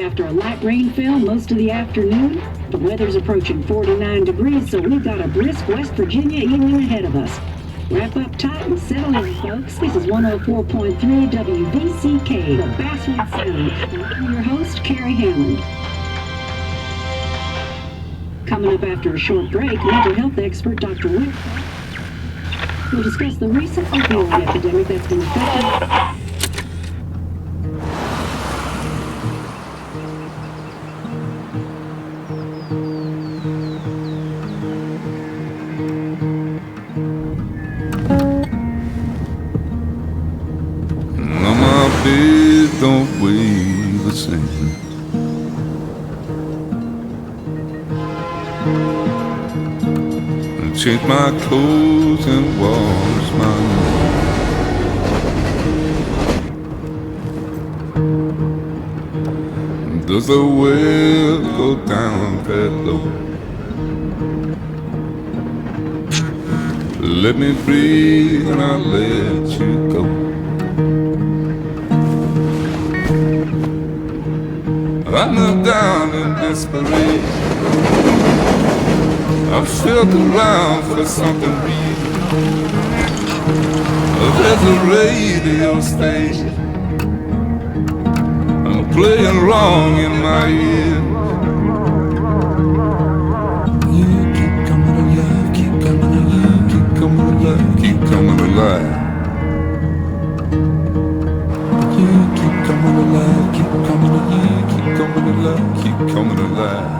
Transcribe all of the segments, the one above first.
After a light rainfall most of the afternoon, the weather's approaching 49 degrees, so we've got a brisk West Virginia evening ahead of us. Wrap up tight and settle in, folks. This is 104.3 WVCK, the Basswood Sound. And I'm your host, Carrie Hammond. Coming up after a short break, mental health expert Dr. Wick will discuss the recent opioid epidemic that's been affecting. Days don't weigh the same. I change my clothes and wash my hands. Does the well go down that low? Let me breathe and I'll let you go. I knelt down in desperation. I felt around for something real. There's a radio station playing wrong in my ear. You keep coming alive, keep coming alive, keep coming alive, keep coming alive. You keep coming alive, keep coming alive, keep coming alive, keep coming alive.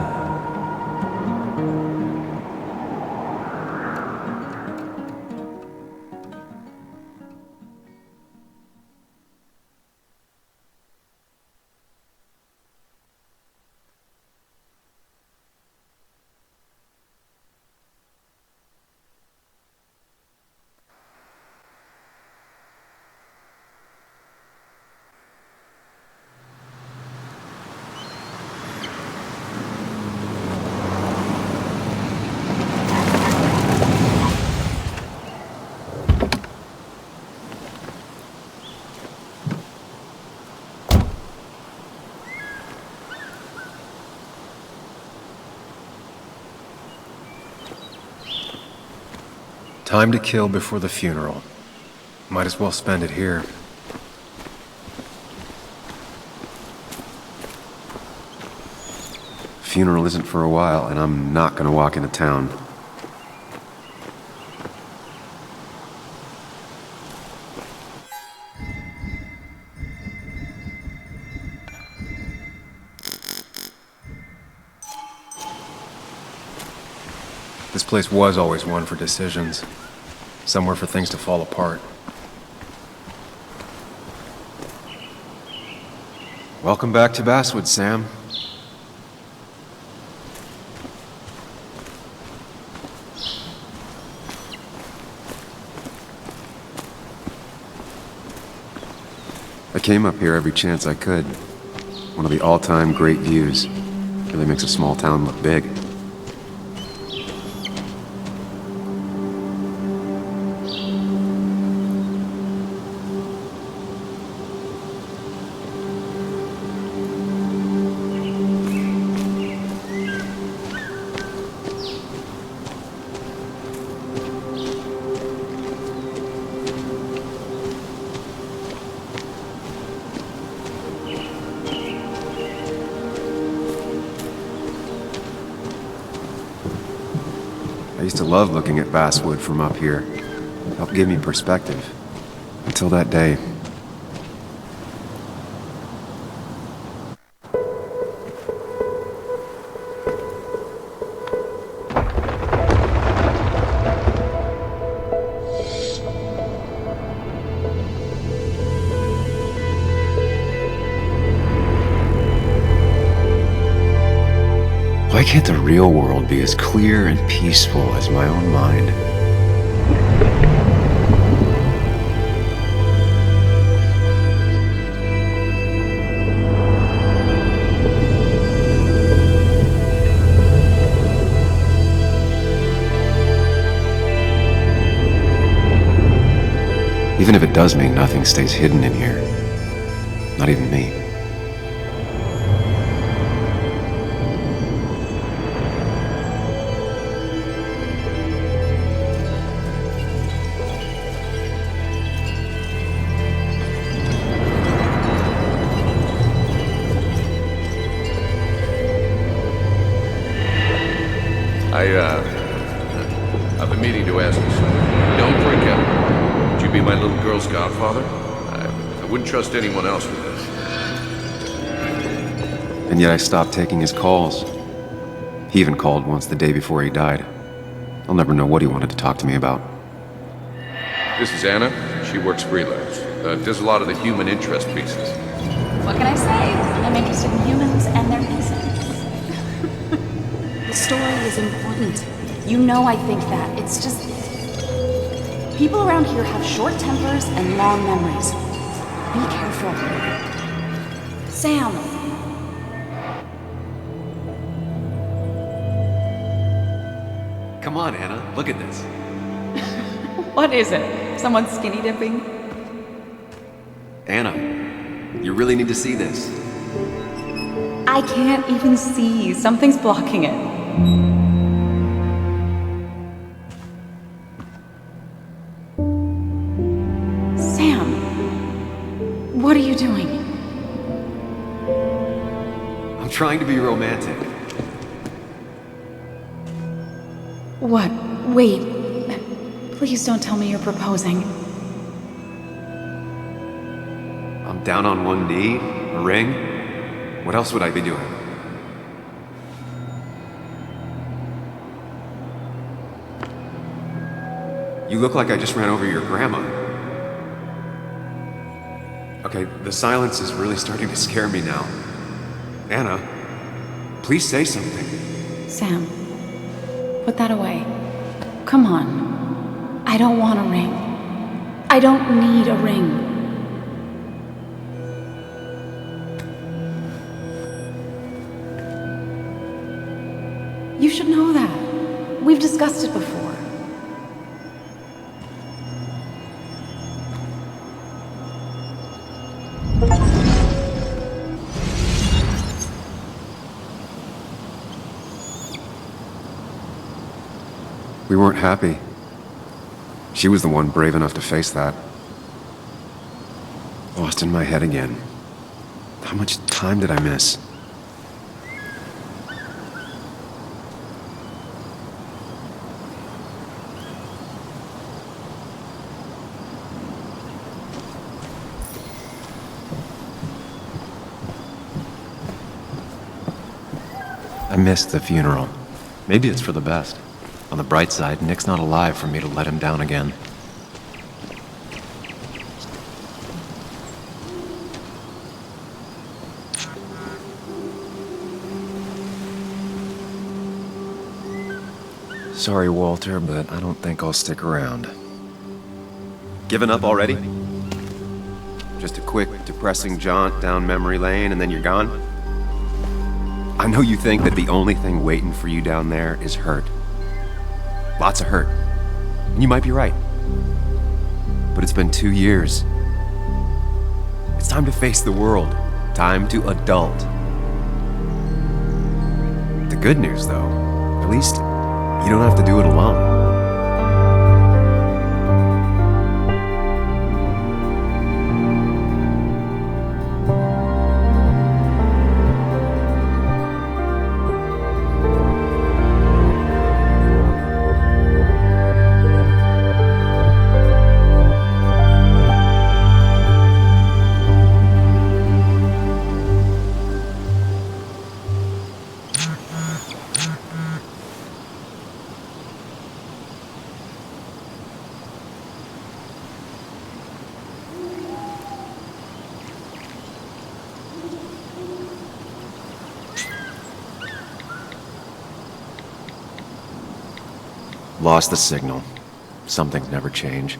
Time to kill before the funeral. Might as well spend it here. Funeral isn't for a while, and I'm not gonna walk into town. This place was always one for decisions. Somewhere for things to fall apart. Welcome back to Basswood, Sam. I came up here every chance I could. One of the all-time great views. Really makes a small town look big. I used to love looking at Basswood from up here. It helped give me perspective. Until that day. Why can't the real world be as clear and peaceful as my own mind? Even if it does mean nothing stays hidden in here. Not even me. I've been meaning to ask you something. Don't freak out. Would you be my little girl's godfather? I wouldn't trust anyone else with this. And yet I stopped taking his calls. He even called once the day before he died. I'll never know what he wanted to talk to me about. This is Anna. She works freelance. Does a lot of the human interest pieces. What can I say? I'm interested in humans and their pieces. The story is important. You know I think that. It's just... people around here have short tempers and long memories. Be careful. Sam! Come on, Anna. Look at this. What is it? Someone skinny dipping? Anna, you really need to see this. I can't even see. Something's blocking it. Sam, what are you doing? I'm trying to be romantic. What? Wait. Please don't tell me you're proposing. I'm down on one knee, a ring. What else would I be doing? You look like I just ran over your grandma. Okay, the silence is really starting to scare me now. Anna, please say something. Sam, put that away. Come on. I don't want a ring. I don't need a ring. You should know that. We've discussed it before. We weren't happy. She was the one brave enough to face that. Lost in my head again. How much time did I miss? I missed the funeral. Maybe it's for the best. On the bright side, Nick's not alive for me to let him down again. Sorry, Walter, but I don't think I'll stick around. Given up already? Just a quick, depressing jaunt down memory lane and then you're gone? I know you think that the only thing waiting for you down there is hurt. Lots of hurt. And you might be right. But it's been 2 years. It's time to face the world. Time to adult. The good news, though, at least you don't have to do it alone. Lost the signal. Some things never change.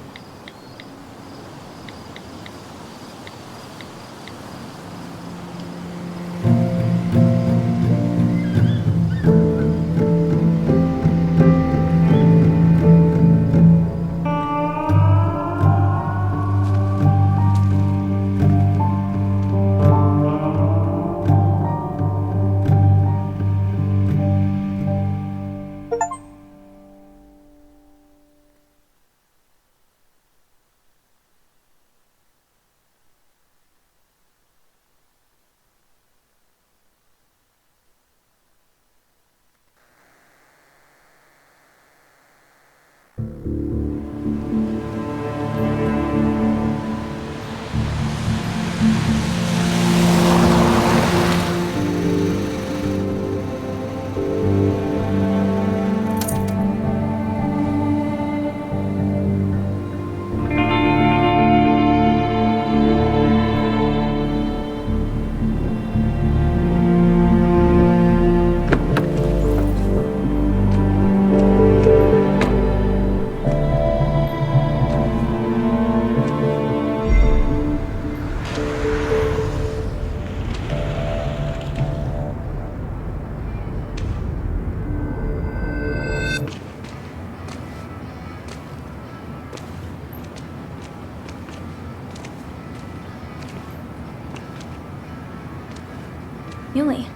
Muley,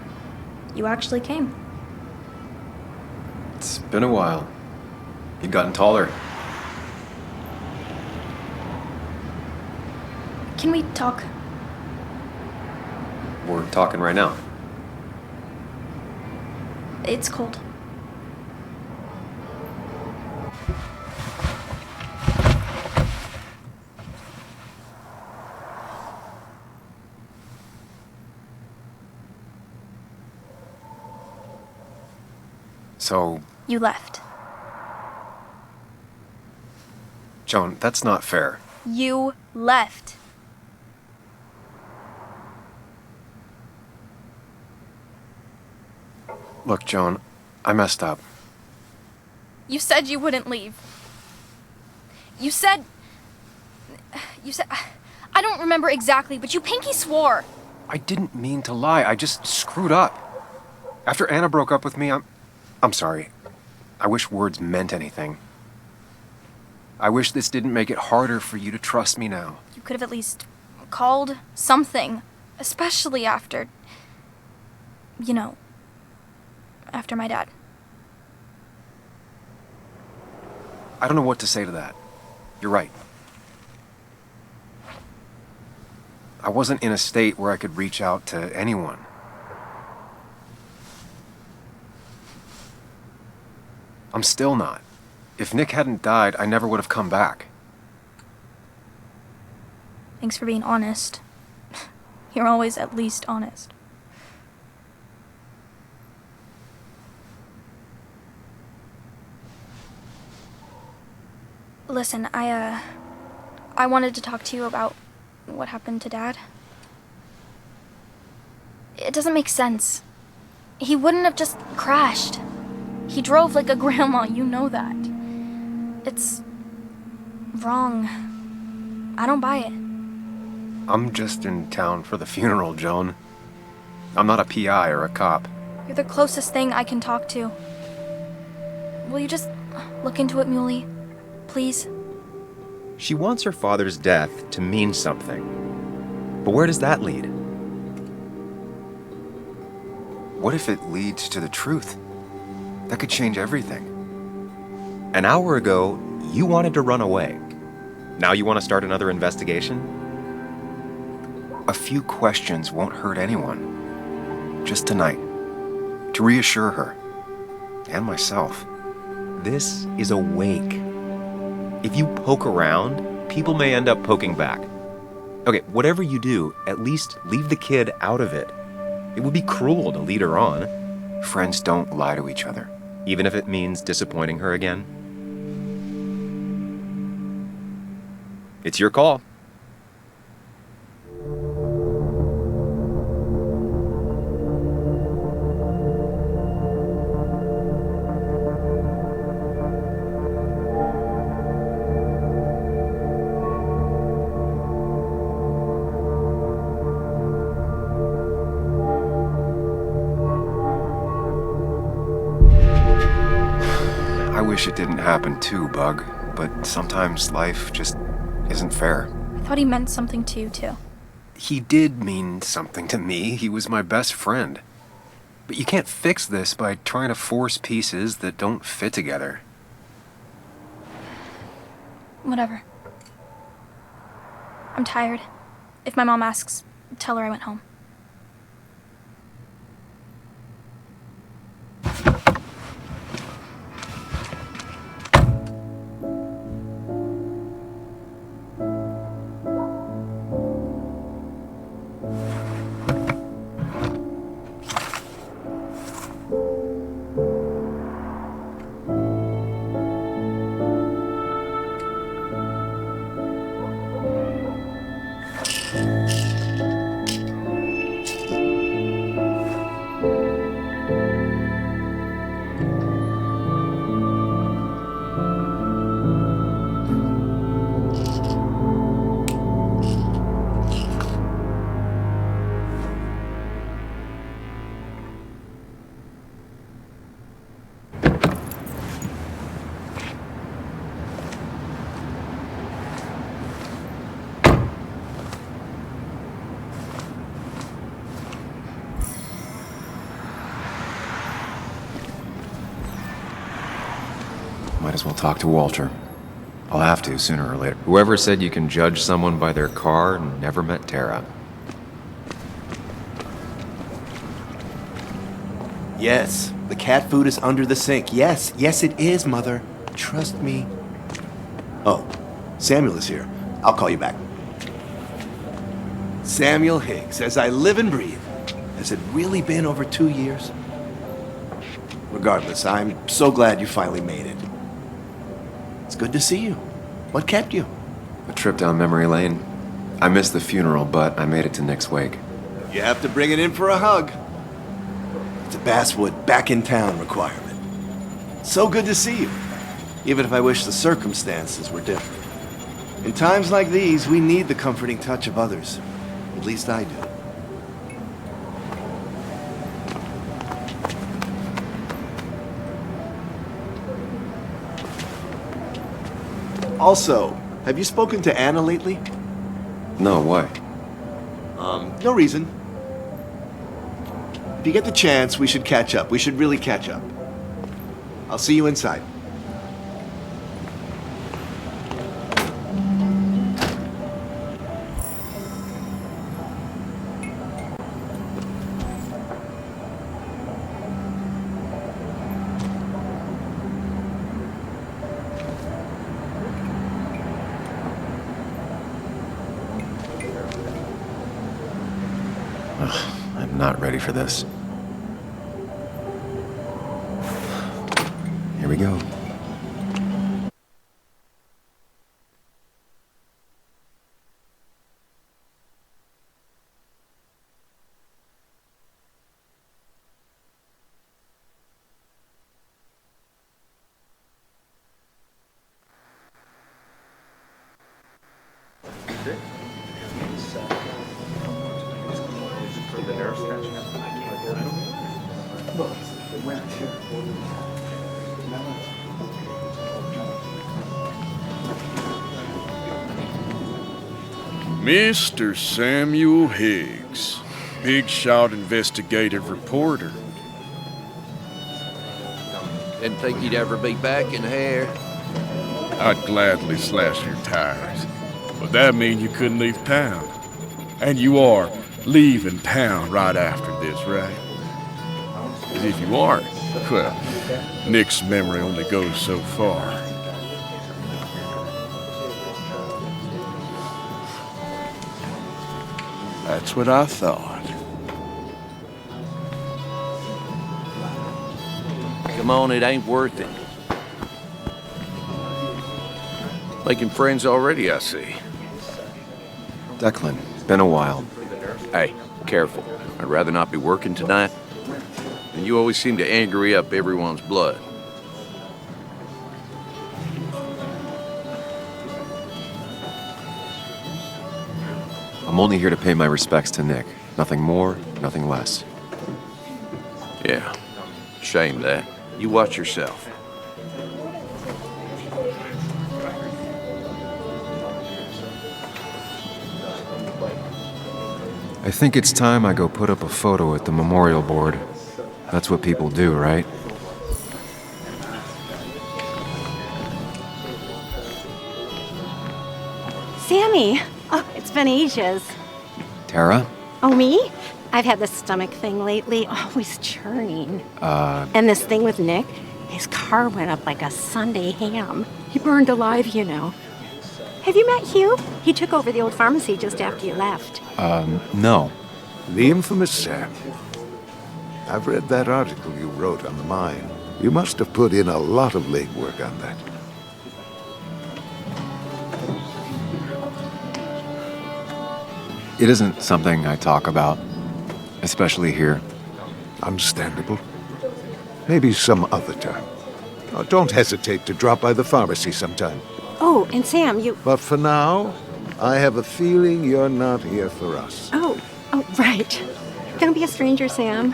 you actually came. It's been a while. You've gotten taller. Can we talk? We're talking right now. It's cold. So, You left. Joan, that's not fair. You left. Look, Joan, I messed up. You said you wouldn't leave. You said... I don't remember exactly, but you pinky swore. I didn't mean to lie. I just screwed up. After Anna broke up with me, I'm sorry. I wish words meant anything. I wish this didn't make it harder for you to trust me now. You could have at least called something, especially after... You know, after my dad. I don't know what to say to that. You're right. I wasn't in a state where I could reach out to anyone. I'm still not. If Nick hadn't died, I never would have come back. Thanks for being honest. You're always at least honest. Listen, I wanted to talk to you about what happened to Dad. It doesn't make sense. He wouldn't have just crashed. He drove like a grandma, you know that. It's wrong. I don't buy it. I'm just in town for the funeral, Joan. I'm not a PI or a cop. You're the closest thing I can talk to. Will you just look into it, Muley? Please? She wants her father's death to mean something. But where does that lead? What if it leads to the truth? That could change everything. An hour ago, you wanted to run away. Now you want to start another investigation? A few questions won't hurt anyone. Just tonight. To reassure her. And myself. This is a wake. If you poke around, people may end up poking back. Okay, whatever you do, at least leave the kid out of it. It would be cruel to lead her on. Friends don't lie to each other. Even if it means disappointing her again. It's your call. I wish it didn't happen too, Bug, but sometimes life just isn't fair. I thought he meant something to you, too. He did mean something to me. He was my best friend. But you can't fix this by trying to force pieces that don't fit together. Whatever. I'm tired. If my mom asks, tell her I went home. Might as well talk to Walter. I'll have to, sooner or later. Whoever said you can judge someone by their car never met Tara. Yes, the cat food is under the sink. Yes, yes it is, Mother. Trust me. Oh, Samuel is here. I'll call you back. Samuel Higgs, as I live and breathe. Has it really been over 2 years? Regardless, I'm so glad you finally made it. It's good to see you. What kept you? A trip down memory lane. I missed the funeral, but I made it to Nick's wake. You have to bring it in for a hug. It's a Basswood back in town requirement. So good to see you, even if I wish the circumstances were different. In times like these, we need the comforting touch of others. At least I do. Also, have you spoken to Anna lately? No, why? No reason. If you get the chance, we should catch up. We should really catch up. I'll see you inside. I'm not ready for this. Here we go. Mr. Samuel Higgs, big shot investigative reporter. Didn't think you'd ever be back in here. I'd gladly slash your tires, but that mean you couldn't leave town. And you are leaving town right after this, right? 'Cause if you aren't, well, Nick's memory only goes so far. That's what I thought. Come on, it ain't worth it. Making friends already, I see. Declan, it's been a while. Hey, careful. I'd rather not be working tonight. And you always seem to angry up everyone's blood. I'm only here to pay my respects to Nick. Nothing more, nothing less. Yeah, shame that. You watch yourself. I think it's time I go put up a photo at the memorial board. That's what people do, right? Sammy! Oh, it's been ages. Tara? Oh, me? I've had this stomach thing lately, always churning. And this thing with Nick, his car went up like a Sunday ham. He burned alive, you know. Have you met Hugh? He took over the old pharmacy just after you left. No. The infamous Sam. I've read that article you wrote on the mine. You must have put in a lot of legwork on that. It isn't something I talk about, especially here. Understandable. Maybe some other time. Oh, don't hesitate to drop by the pharmacy sometime. Oh, and Sam, you... But for now, I have a feeling you're not here for us. Oh, right. Don't be a stranger, Sam.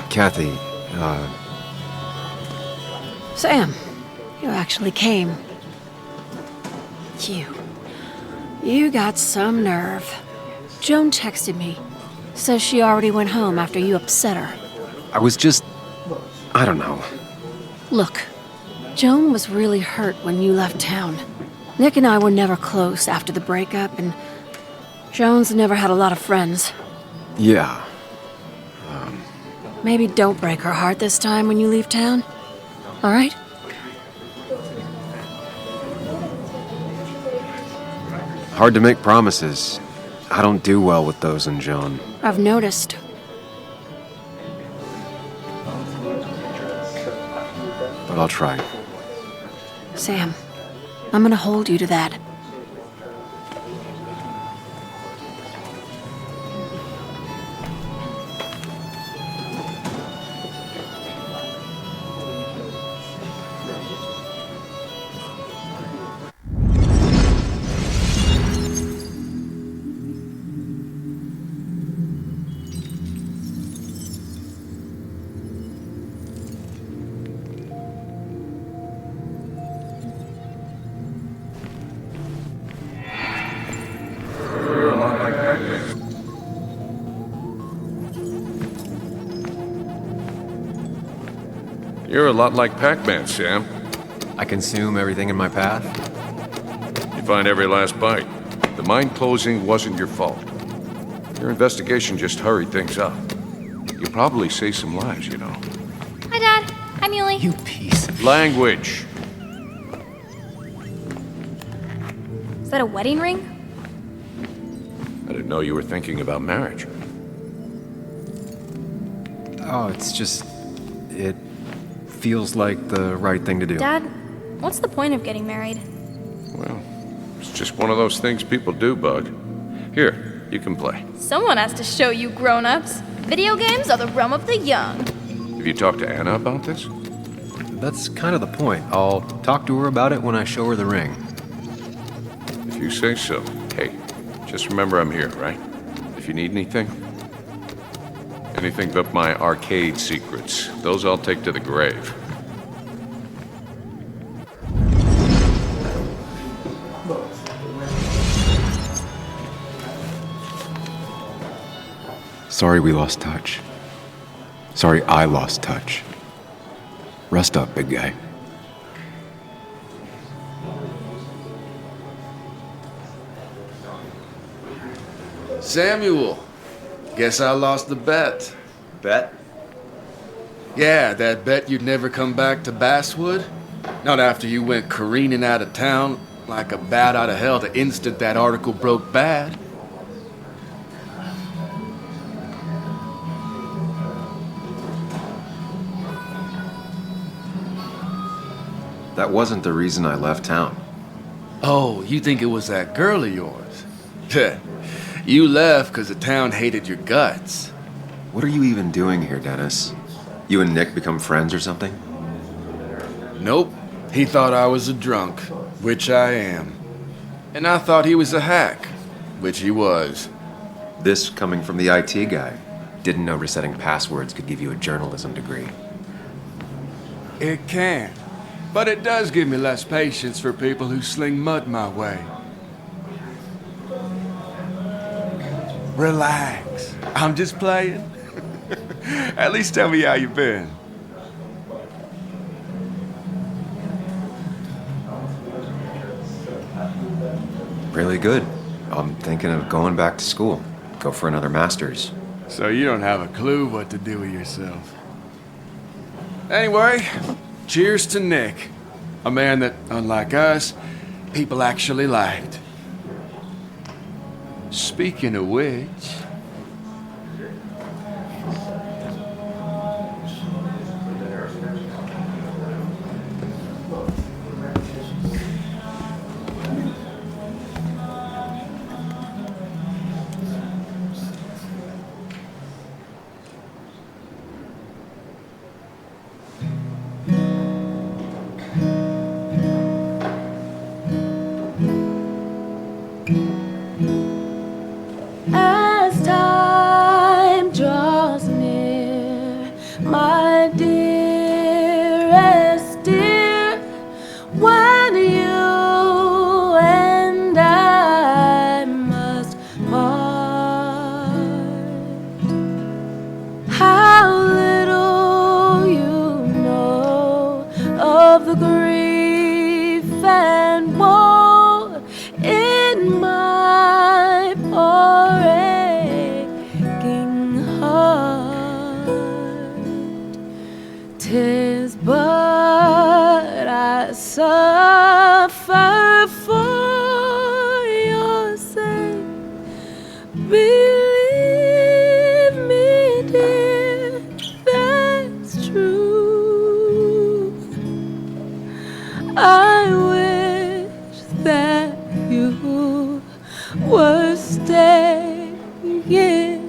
Kathy, Sam, you actually came. You. You got some nerve. Joan texted me. Says she already went home after you upset her. I was just... I don't know. Look, Joan was really hurt when you left town. Nick and I were never close after the breakup, and Joan's never had a lot of friends. Yeah. Maybe don't break her heart this time when you leave town. All right? Hard to make promises. I don't do well with those in Joan. I've noticed. But I'll try. Sam, I'm gonna hold you to that. You're a lot like Pac-Man, Sam. I consume everything in my path? You find every last bite. The mine closing wasn't your fault. Your investigation just hurried things up. You probably saved some lives, you know. Hi, Dad. Hi, Muley. You piece of... Language. Is that a wedding ring? I didn't know you were thinking about marriage. Oh, it's just... It feels like the right thing to do. Dad, what's the point of getting married? Well, it's just one of those things people do, Bud. Here, you can play. Someone has to show you grown-ups. Video games are the realm of the young. Have you talked to Anna about this? That's kind of the point. I'll talk to her about it when I show her the ring. If you say so. Hey, just remember I'm here, right? If you need anything. Anything but my arcade secrets. Those I'll take to the grave. Sorry we lost touch. Sorry I lost touch. Rest up, big guy. Samuel, guess I lost the bet. Bet? Yeah, that bet you'd never come back to Basswood. Not after you went careening out of town like a bat out of hell the instant that article broke bad. That wasn't the reason I left town. Oh, you think it was that girl of yours? You left because the town hated your guts. What are you even doing here, Dennis? You and Nick become friends or something? Nope. He thought I was a drunk, which I am. And I thought he was a hack, which he was. This coming from the IT guy. Didn't know resetting passwords could give you a journalism degree. It can. But it does give me less patience for people who sling mud my way. Relax. I'm just playing. At least tell me how you been. Really good. I'm thinking of going back to school. Go for another master's. So you don't have a clue what to do with yourself. Anyway, cheers to Nick. A man that, unlike us, people actually liked. Speaking of which... As suffer for your sake. Believe me, dear, that's true. I wish that you were staying here.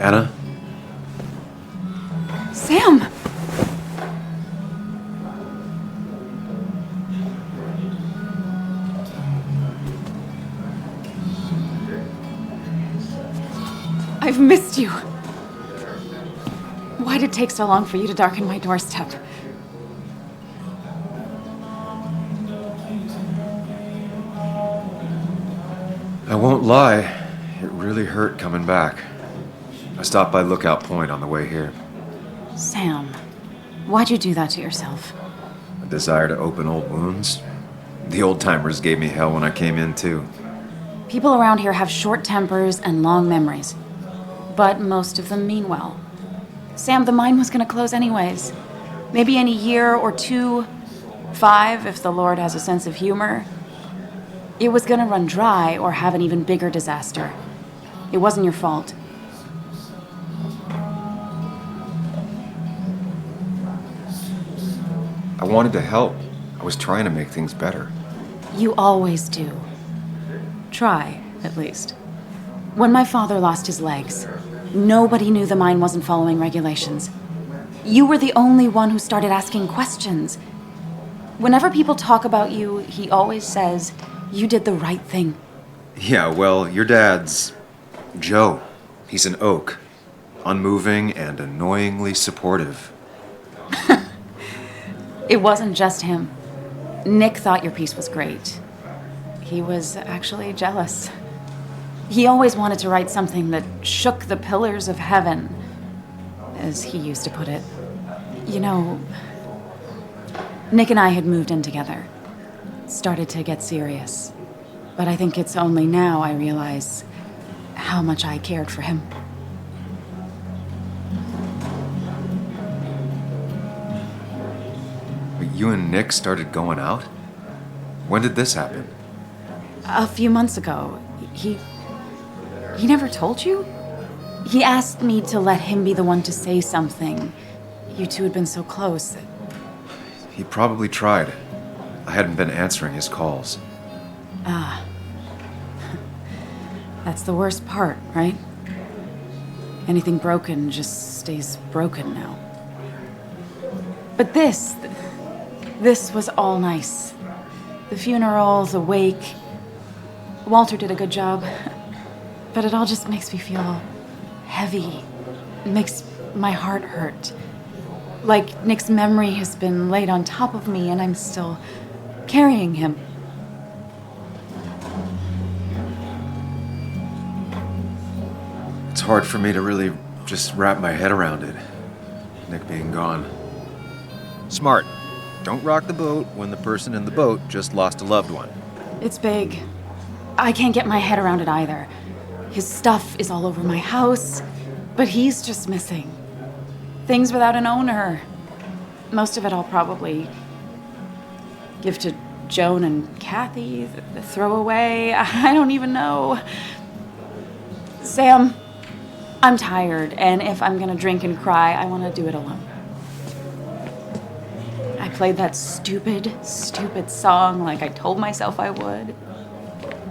Anna? Sam! I've missed you. Why'd it take so long for you to darken my doorstep? I won't lie, it really hurt coming back. I stopped by Lookout Point on the way here. Sam, why'd you do that to yourself? A desire to open old wounds. The old-timers gave me hell when I came in, too. People around here have short tempers and long memories. But most of them mean well. Sam, the mine was gonna close anyways. Maybe in a year or 2, 5, if the Lord has a sense of humor. It was gonna run dry or have an even bigger disaster. It wasn't your fault. I wanted to help. I was trying to make things better. You always do. Try, at least. When my father lost his legs, nobody knew the mine wasn't following regulations. You were the only one who started asking questions. Whenever people talk about you, he always says, you did the right thing. Yeah, well, your dad's Joe. He's an oak. Unmoving and annoyingly supportive. It wasn't just him. Nick thought your piece was great. He was actually jealous. He always wanted to write something that shook the pillars of heaven, as he used to put it. You know, Nick and I had moved in together. Started to get serious. But I think it's only now I realize how much I cared for him. But you and Nick started going out? When did this happen? A few months ago. He never told you? He asked me to let him be the one to say something. You two had been so close. He probably tried. I hadn't been answering his calls. Ah. That's the worst part, right? Anything broken just stays broken now. But this was all nice. The funeral, the wake. Walter did a good job. But it all just makes me feel heavy. It makes my heart hurt. Like Nick's memory has been laid on top of me and I'm still carrying him. It's hard for me to really just wrap my head around it. Nick being gone. Smart. Don't rock the boat when the person in the boat just lost a loved one. It's big. I can't get my head around it either. His stuff is all over my house, but he's just missing. Things without an owner. Most of it I'll probably give to Joan and Kathy, the throwaway. I don't even know. Sam, I'm tired, and if I'm gonna drink and cry, I want to do it alone. I played that stupid song like I told myself I would.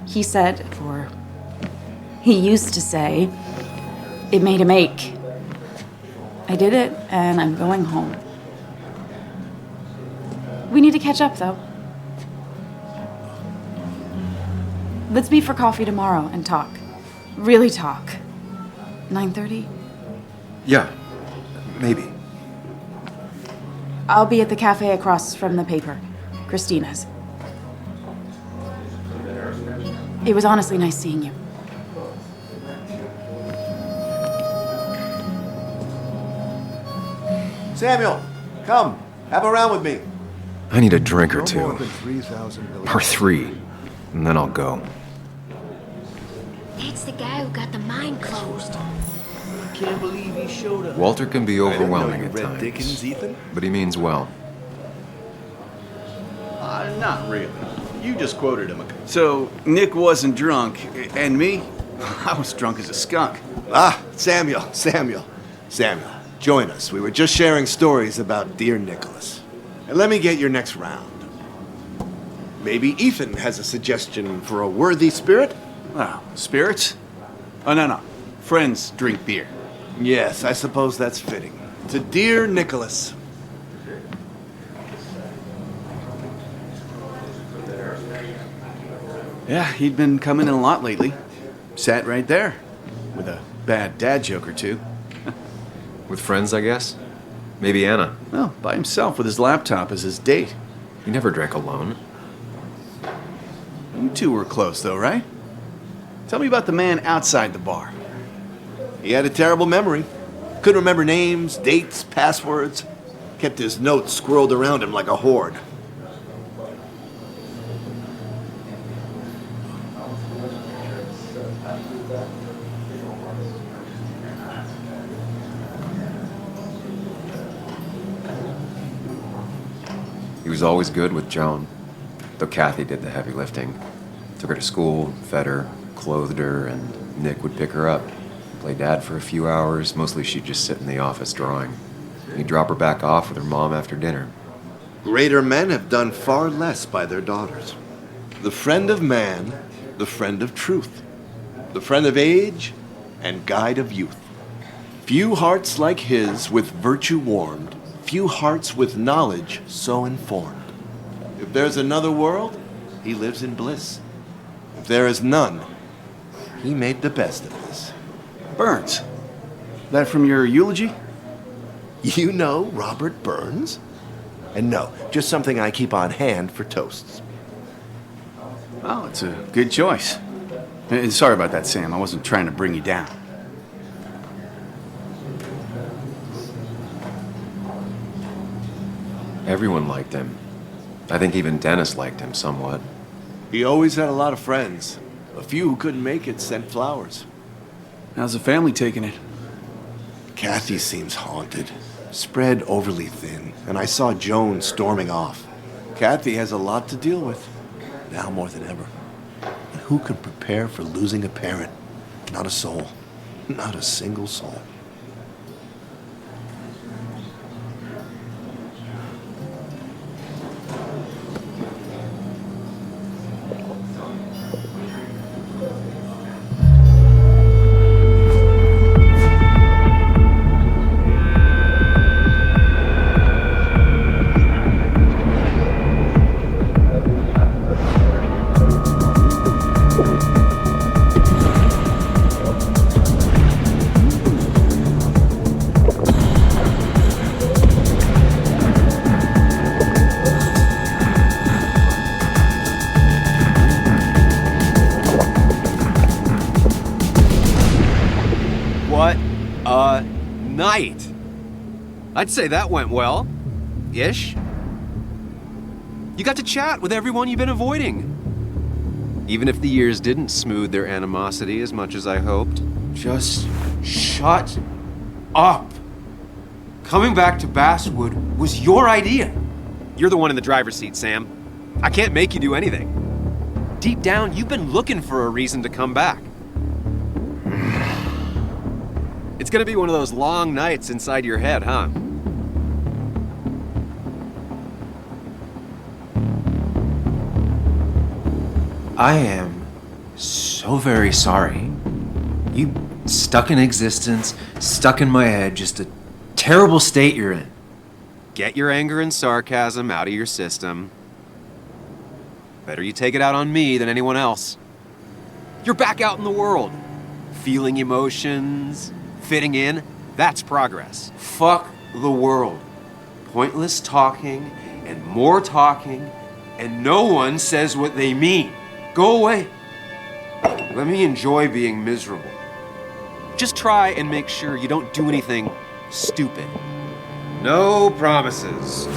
He said, or he used to say, it made him ache. I did it, and I'm going home. We need to catch up, though. Let's meet for coffee tomorrow and talk. Really talk. 9:30? Yeah, maybe. I'll be at the cafe across from the paper. Christina's. It was honestly nice seeing you. Samuel, come. Have a round with me. I need a drink or No two. more than 3,000 milligrams. Or 3. And then I'll go. That's the guy who got the mine closed. Can't believe he showed up. Walter can be overwhelming at read times. Dickens, Ethan? But he means well. Not really. You just quoted him. So, Nick wasn't drunk, and me? I was drunk as a skunk. Ah, Samuel. Join us. We were just sharing stories about dear Nicholas. And let me get your next round. Maybe Ethan has a suggestion for a worthy spirit? Oh, spirits? Oh, no. Friends drink beer. Yes, I suppose that's fitting. To dear Nicholas. Yeah, he'd been coming in a lot lately. Sat right there. With a bad dad joke or two. With friends, I guess? Maybe Anna. Well, by himself with his laptop as his date. He never drank alone. You two were close, though, right? Tell me about the man outside the bar. He had a terrible memory. Couldn't remember names, dates, passwords. Kept his notes squirreled around him like a hoard. He was always good with Joan, though Kathy did the heavy lifting. Took her to school, fed her, clothed her, and Nick would pick her up. Play dad for a few hours. Mostly she'd just sit in the office drawing. He'd drop her back off with her mom after dinner. Greater men have done far less by their daughters. The friend of man, the friend of truth, the friend of age, and guide of youth. Few hearts like his with virtue warmed, few hearts with knowledge so informed. If there's another world, he lives in bliss. If there is none, he made the best of this. Burns. That from your eulogy? You know Robert Burns? And no, just something I keep on hand for toasts. Well, it's a good choice. And sorry about that, Sam. I wasn't trying to bring you down. Everyone liked him. I think even Dennis liked him somewhat. He always had a lot of friends. A few who couldn't make it sent flowers. How's the family taking it? Kathy seems haunted. Spread overly thin, and I saw Joan storming off. Kathy has a lot to deal with, now more than ever. And who could prepare for losing a parent? Not a soul. Not a single soul. Night. I'd say that went well. Ish. You got to chat with everyone you've been avoiding. Even if the years didn't smooth their animosity as much as I hoped. Just shut up. Coming back to Basswood was your idea. You're the one in the driver's seat, Sam. I can't make you do anything. Deep down, you've been looking for a reason to come back. It's gonna be one of those long nights inside your head, huh? I am so very sorry. You stuck in existence, stuck in my head, just a terrible state you're in. Get your anger and sarcasm out of your system. Better you take it out on me than anyone else. You're back out in the world, feeling emotions, fitting in. That's progress. Fuck the world. pointless talking and more talking, and no one says what they mean. Go away. Let me enjoy being miserable. Just try and make sure you don't do anything stupid. No promises.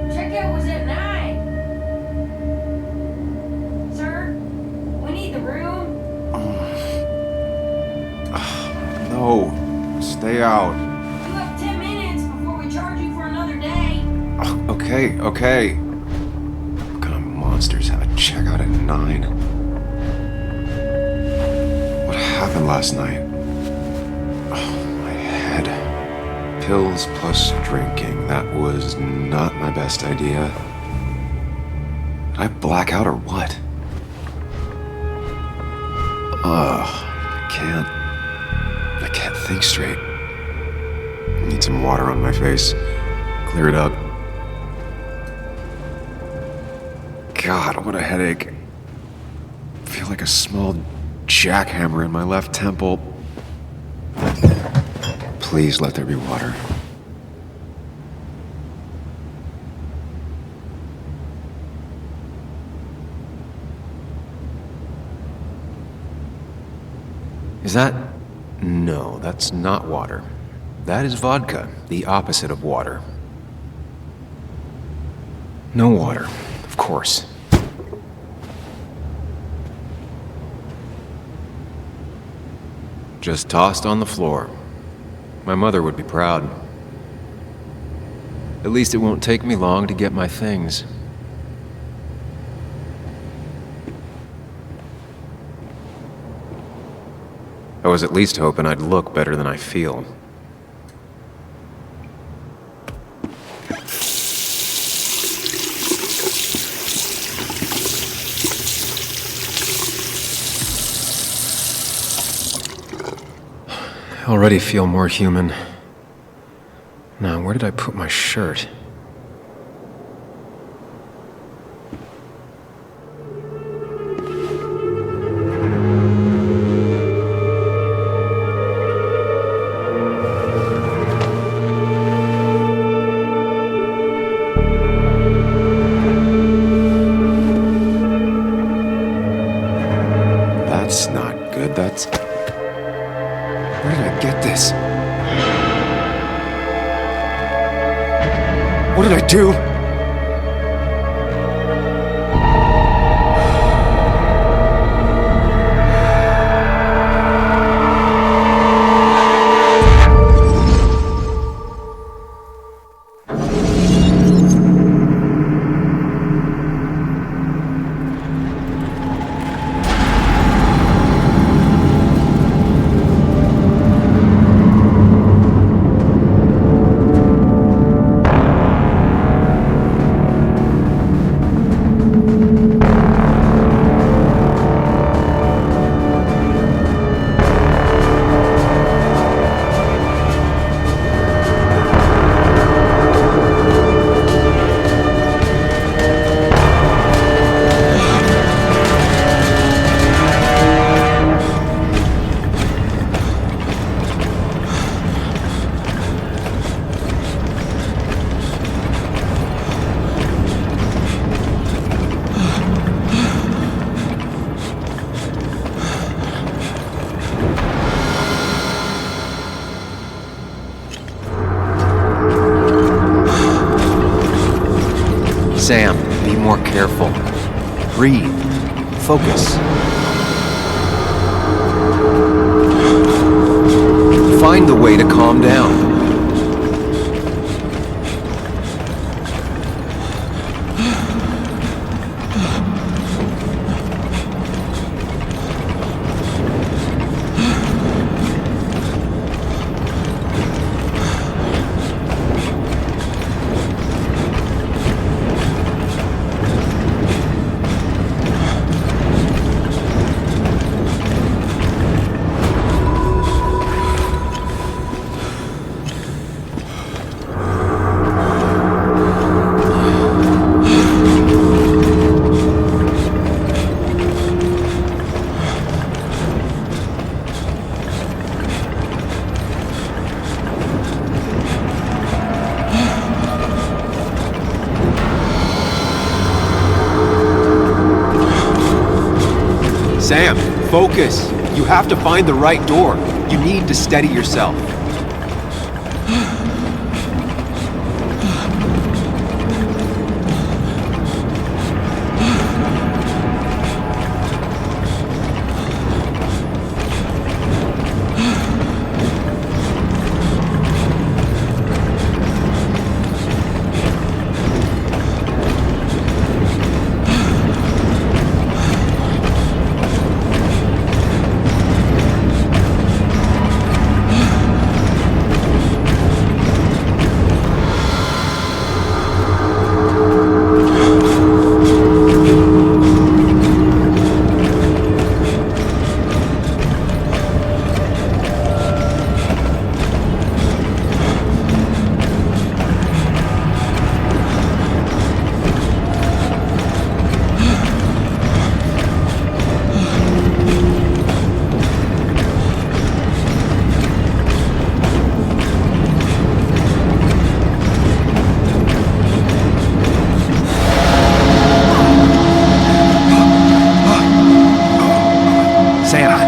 Checkout was at 9. Sir, we need the room. No, stay out. You have 10 minutes before we charge you for another day. Okay. What kind of monsters have a checkout at 9? What happened last night? My head. Pills plus drinking. That was not my best idea. Did I black out or what? I can't think straight. I need some water on my face. Clear it up. God, what a headache. I feel like a small jackhammer in my left temple. Please let there be water. Is that... No, that's not water. That is vodka, the opposite of water. No water, of course. Just tossed on the floor. My mother would be proud. At least it won't take me long to get my things. I was at least hoping I'd look better than I feel. I already feel more human. Now, where did I put my shirt? That's not good. That's... Where did I get this? What did I do? Sam, be more careful. Breathe. Focus. Find the way to calm down. Sam, focus. You have to find the right door. You need to steady yourself.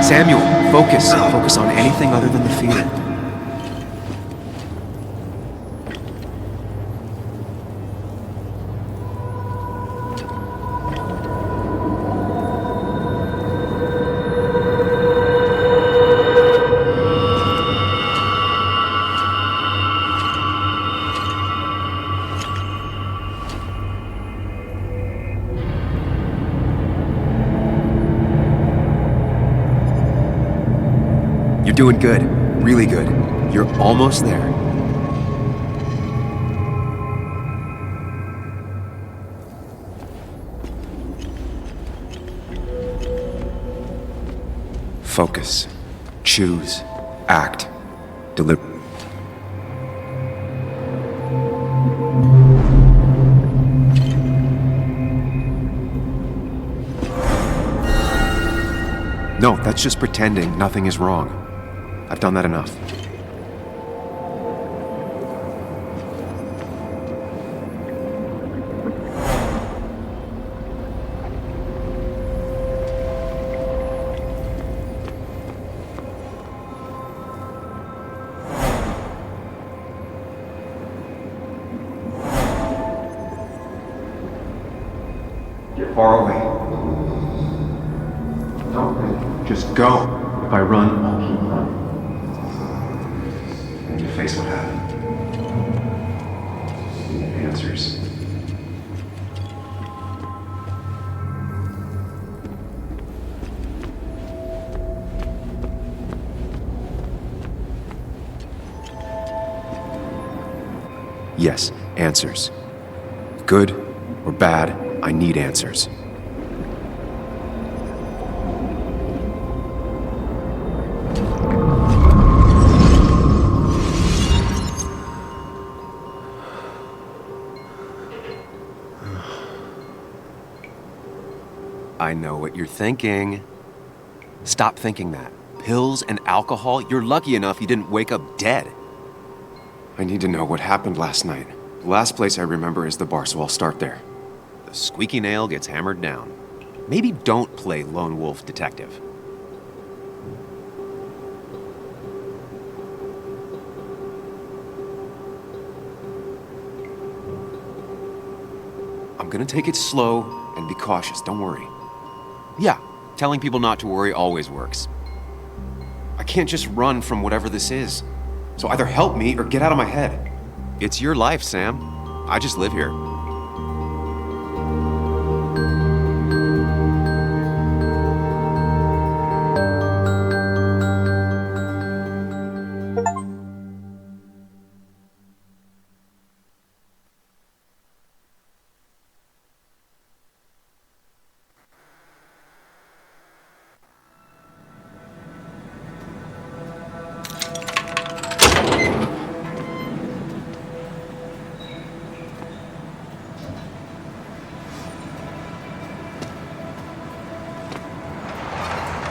Samuel, focus. Focus on anything other than the fear. You're doing good. Really good. You're almost there. Focus. Choose. Act. Deliver. No, that's just pretending nothing is wrong. I've done that enough. Get far away. Don't think. Just go. If I run, I'll keep running. And you face what happened. You need answers. Yes, answers. Good or bad, I need answers. I know what you're thinking. Stop thinking that. Pills and alcohol, you're lucky enough you didn't wake up dead. I need to know what happened last night. The last place I remember is the bar, so I'll start there. The squeaky nail gets hammered down. Maybe don't play lone wolf detective. I'm gonna take it slow and be cautious, don't worry. Yeah, telling people not to worry always works. I can't just run from whatever this is. So either help me or get out of my head. It's your life, Sam. I just live here.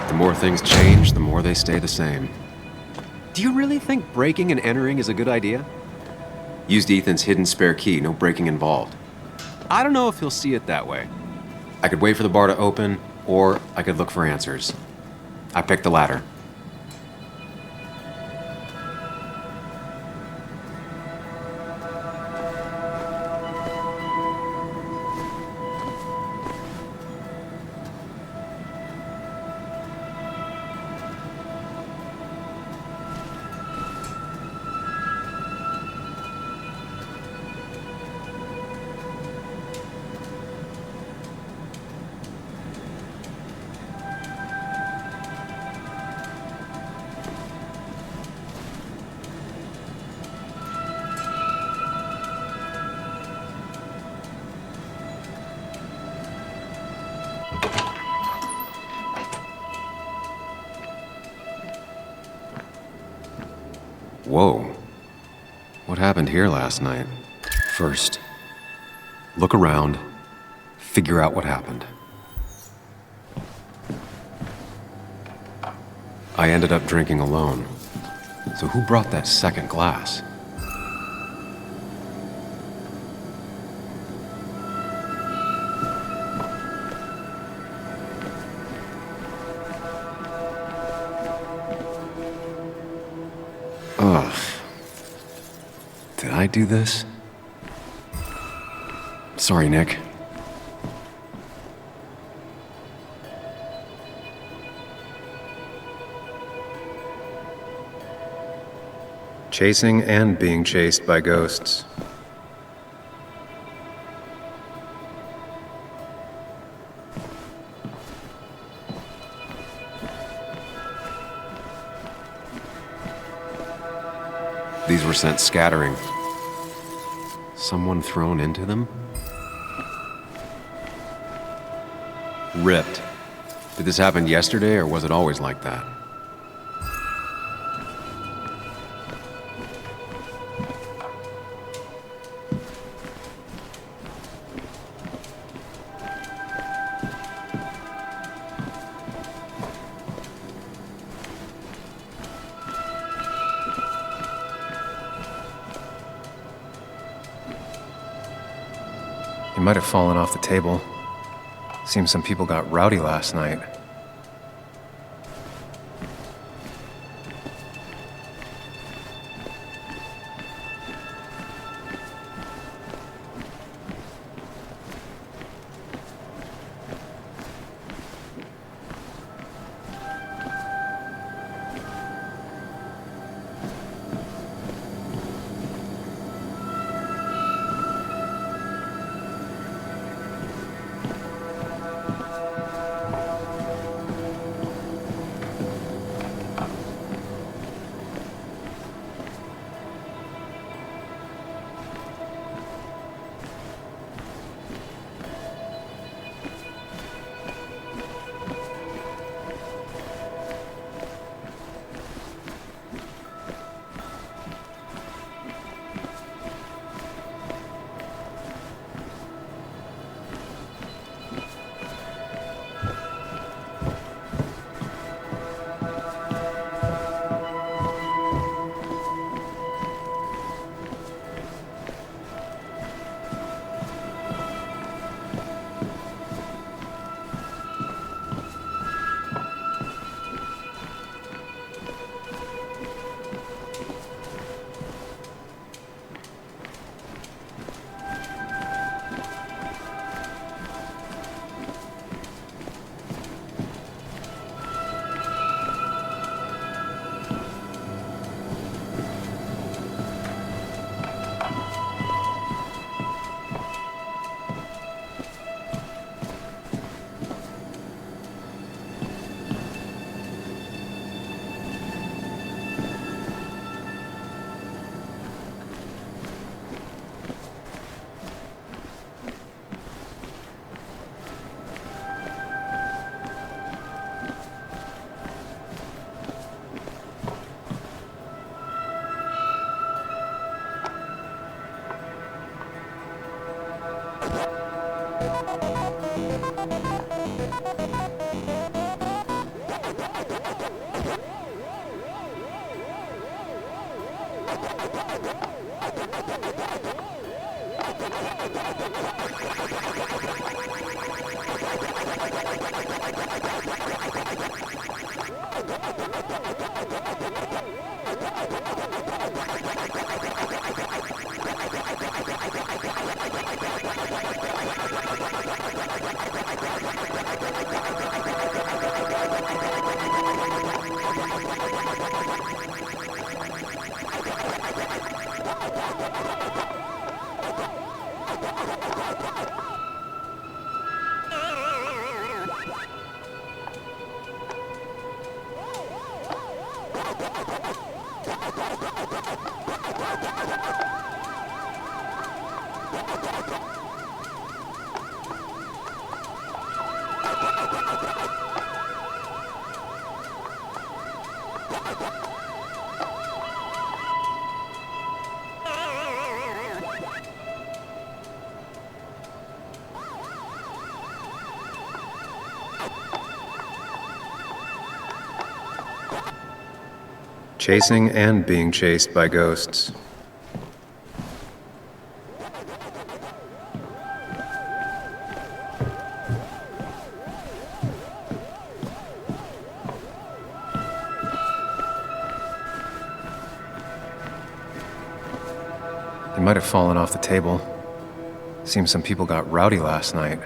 The more things change, the more they stay the same. Do you really think breaking and entering is a good idea? Used Ethan's hidden spare key, no breaking involved. I don't know if he'll see it that way. I could wait for the bar to open, or I could look for answers. I picked the latter. Whoa. What happened here last night? First, look around, figure out what happened. I ended up drinking alone. So who brought that second glass? Ugh. Did I do this? Sorry, Nick. Chasing and being chased by ghosts. These were sent scattering. Someone thrown into them? Ripped. Did this happen yesterday, or was it always like that? It might have fallen off the table. Seems some people got rowdy last night. Chasing and being chased by ghosts. They might have fallen off the table. Seems some people got rowdy last night.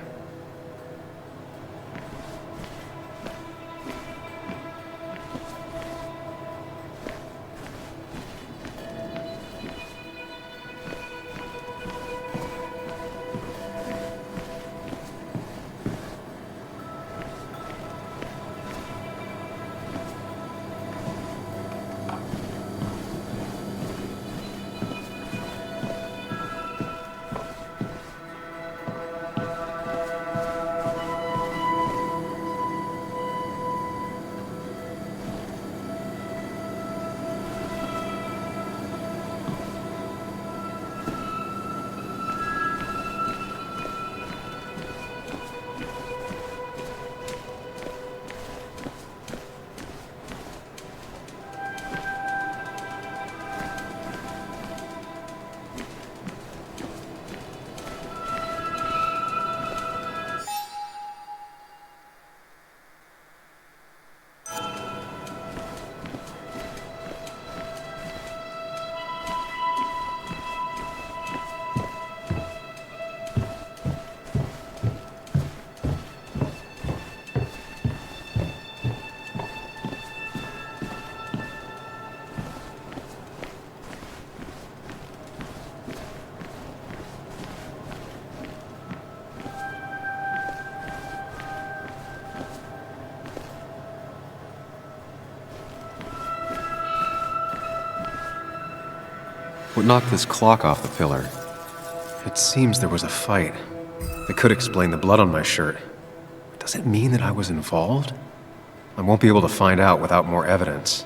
What knocked this clock off the pillar? It seems there was a fight. It could explain the blood on my shirt. Does it mean that I was involved? I won't be able to find out without more evidence.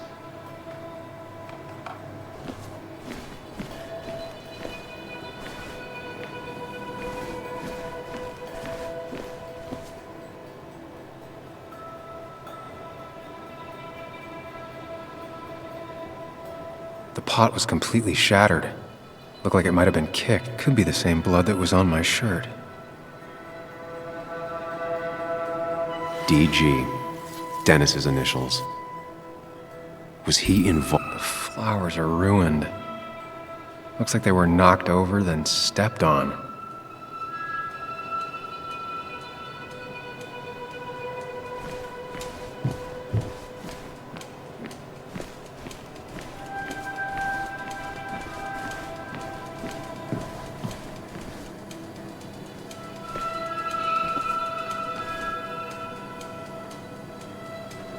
The pot was completely shattered. Looked like it might have been kicked. Could be the same blood that was on my shirt. DG. Dennis's initials. Was he involved? The flowers are ruined. Looks like they were knocked over, then stepped on.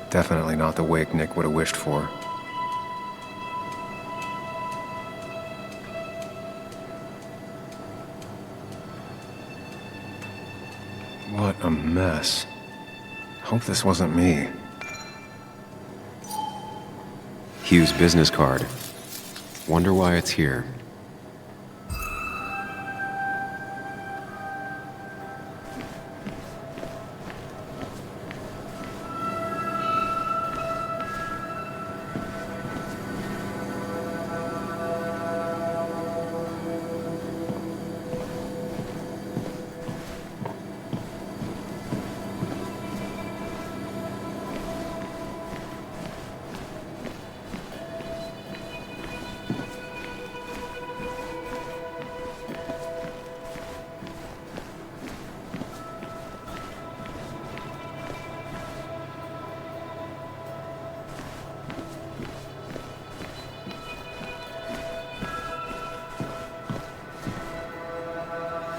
Definitely not the wake Nick would have wished for. What a mess. Hope this wasn't me. Hugh's business card. Wonder why it's here.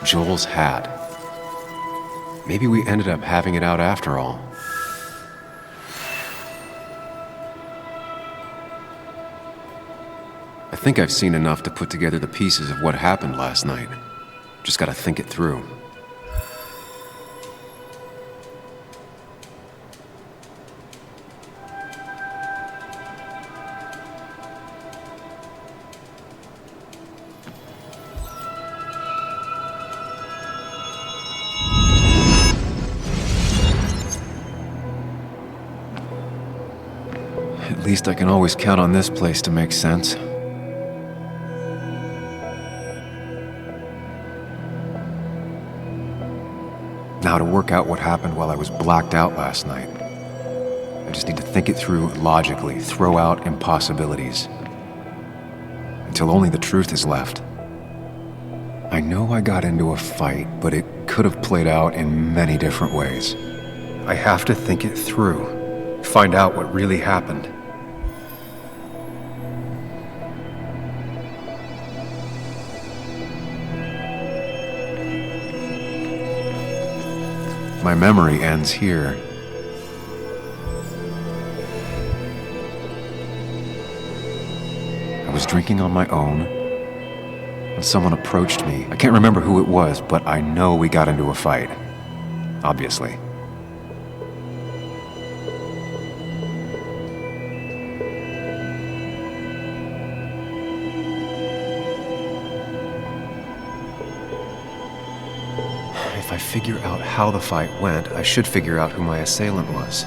Joel's hat. Maybe we ended up having it out after all. I think I've seen enough to put together the pieces of what happened last night. Just gotta think it through. At least I can always count on this place to make sense. Now to work out what happened while I was blacked out last night. I just need to think it through logically, throw out impossibilities. Until only the truth is left. I know I got into a fight, but it could have played out in many different ways. I have to think it through, find out what really happened. My memory ends here. I was drinking on my own when someone approached me. I can't remember who it was, but I know we got into a fight. Obviously. If I figure out how the fight went, I should figure out who my assailant was.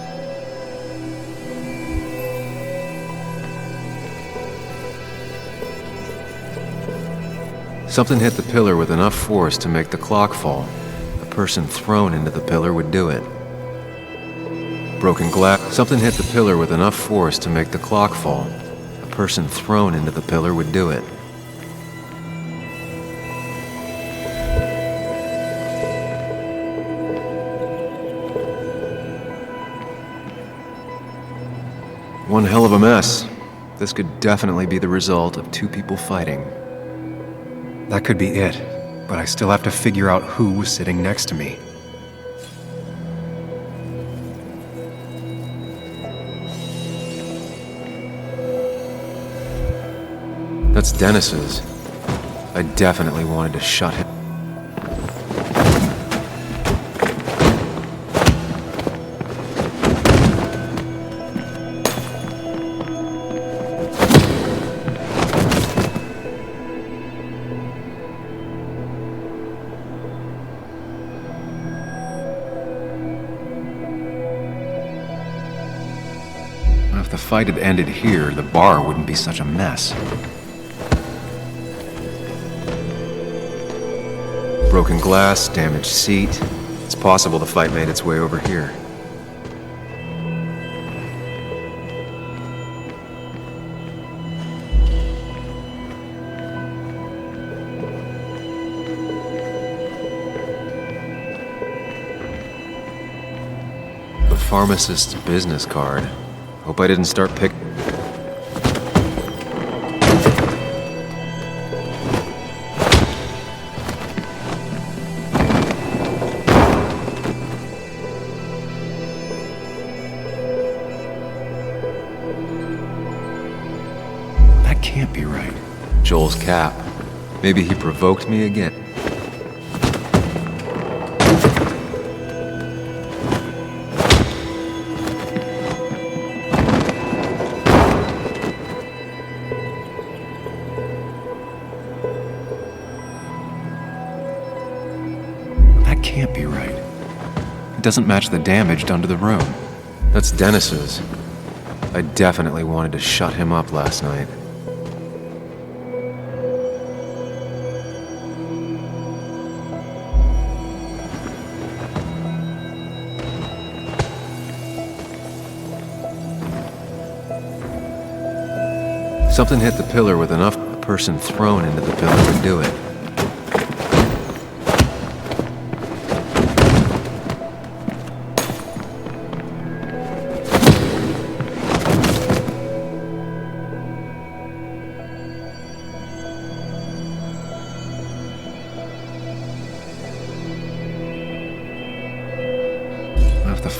Something hit the pillar with enough force to make the clock fall. A person thrown into the pillar would do it. Broken glass. Something hit the pillar with enough force to make the clock fall. A person thrown into the pillar would do it. One hell of a mess. This could definitely be the result of two people fighting. That could be it, but I still have to figure out who was sitting next to me. That's Dennis's. I definitely wanted to shut him. If the fight had ended here, the bar wouldn't be such a mess. Broken glass, damaged seat. It's possible the fight made its way over here. The pharmacist's business card. Hope I didn't start pick... That can't be right. Joel's cap. Maybe he provoked me again. Can't be right. It doesn't match the damage done to the room. That's Dennis's. I definitely wanted to shut him up last night. Something hit the pillar with enough a person thrown into the pillar to do it.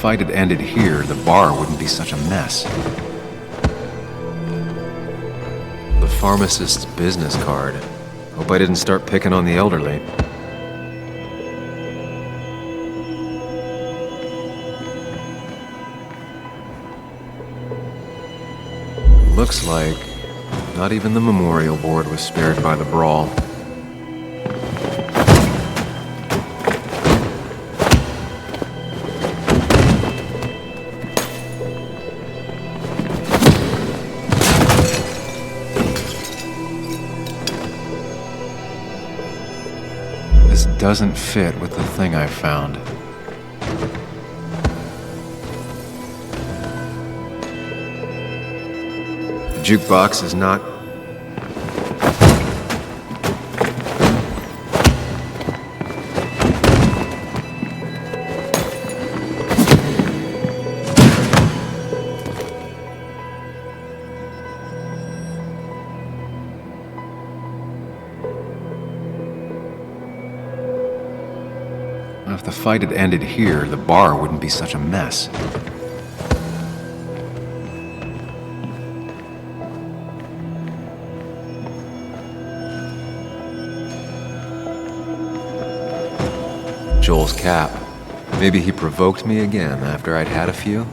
fight had ended here, the bar wouldn't be such a mess. The pharmacist's business card. Hope I didn't start picking on the elderly. Looks like not even the memorial board was spared by the brawl. This doesn't fit with the thing I found. The jukebox is not... If the fight had ended here, the bar wouldn't be such a mess. Joel's cap. Maybe he provoked me again after I'd had a few?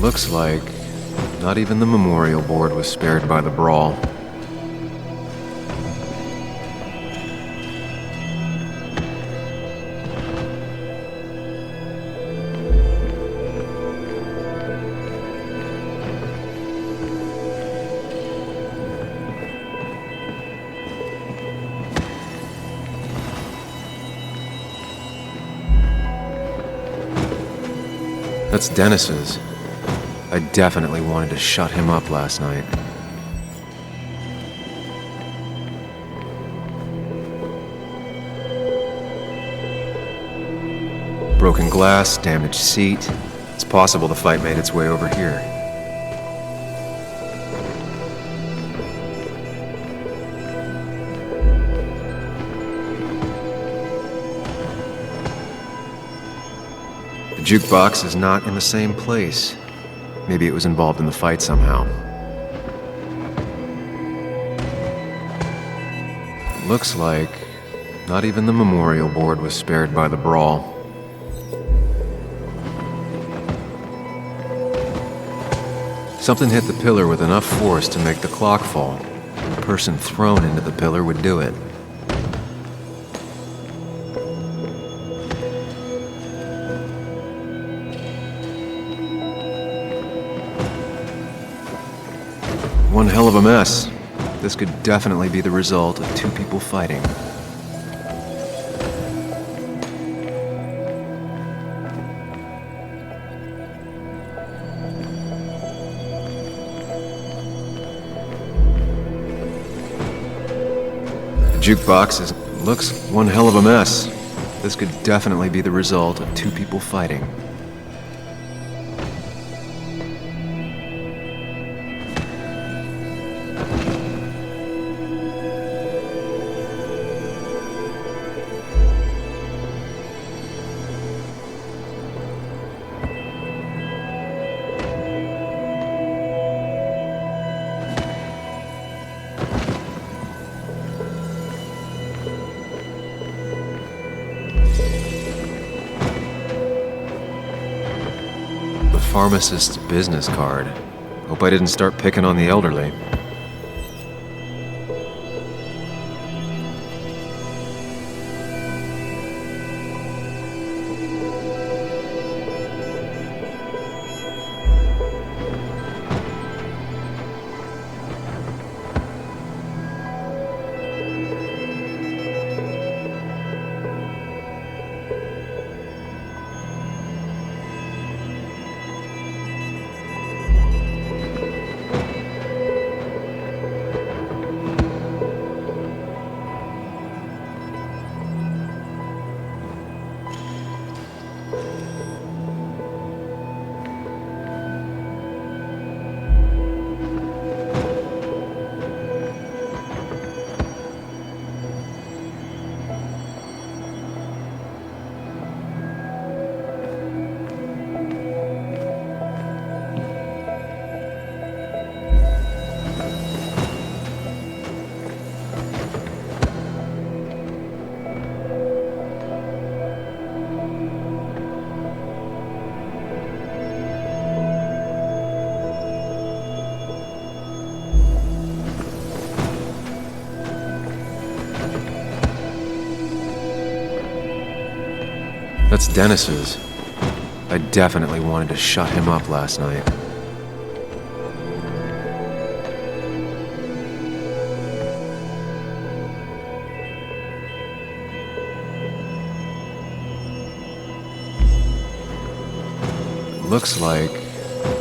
Looks like not even the memorial board was spared by the brawl. That's Dennis's. I definitely wanted to shut him up last night. Broken glass, damaged seat. It's possible the fight made its way over here. The jukebox is not in the same place. Maybe it was involved in the fight somehow. Looks like not even the memorial board was spared by the brawl. Something hit the pillar with enough force to make the clock fall. The person thrown into the pillar would do it. One hell of a mess. This could definitely be the result of two people fighting. The jukebox looks one hell of a mess. This could definitely be the result of two people fighting. Pharmacist's business card. Hope I didn't start picking on the elderly. That's Dennis's. I definitely wanted to shut him up last night. Looks like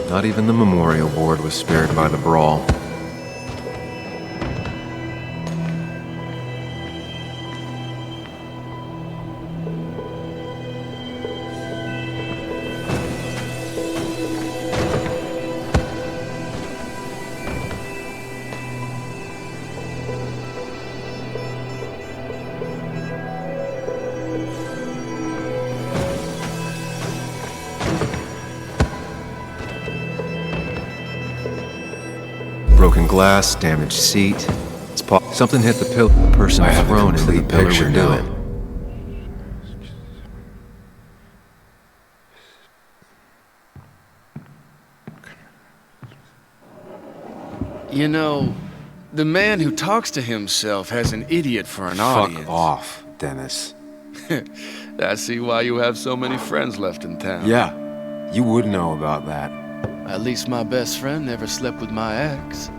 not even the memorial board was spared by the brawl. Broken glass, damaged seat. Something hit the person thrown into the pillar we're doing. You know, the man who talks to himself has an idiot for an audience. Fuck off, Dennis. I see why you have so many friends left in town. Yeah, you would know about that. At least my best friend never slept with my ex.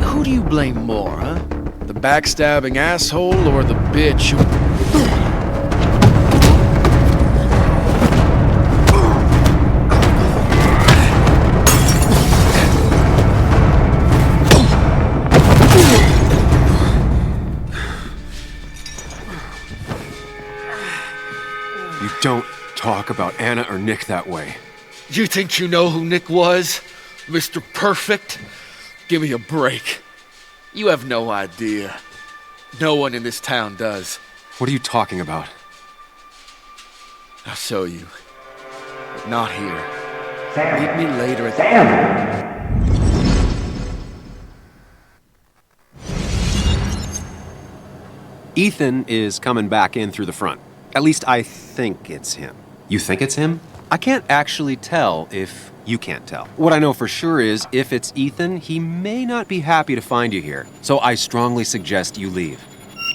Who do you blame more, huh? The backstabbing asshole or the bitch who... You don't talk about Anna or Nick that way. You think you know who Nick was? Mr. Perfect? Give me a break. You have no idea. No one in this town does. What are you talking about? I'll show you. But not here. Meet me later at Ethan is coming back in through the front. At least I think it's him. You think it's him? I can't actually tell if you can't tell. What I know for sure is, if it's Ethan, he may not be happy to find you here. So I strongly suggest you leave.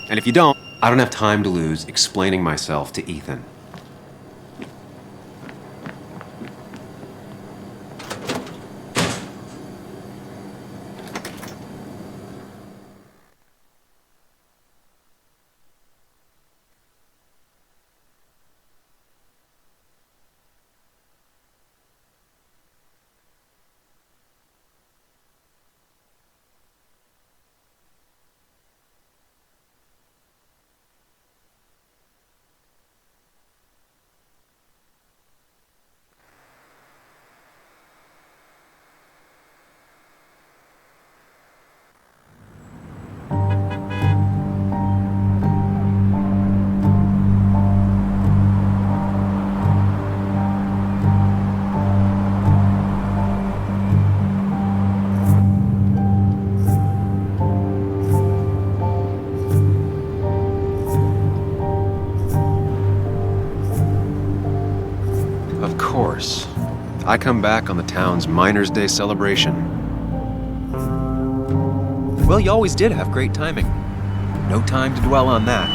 And if you don't, I don't have time to lose explaining myself to Ethan. I come back on the town's Miners' Day celebration. Well, you always did have great timing. No time to dwell on that.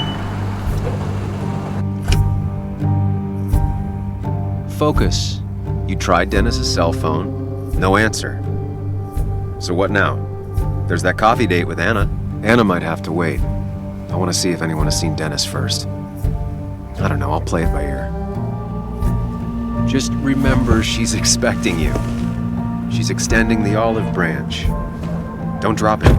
Focus. You tried Dennis's cell phone. No answer. So what now? There's that coffee date with Anna. Anna might have to wait. I want to see if anyone has seen Dennis first. I don't know, I'll play it by ear. Just remember she's expecting you. She's extending the olive branch. Don't drop it.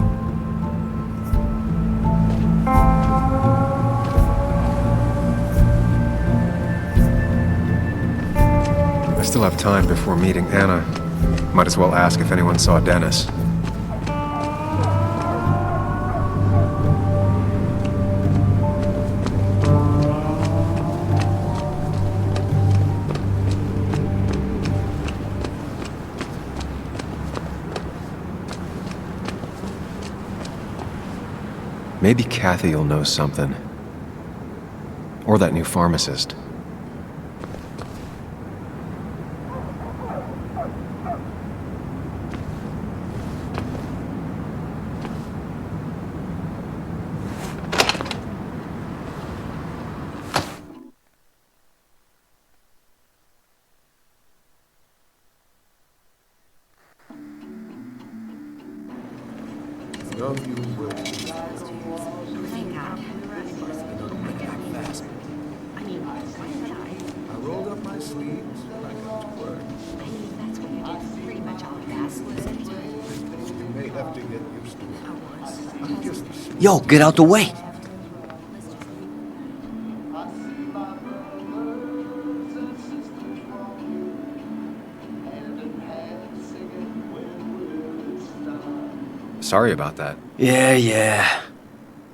I still have time before meeting Anna. Might as well ask if anyone saw Dennis. Maybe Kathy'll know something. Or that new pharmacist. No, you will. Thank God. Fast. I mean, why did I? I rolled up my sleeves and I got to work. I mean, that's what you did for pretty much all of Basswood. You may have to get used to it. I'm just a Yo, get out the way! Sorry about that. Yeah.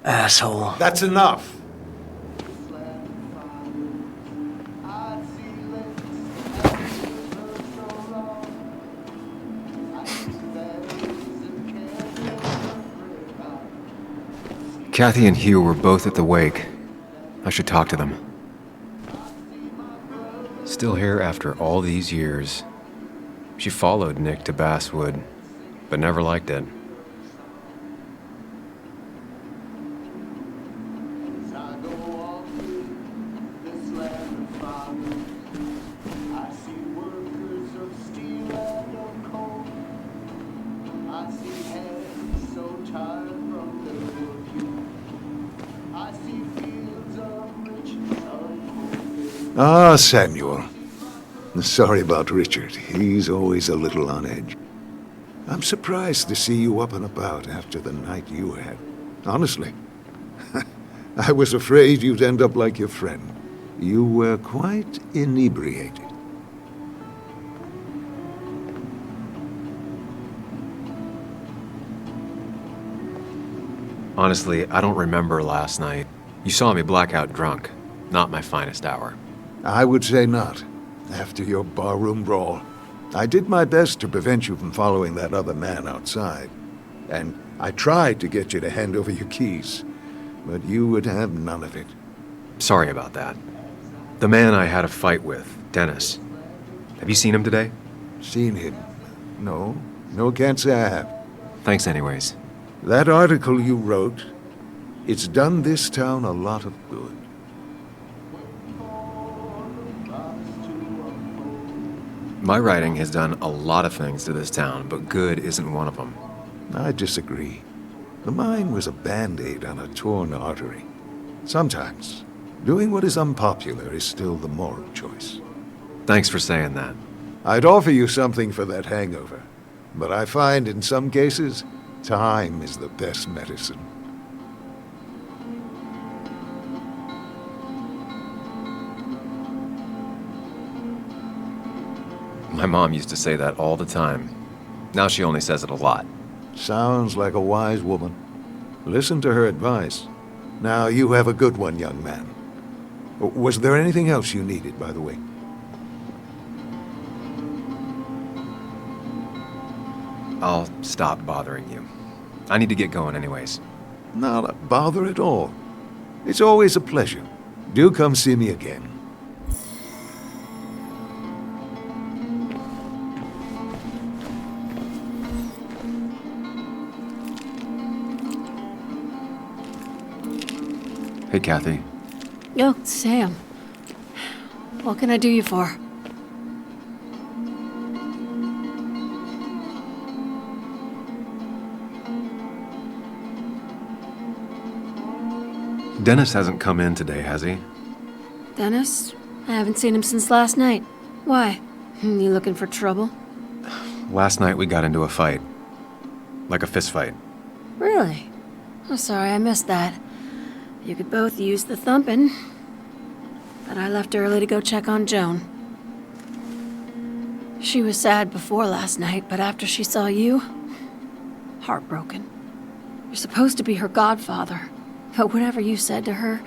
Asshole. That's enough. Kathy and Hugh were both at the wake. I should talk to them. Still here after all these years. She followed Nick to Basswood, but never liked it. Ah, Samuel. Sorry about Richard. He's always a little on edge. I'm surprised to see you up and about after the night you had. Honestly. I was afraid you'd end up like your friend. You were quite inebriated. Honestly, I don't remember last night. You saw me blackout drunk. Not my finest hour. I would say not. After your barroom brawl. I did my best to prevent you from following that other man outside. And I tried to get you to hand over your keys. But you would have none of it. Sorry about that. The man I had a fight with, Dennis. Have you seen him today? Seen him? No. No, can't say I have. Thanks anyways. That article you wrote, it's done this town a lot of good. My writing has done a lot of things to this town, but good isn't one of them. I disagree. The mine was a band-aid on a torn artery. Sometimes, doing what is unpopular is still the moral choice. Thanks for saying that. I'd offer you something for that hangover, but I find in some cases, time is the best medicine. My mom used to say that all the time. Now she only says it a lot. Sounds like a wise woman. Listen to her advice. Now, you have a good one, young man. Was there anything else you needed, by the way? I'll stop bothering you. I need to get going anyways. Not a bother at all. It's always a pleasure. Do come see me again. Hey, Kathy. Oh, Sam. What can I do you for? Dennis hasn't come in today, has he? Dennis? I haven't seen him since last night. Why? You looking for trouble? Last night we got into a fight. Like a fist fight. Really? Oh, sorry, I missed that. You could both use the thumping. But I left early to go check on Joan. She was sad before last night, but after she saw you, heartbroken. You're supposed to be her godfather. But whatever you said to her...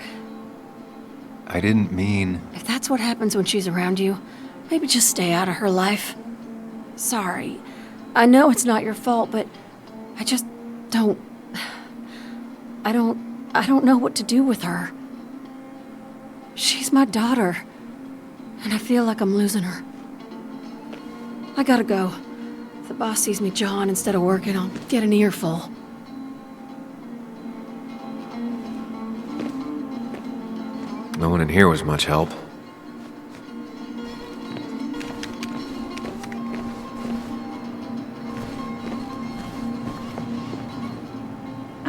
I didn't mean... If that's what happens when she's around you, maybe just stay out of her life. Sorry. I know it's not your fault, but I just don't... I don't know what to do with her. She's my daughter, and I feel like I'm losing her. I gotta go. If the boss sees me jawing instead of working, I'll get an earful. No one in here was much help.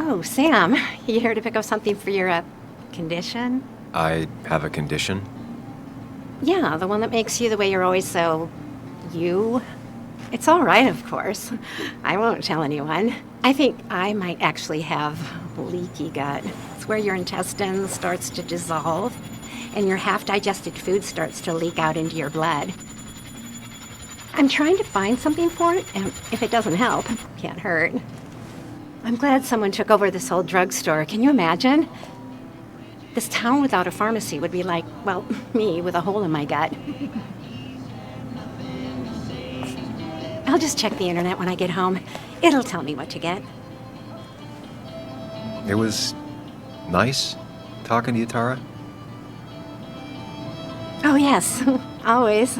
Oh, Sam, you here to pick up something for your, condition? I have a condition? Yeah, the one that makes you the way you're always so... you? It's all right, of course. I won't tell anyone. I think I might actually have leaky gut. It's where your intestine starts to dissolve, and your half-digested food starts to leak out into your blood. I'm trying to find something for it, and if it doesn't help, it can't hurt. I'm glad someone took over this old drugstore. Can you imagine? This town without a pharmacy would be like, well, me with a hole in my gut. I'll just check the internet when I get home. It'll tell me what to get. It was nice talking to you, Tara. Oh, yes. Always.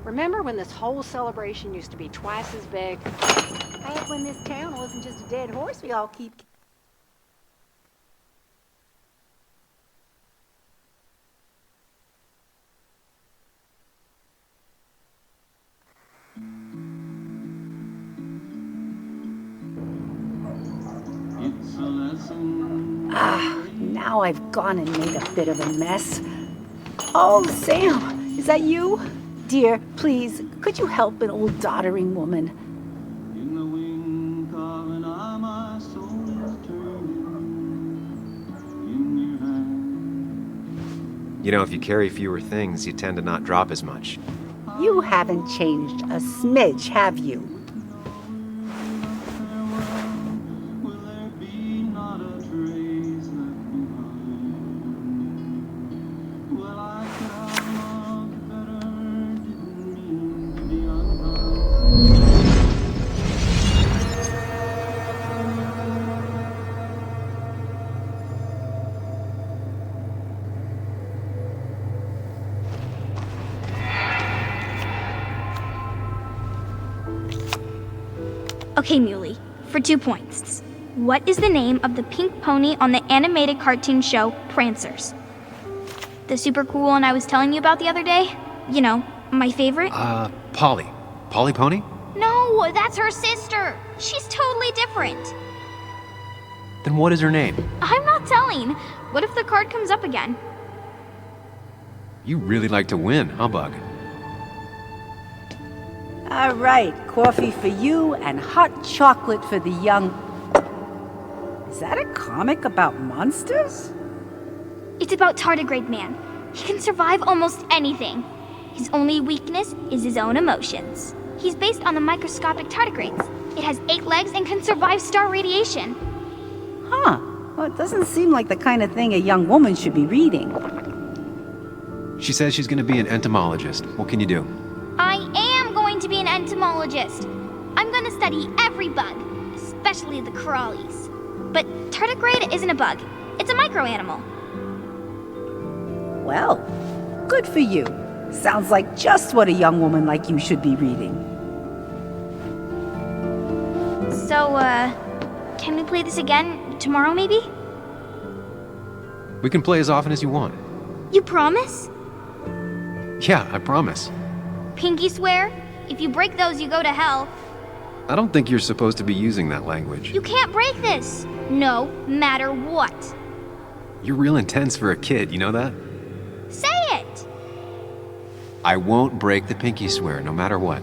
Remember when this whole celebration used to be twice as big? Back when this town wasn't just a dead horse we all keep... Now I've gone and made a bit of a mess. Oh, Sam, is that you? Dear, please, could you help an old doddering woman? You know, if you carry fewer things, you tend to not drop as much. You haven't changed a smidge, have you? Okay, Muley, for 2 points. What is the name of the pink pony on the animated cartoon show Prancers? The super cool one I was telling you about the other day? You know, my favorite? Polly. Polly Pony? No, that's her sister. She's totally different. Then what is her name? I'm not telling. What if the card comes up again? You really like to win, huh, Bug? All right, coffee for you and hot chocolate for the young... Is that a comic about monsters? It's about Tardigrade Man. He can survive almost anything. His only weakness is his own emotions. He's based on the microscopic tardigrades. It has 8 legs and can survive star radiation. Huh. Well, it doesn't seem like the kind of thing a young woman should be reading. She says she's gonna be an entomologist. What can you do? I am going to be an entomologist. I'm going to study every bug, especially the crawlies. But tardigrade isn't a bug. It's a microanimal. Well, good for you. Sounds like just what a young woman like you should be reading. So, can we play this again tomorrow, maybe? We can play as often as you want. You promise? Yeah, I promise. Pinky swear? If you break those, you go to hell. I don't think you're supposed to be using that language. You can't break this. No matter what. You're real intense for a kid, you know that? Say it! I won't break the pinky swear, no matter what.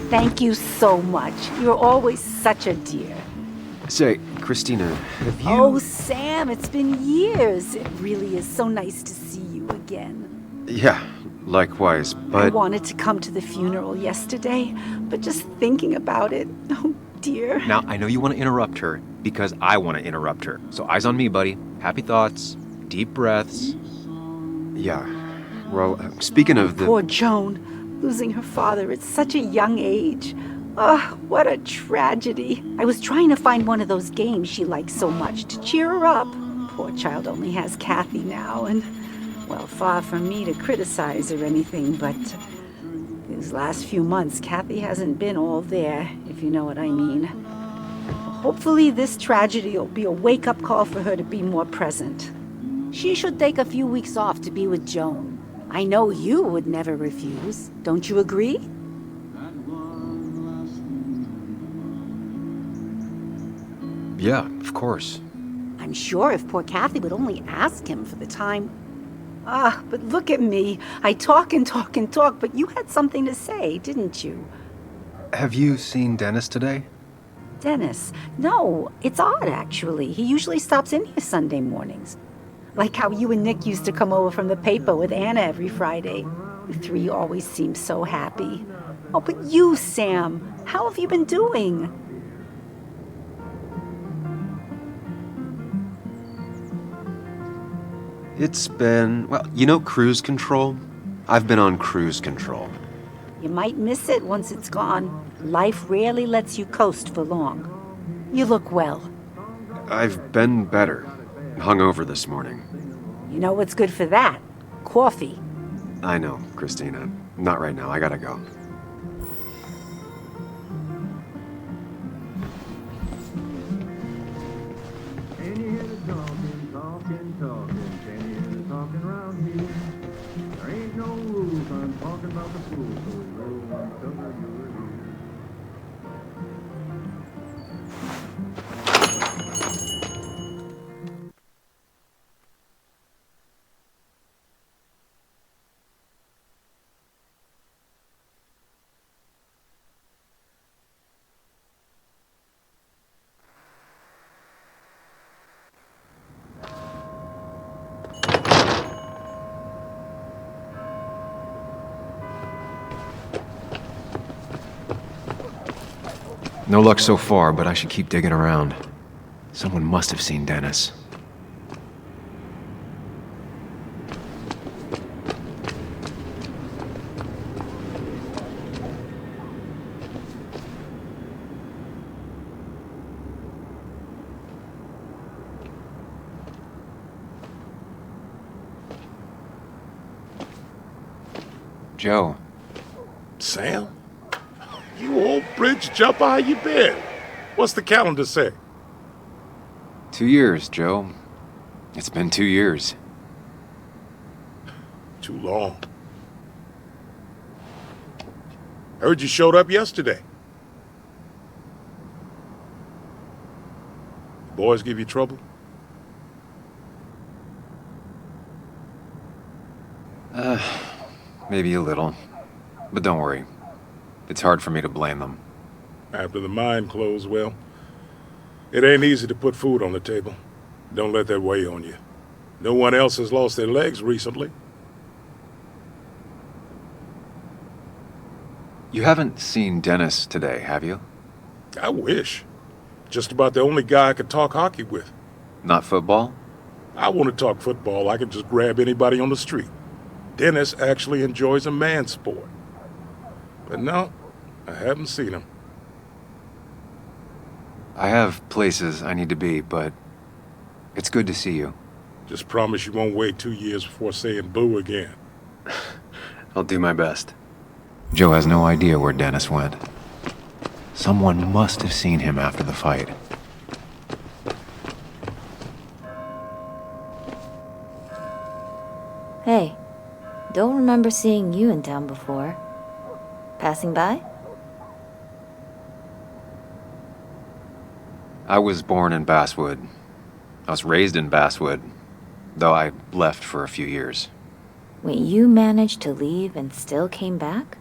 Thank you so much. You're always such a dear. Say, Christina, have you... Oh, Sam, it's been years. It really is so nice to see you again. Yeah, likewise, but... I wanted to come to the funeral yesterday, but just thinking about it, oh dear. Now, I know you want to interrupt her, because I want to interrupt her. So eyes on me, buddy. Happy thoughts, deep breaths. Yeah, well, speaking of the... Poor Joan, losing her father at such a young age. Oh, what a tragedy. I was trying to find one of those games she likes so much to cheer her up. Poor child only has Kathy now, and, well, far from me to criticize or anything, but these last few months, Kathy hasn't been all there, if you know what I mean. Hopefully this tragedy will be a wake-up call for her to be more present. She should take a few weeks off to be with Joan. I know you would never refuse. Don't you agree? Yeah, of course. I'm sure if poor Kathy would only ask him for the time. But look at me. I talk and talk and talk, but you had something to say, didn't you? Have you seen Dennis today? Dennis? No, it's odd, actually. He usually stops in here Sunday mornings. Like how you and Nick used to come over from the paper with Anna every Friday. The three always seem so happy. Oh, but you, Sam, how have you been doing? It's been, well, you know cruise control? I've been on cruise control. You might miss it once it's gone. Life rarely lets you coast for long. You look well. I've been better. Hungover this morning. You know what's good for that? Coffee. I know, Christina. Not right now. I gotta go. No luck so far, but I should keep digging around. Someone must have seen Dennis. Joe. Sam? You old bridge jumper, how you been? What's the calendar say? 2 years, Joe. It's been 2 years. Too long. Heard you showed up yesterday. Boys give you trouble? Maybe a little. But don't worry. It's hard for me to blame them. After the mine closed, well, it ain't easy to put food on the table. Don't let that weigh on you. No one else has lost their legs recently. You haven't seen Dennis today, have you? I wish. Just about the only guy I could talk hockey with. Not football? I want to talk football. I can just grab anybody on the street. Dennis actually enjoys a man's sport. But no, I haven't seen him. I have places I need to be, but it's good to see you. Just promise you won't wait 2 years before saying boo again. I'll do my best. Joe has no idea where Dennis went. Someone must have seen him after the fight. Hey, don't remember seeing you in town before. Passing by? I was born in Basswood. I was raised in Basswood, though I left for a few years. Wait, you managed to leave and still came back?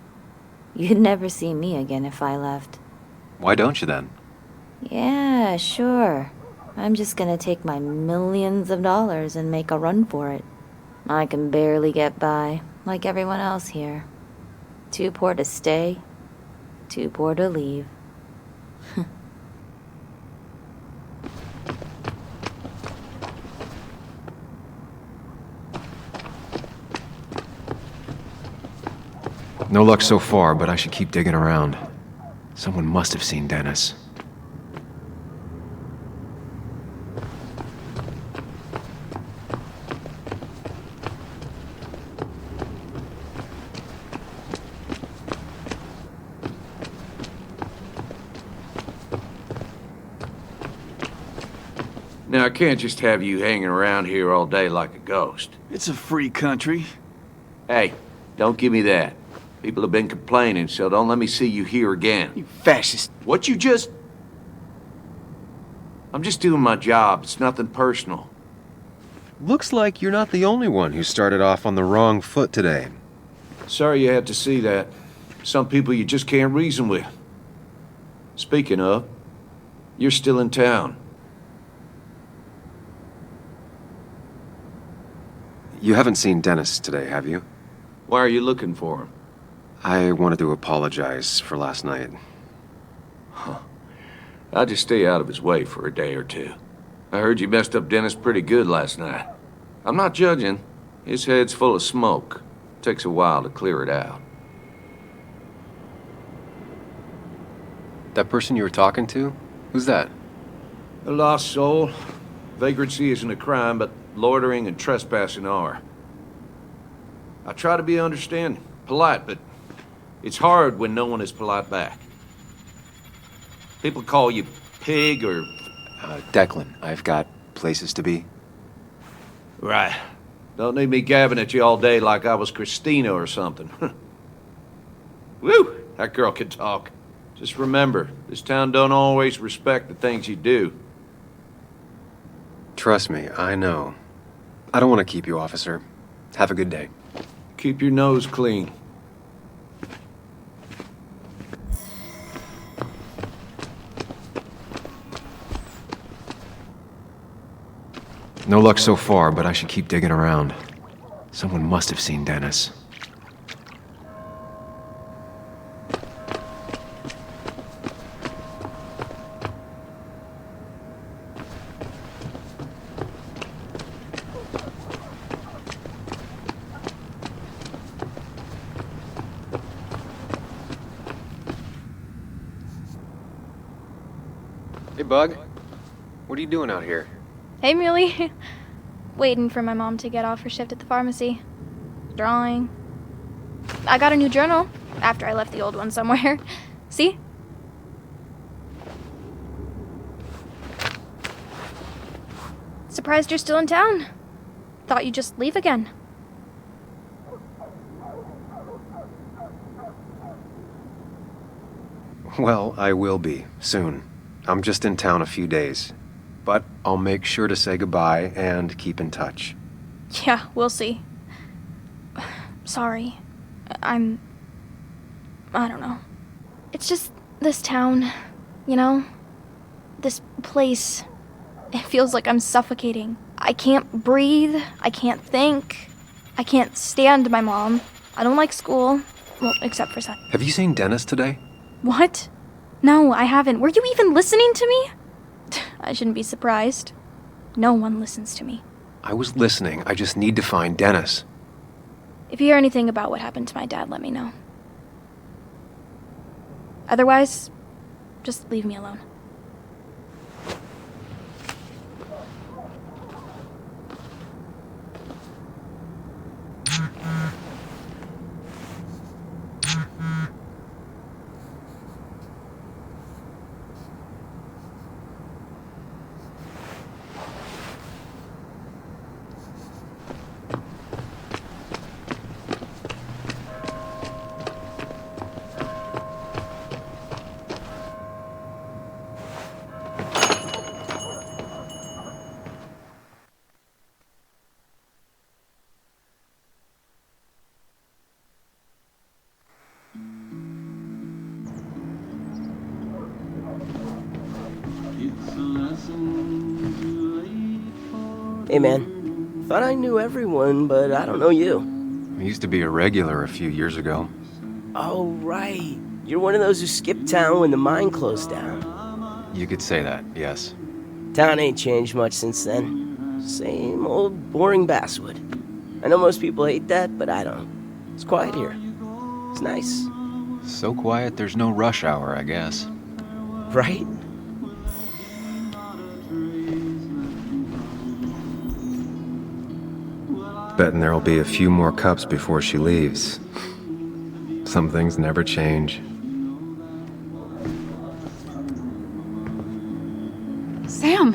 You'd never see me again if I left. Why don't you then? Yeah, sure. I'm just gonna take my millions of dollars and make a run for it. I can barely get by, like everyone else here. Too poor to stay, too poor to leave. No luck so far, but I should keep digging around. Someone must have seen Dennis. Now, I can't just have you hanging around here all day like a ghost. It's a free country. Hey, don't give me that. People have been complaining, so don't let me see you here again. You fascist. What you just... I'm just doing my job. It's nothing personal. Looks like you're not the only one who started off on the wrong foot today. Sorry you had to see that. Some people you just can't reason with. Speaking of, you're still in town. You haven't seen Dennis today, have you? Why are you looking for him? I wanted to apologize for last night. Huh. I'll just stay out of his way for a day or two. I heard you messed up Dennis pretty good last night. I'm not judging. His head's full of smoke. Takes a while to clear it out. That person you were talking to? Who's that? A lost soul. Vagrancy isn't a crime, but loitering and trespassing are. I try to be understanding, polite, but it's hard when no one is polite back. People call you pig or... Declan, I've got places to be. Right. Don't need me gabbing at you all day like I was Christina or something. Woo! That girl can talk. Just remember, this town don't always respect the things you do. Trust me, I know. I don't want to keep you, officer. Have a good day. Keep your nose clean. No luck so far, but I should keep digging around. Someone must have seen Dennis. Hey, Bug. What are you doing out here? Hey, Muley. Waiting for my mom to get off her shift at the pharmacy. Drawing. I got a new journal after I left the old one somewhere. See? Surprised you're still in town. Thought you'd just leave again. Well, I will be, soon. I'm just in town a few days. But I'll make sure to say goodbye and keep in touch. Yeah, we'll see. Sorry. I don't know. It's just this town, you know? This place. It feels like I'm suffocating. I can't breathe. I can't think. I can't stand my mom. I don't like school. Well, except for Seth. Have you seen Dennis today? What? No, I haven't. Were you even listening to me? I shouldn't be surprised. No one listens to me. I was listening. I just need to find Dennis. If you hear anything about what happened to my dad, let me know. Otherwise, just leave me alone. Hey man, thought I knew everyone, but I don't know you. I used to be a regular a few years ago. Oh, right. You're one of those who skipped town when the mine closed down. You could say that, yes. Town ain't changed much since then. Same old boring Basswood. I know most people hate that, but I don't. It's quiet here. It's nice. So quiet there's no rush hour, I guess. Right? Betting there'll be a few more cups before she leaves. Some things never change. Sam!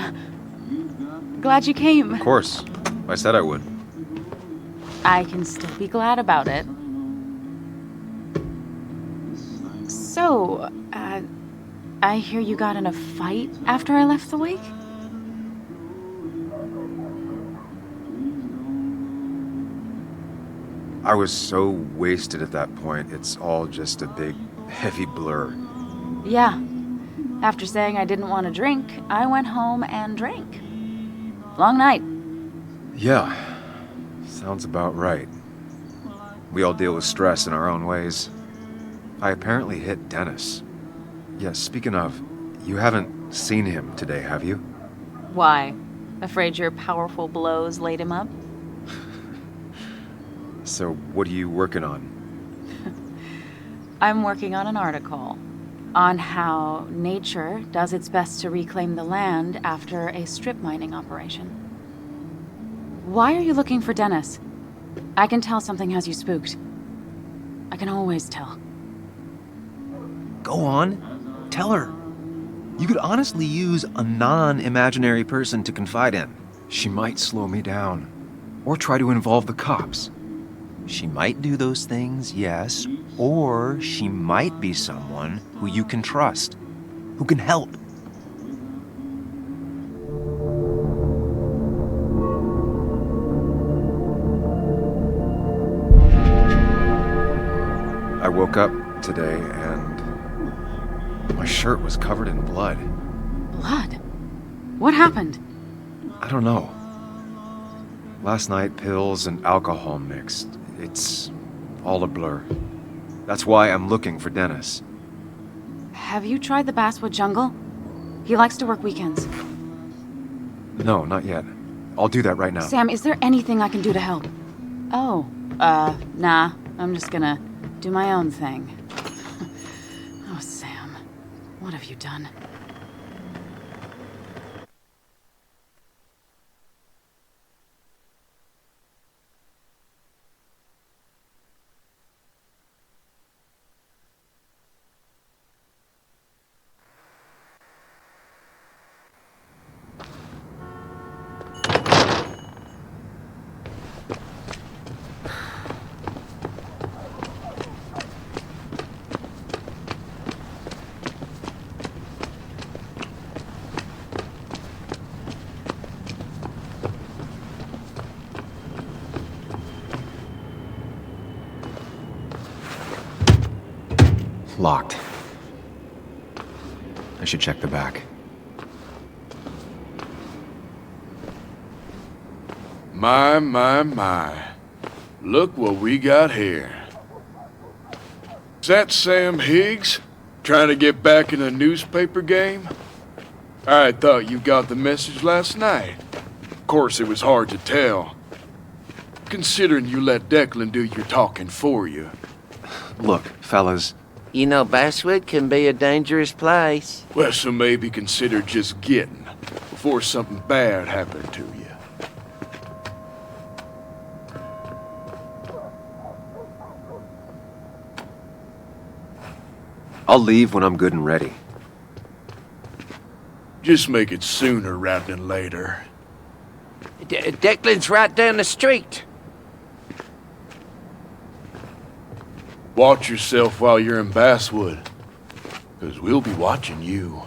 Glad you came. Of course. I said I would. I can still be glad about it. So, I hear you got in a fight after I left the wake? I was so wasted at that point, it's all just a big, heavy blur. Yeah. After saying I didn't want to drink, I went home and drank. Long night. Yeah, sounds about right. We all deal with stress in our own ways. I apparently hit Dennis. Yeah, speaking of, you haven't seen him today, have you? Why? Afraid your powerful blows laid him up? So, what are you working on? I'm working on an article on how nature does its best to reclaim the land after a strip mining operation. Why are you looking for Dennis? I can tell something has you spooked. I can always tell. Go on, tell her. You could honestly use a non-imaginary person to confide in. She might slow me down, or try to involve the cops. She might do those things, yes, or she might be someone who you can trust, who can help. I woke up today and my shirt was covered in blood. Blood? What happened? I don't know. Last night, pills and alcohol mixed. It's all a blur. That's why I'm looking for Dennis. Have you tried the Basswood jungle? He likes to work weekends. No, not yet. I'll do that right now. Sam, is there anything I can do to help? Oh, nah. I'm just gonna do my own thing. Oh, Sam. What have you done? Locked. I should check the back. My. Look what we got here. Is that Sam Higgs? Trying to get back in the newspaper game? I thought you got the message last night. Of course, it was hard to tell, considering you let Declan do your talking for you. Look, fellas. You know, Basswood can be a dangerous place. Well, so maybe consider just getting before something bad happened to you. I'll leave when I'm good and ready. Just make it sooner rather than later. Declan's right down the street. Watch yourself while you're in Basswood, 'cause we'll be watching you.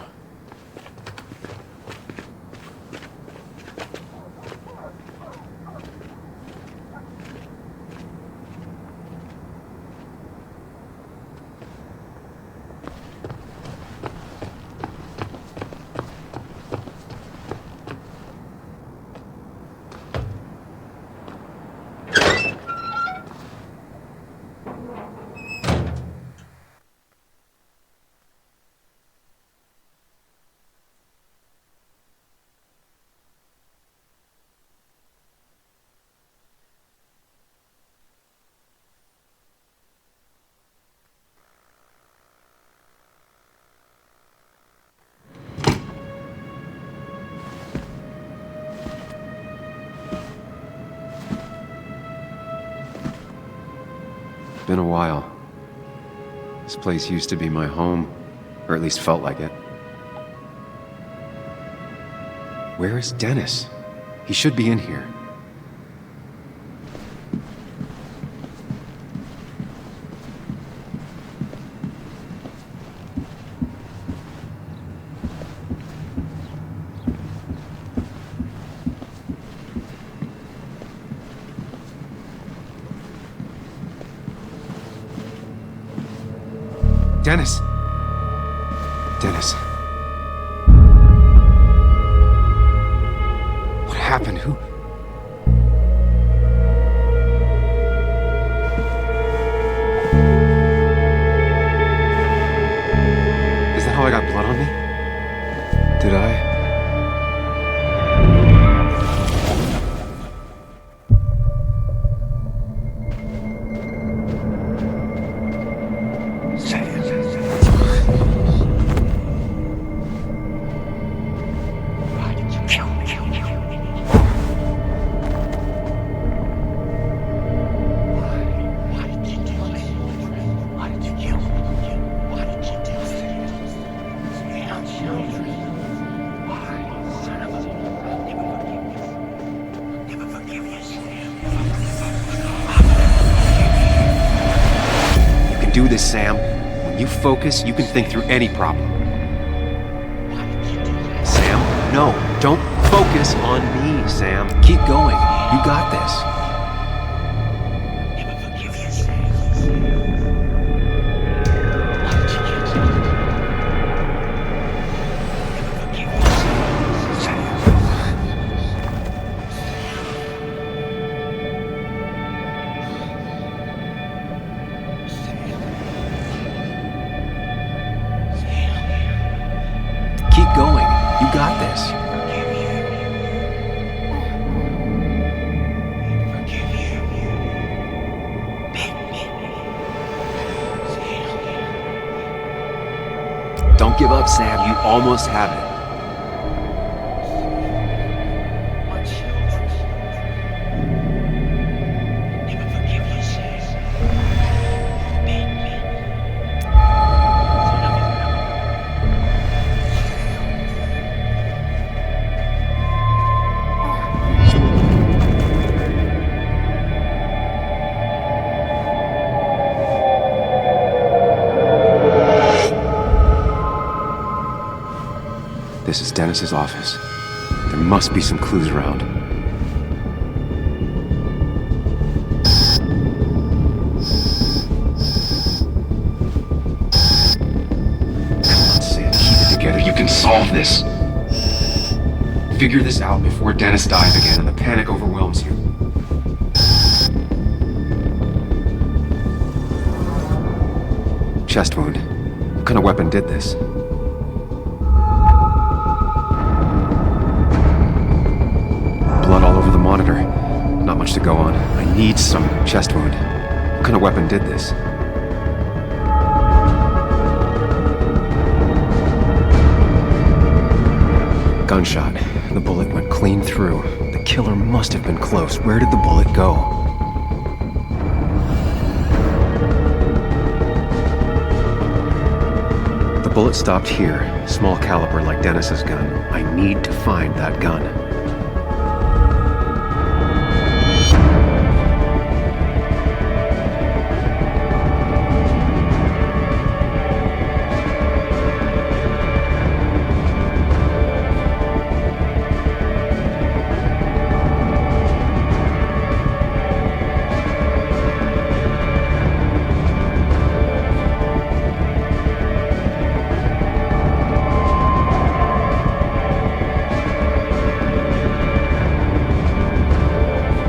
Been a while. This place used to be my home, or at least felt like it. Where is Dennis? He should be in here. Dennis! Dennis. What happened? Who? Is that how I got blood on me? Did I? Do this, Sam. When you focus, you can think through any problem. Sam, no, don't focus on me, Sam. Keep going. You got this. You got this. Don't give up, Sam. You almost have it. This is Dennis's office. There must be some clues around. Come on, Sam, keep it together. You can solve this. Figure this out before Dennis dies again and the panic overwhelms you. Chest wound. What kind of weapon did this? Blood all over the monitor. Not much to go on. I need some chest wound. What kind of weapon did this? Gunshot. The bullet went clean through. The killer must have been close. Where did the bullet go? The bullet stopped here. Small caliber like Dennis's gun. I need to find that gun.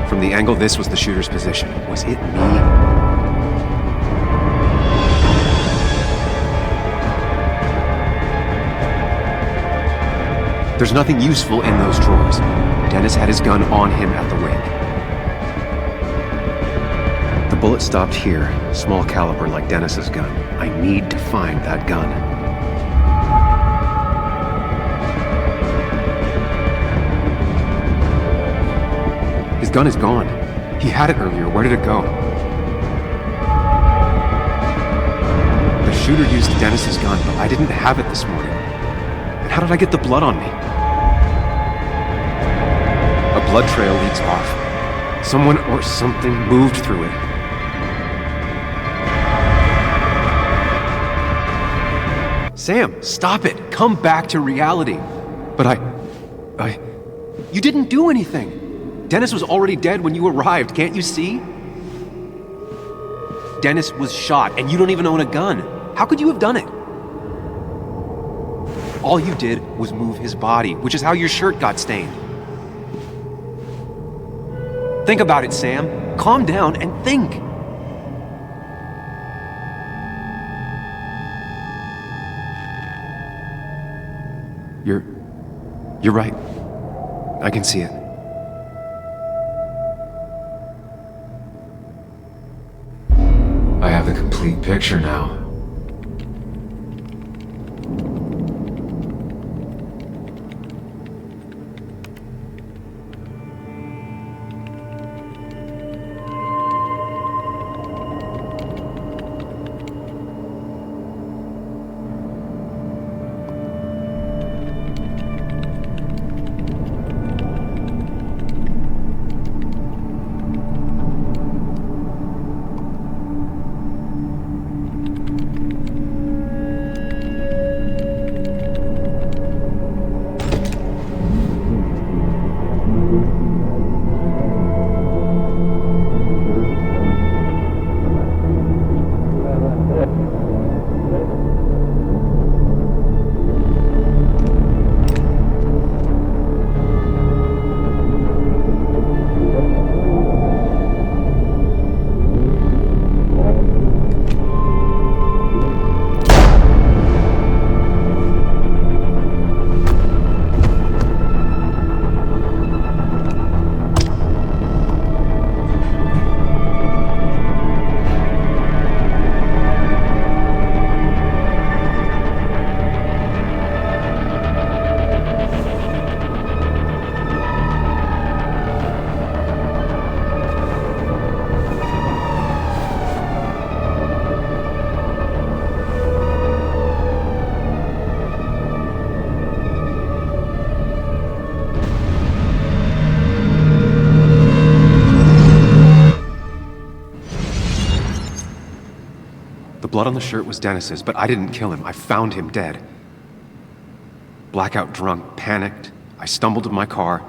From the angle this was the shooter's position. Was it me? There's nothing useful in those drawers. Dennis had his gun on him at the wake. The bullet stopped here. Small caliber like Dennis's gun. I need to find that gun. His gun is gone. He had it earlier. Where did it go? shooter used Dennis's gun, but I didn't have it this morning. And how did I get the blood on me? A blood trail leads off. Someone or something moved through it. Sam, stop it! Come back to reality! But you didn't do anything! Dennis was already dead when you arrived, can't you see? Dennis was shot, and you don't even own a gun. How could you have done it? All you did was move his body, which is how your shirt got stained. Think about it, Sam. Calm down and think. You're right. I can see it. I have the complete picture now. The blood on the shirt was Dennis's, but I didn't kill him. I found him dead. Blackout drunk, panicked. I stumbled to my car.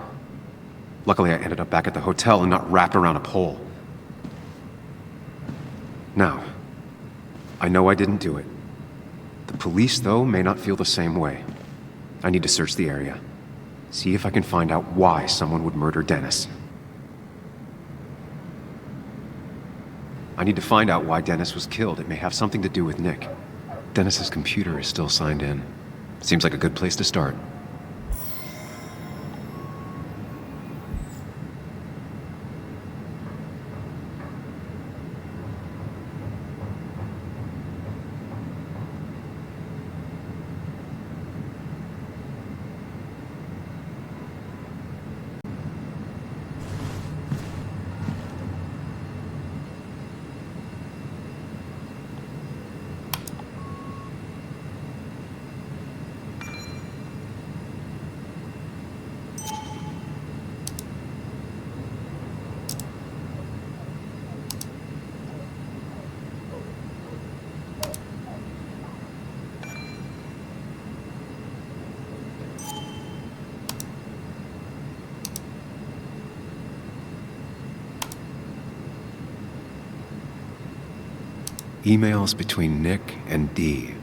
Luckily, I ended up back at the hotel and not wrapped around a pole. Now, I know I didn't do it. The police, though, may not feel the same way. I need to search the area. See if I can find out why someone would murder Dennis. I need to find out why Dennis was killed. It may have something to do with Nick. Dennis's computer is still signed in. Seems like a good place to start. Emails between Nick and Dee.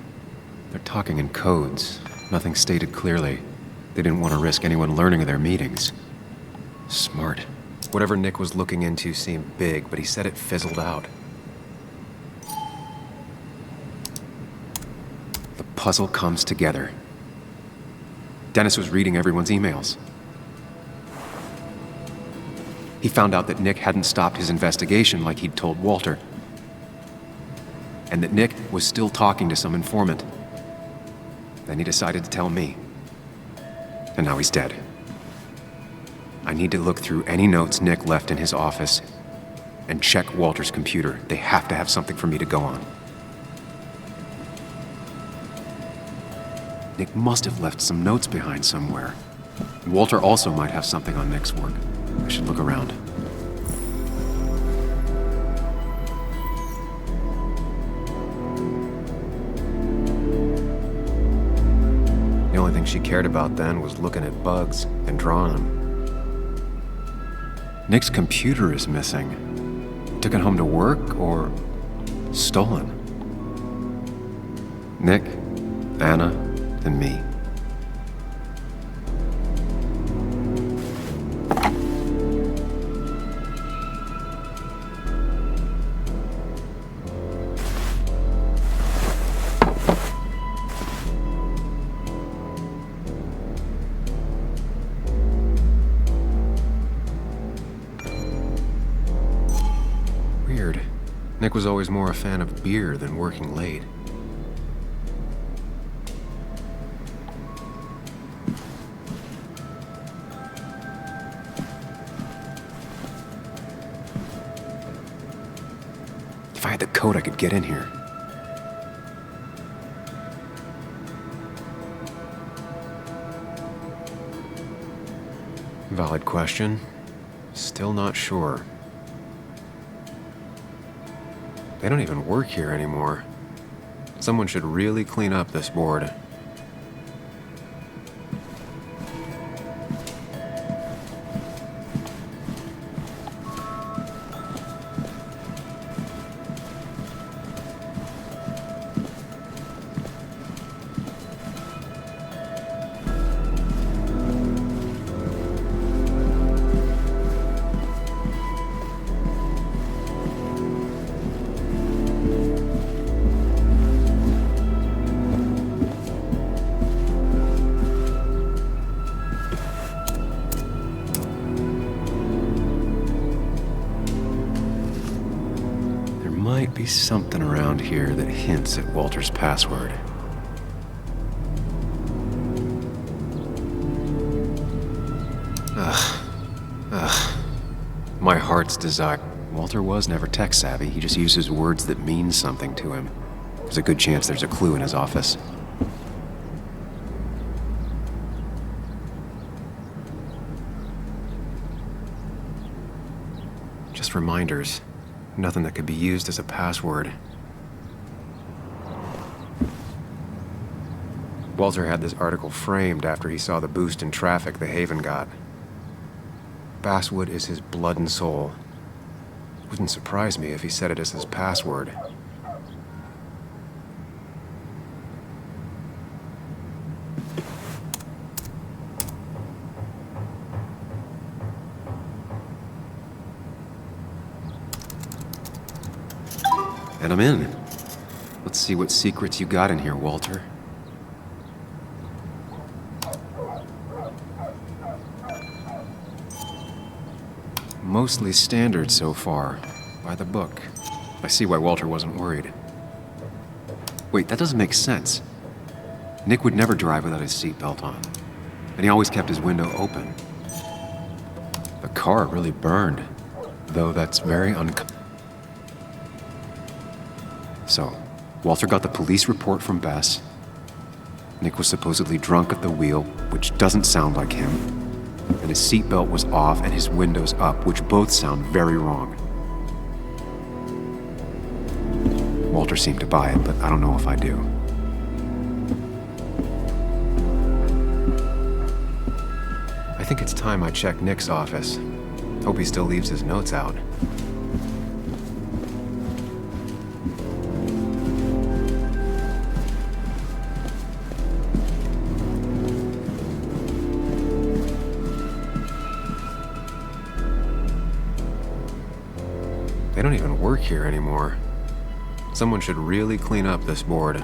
They're talking in codes. Nothing stated clearly. They didn't want to risk anyone learning of their meetings. Smart. Whatever Nick was looking into seemed big, but he said it fizzled out. The puzzle comes together. Dennis was reading everyone's emails. He found out that Nick hadn't stopped his investigation like he'd told Walter. And that Nick was still talking to some informant. Then he decided to tell me. And now he's dead. I need to look through any notes Nick left in his office and check Walter's computer. They have to have something for me to go on. Nick must have left some notes behind somewhere. Walter also might have something on Nick's work. I should look around. The only thing she cared about then was looking at bugs and drawing them. Nick's computer is missing. Took it home to work or stolen? Nick, Anna, and me. Weird. Nick was always more a fan of beer than working late. If I had the code, I could get in here. Valid question. Still not sure. They don't even work here anymore. Someone should really clean up this board. Might be something around here that hints at Walter's password. My heart's desire. Walter was never tech savvy. He just uses words that mean something to him. There's a good chance there's a clue in his office. Just reminders. Nothing that could be used as a password. Walter had this article framed after he saw the boost in traffic the Haven got. Basswood is his blood and soul. Wouldn't surprise me if he said it as his password. And I'm in. Let's see what secrets you got in here, Walter. Mostly standard so far. By the book. I see why Walter wasn't worried. Wait, that doesn't make sense. Nick would never drive without his seatbelt on. And he always kept his window open. The car really burned. Though that's very So, Walter got the police report from Bess. Nick was supposedly drunk at the wheel, which doesn't sound like him. And his seatbelt was off and his windows up, which both sound very wrong. Walter seemed to buy it, but I don't know if I do. I think it's time I check Nick's office. Hope he still leaves his notes out. They don't even work here anymore. Someone should really clean up this board.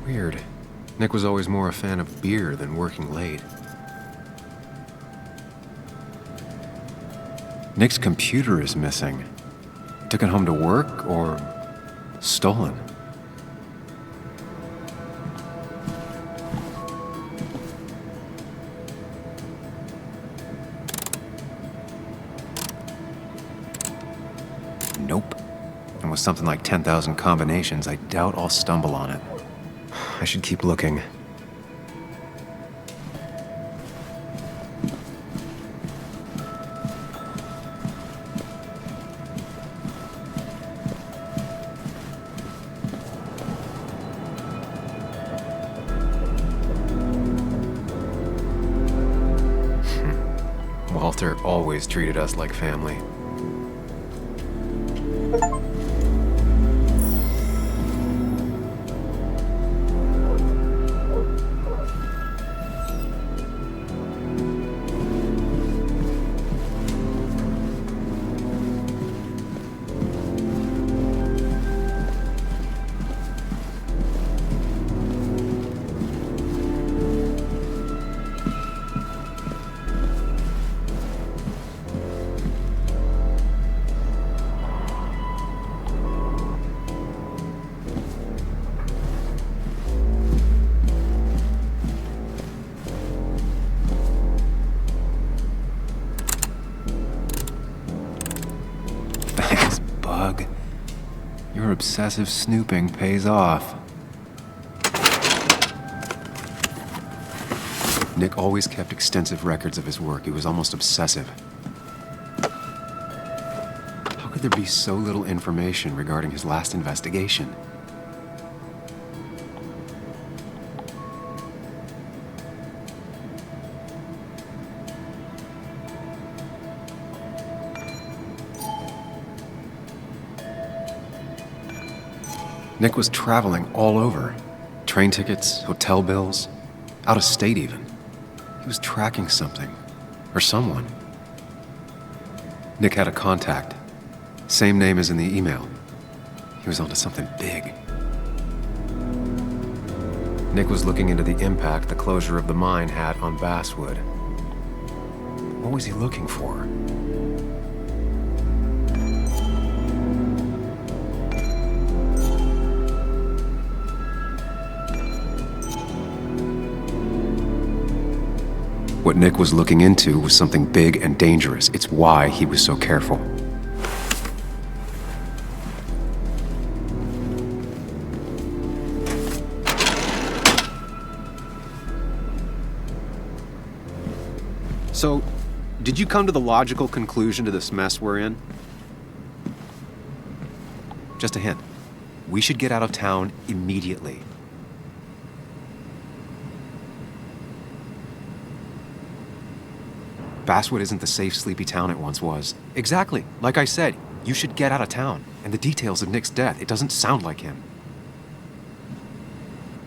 Weird. Nick was always more a fan of beer than working late. Nick's computer is missing. Took it home to work or stolen? with something like 10,000 combinations, I doubt I'll stumble on it. I should keep looking. Walter always treated us like family. Thanks, Bug. Your obsessive snooping pays off. Nick always kept extensive records of his work. He was almost obsessive. How could there be so little information regarding his last investigation? Nick was traveling all over. Train tickets, hotel bills, out of state even. He was tracking something, or someone. Nick had a contact. Same name as in the email. He was onto something big. Nick was looking into the impact the closure of the mine had on Basswood. What was he looking for? What Nick was looking into was something big and dangerous. It's why he was so careful. So, did you come to the logical conclusion to this mess we're in? Just a hint. We should get out of town immediately. Basswood isn't the safe, sleepy town it once was. Exactly. Like I said, you should get out of town. And the details of Nick's death, it doesn't sound like him.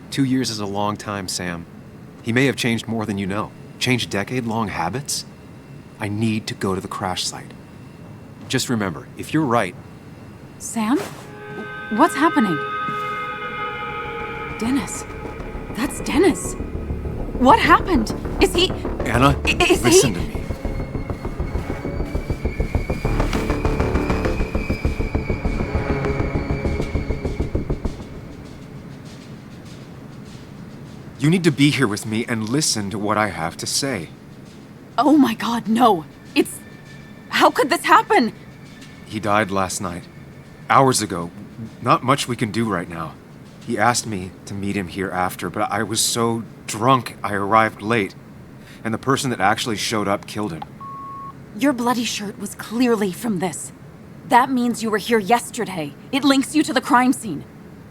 2 years is a long time, Sam. He may have changed more than you know. Changed decade-long habits? I need to go to the crash site. Just remember, if you're right... Sam? What's happening? Dennis. That's Dennis. What happened? Is he... Anna, listen to me. You need to be here with me and listen to what I have to say. Oh my God, no. It's... How could this happen? He died last night. Hours ago. Not much we can do right now. He asked me to meet him here after, but I was so drunk I arrived late. And the person that actually showed up killed him. Your bloody shirt was clearly from this. That means you were here yesterday. It links you to the crime scene.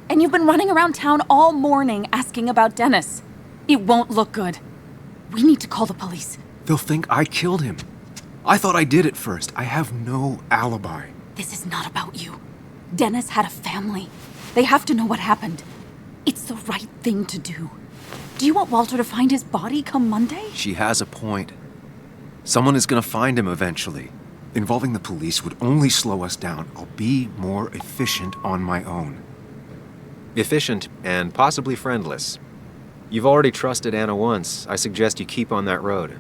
And you've been running around town all morning asking about Dennis. It won't look good. We need to call the police. They'll think I killed him. I thought I did at first. I have no alibi. This is not about you. Dennis had a family. They have to know what happened. It's the right thing to do. Do you want Walter to find his body come Monday? She has a point. Someone is gonna find him eventually. Involving the police would only slow us down. I'll be more efficient on my own. Efficient and possibly friendless. You've already trusted Anna once. I suggest you keep on that road.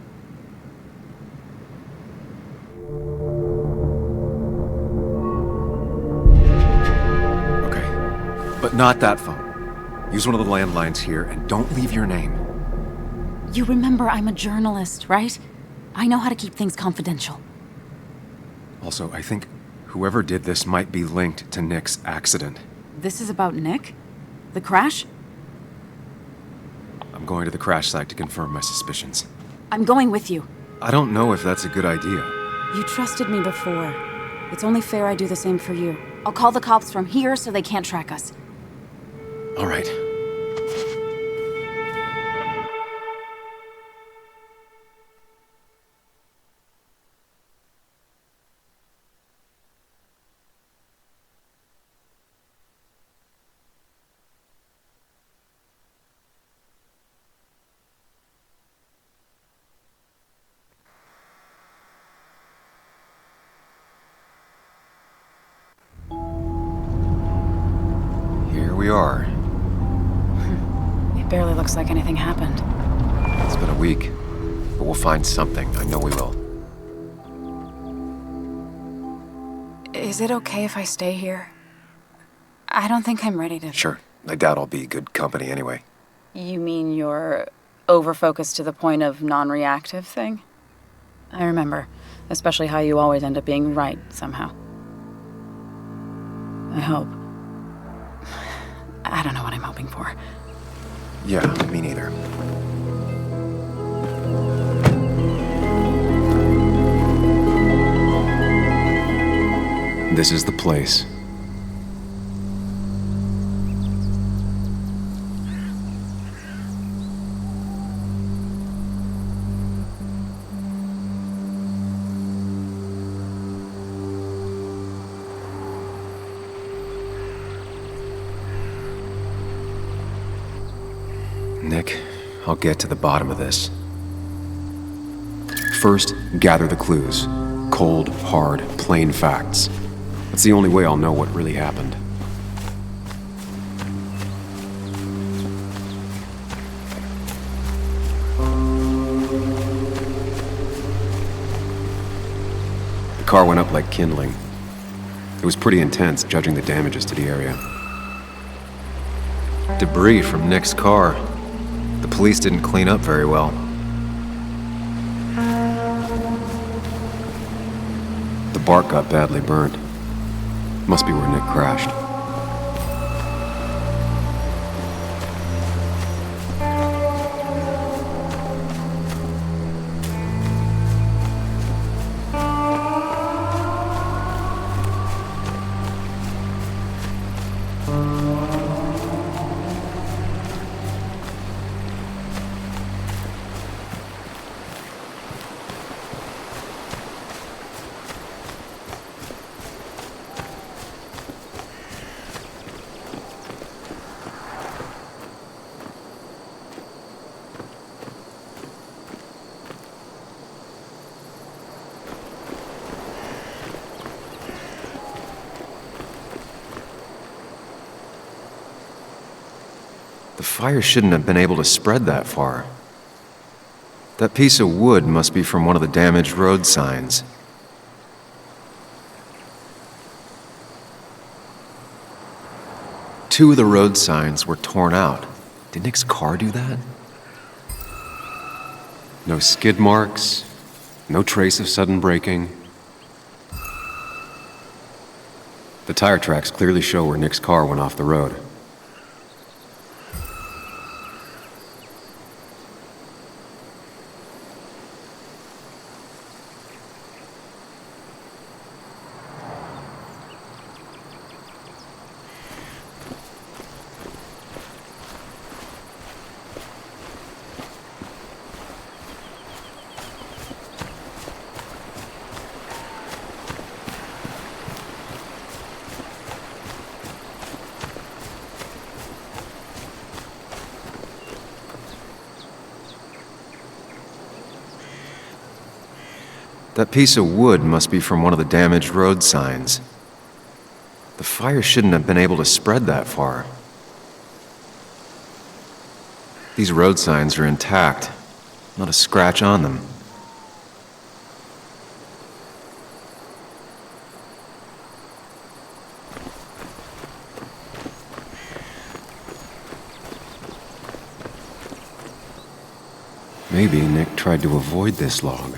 Okay, but not that phone. Use one of the landlines here and don't leave your name. You remember I'm a journalist, right? I know how to keep things confidential. Also, I think Whoever did this might be linked to Nick's accident. This is about Nick? The crash? I'm going to the crash site to confirm my suspicions. I'm going with you. I don't know if that's a good idea. You trusted me before. It's only fair I do the same for you. I'll call the cops from here so they can't track us. All right. We are. It barely looks like anything happened. It's been a week, but we'll find something. I know we will. Is it okay if I stay here? I don't think I'm ready to... Sure. I doubt I'll be good company anyway. You mean you're over-focused to the point of non-reactive thing? I remember, especially how you always end up being right somehow. I hope. I don't know what I'm hoping for. Yeah, me neither. This is the place. Nick, I'll get to the bottom of this. First, gather the clues. Cold, hard, plain facts. That's the only way I'll know what really happened. The car went up like kindling. It was pretty intense, judging the damages to the area. Debris from Nick's car. The police didn't clean up very well. The bark got badly burnt. Must be where Nick crashed. The fire shouldn't have been able to spread that far. That piece of wood must be from one of the damaged road signs. Two of the road signs were torn out. Did Nick's car do that? No skid marks, no trace of sudden braking. The tire tracks clearly show where Nick's car went off the road. That piece of wood must be from one of the damaged road signs. The fire shouldn't have been able to spread that far. These road signs are intact, not a scratch on them. Maybe Nick tried to avoid this log.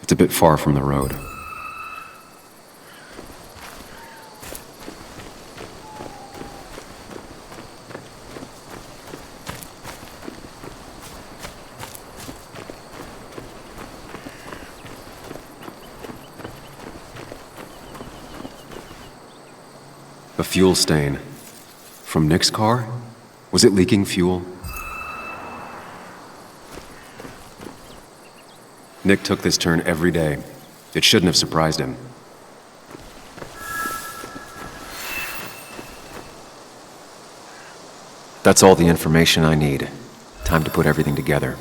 It's a bit far from the road. A fuel stain. From Nick's car? Was it leaking fuel? Nick took this turn every day. It shouldn't have surprised him. That's all the information I need. Time to put everything together.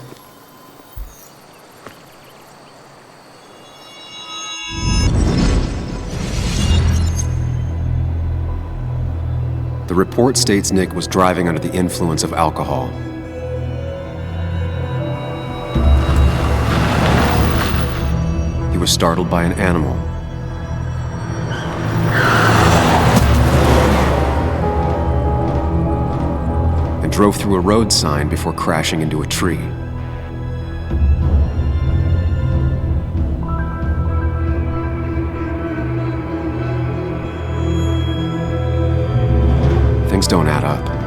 The report states Nick was driving under the influence of alcohol. He was startled by an animal. And drove through a road sign before crashing into a tree. Things don't add up.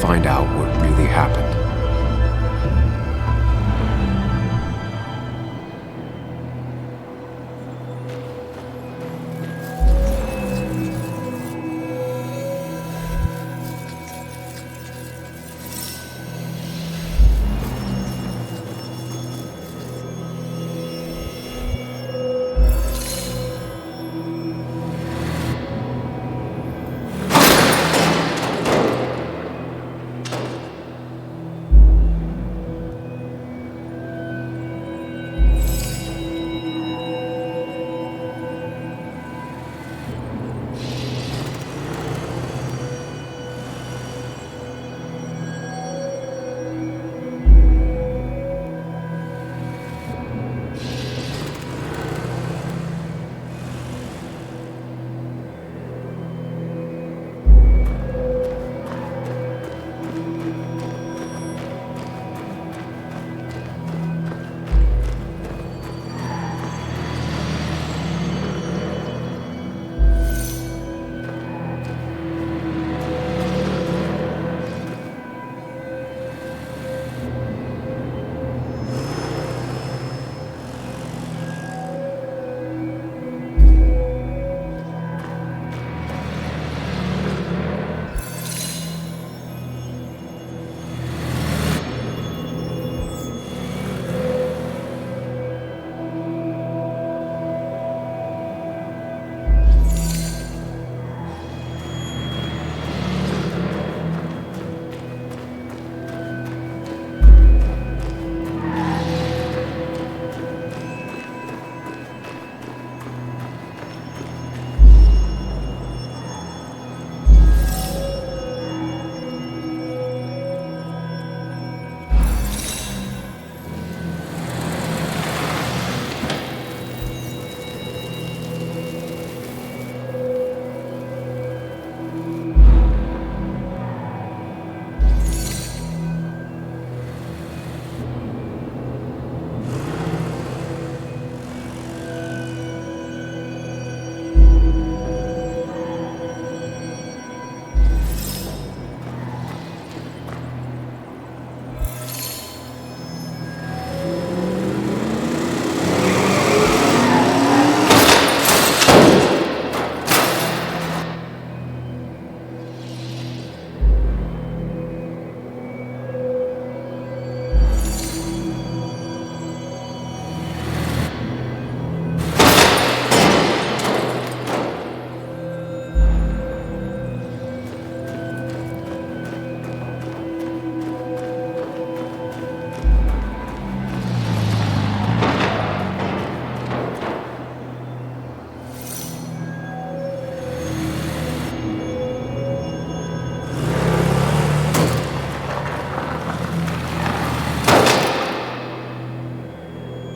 Find out what really happened.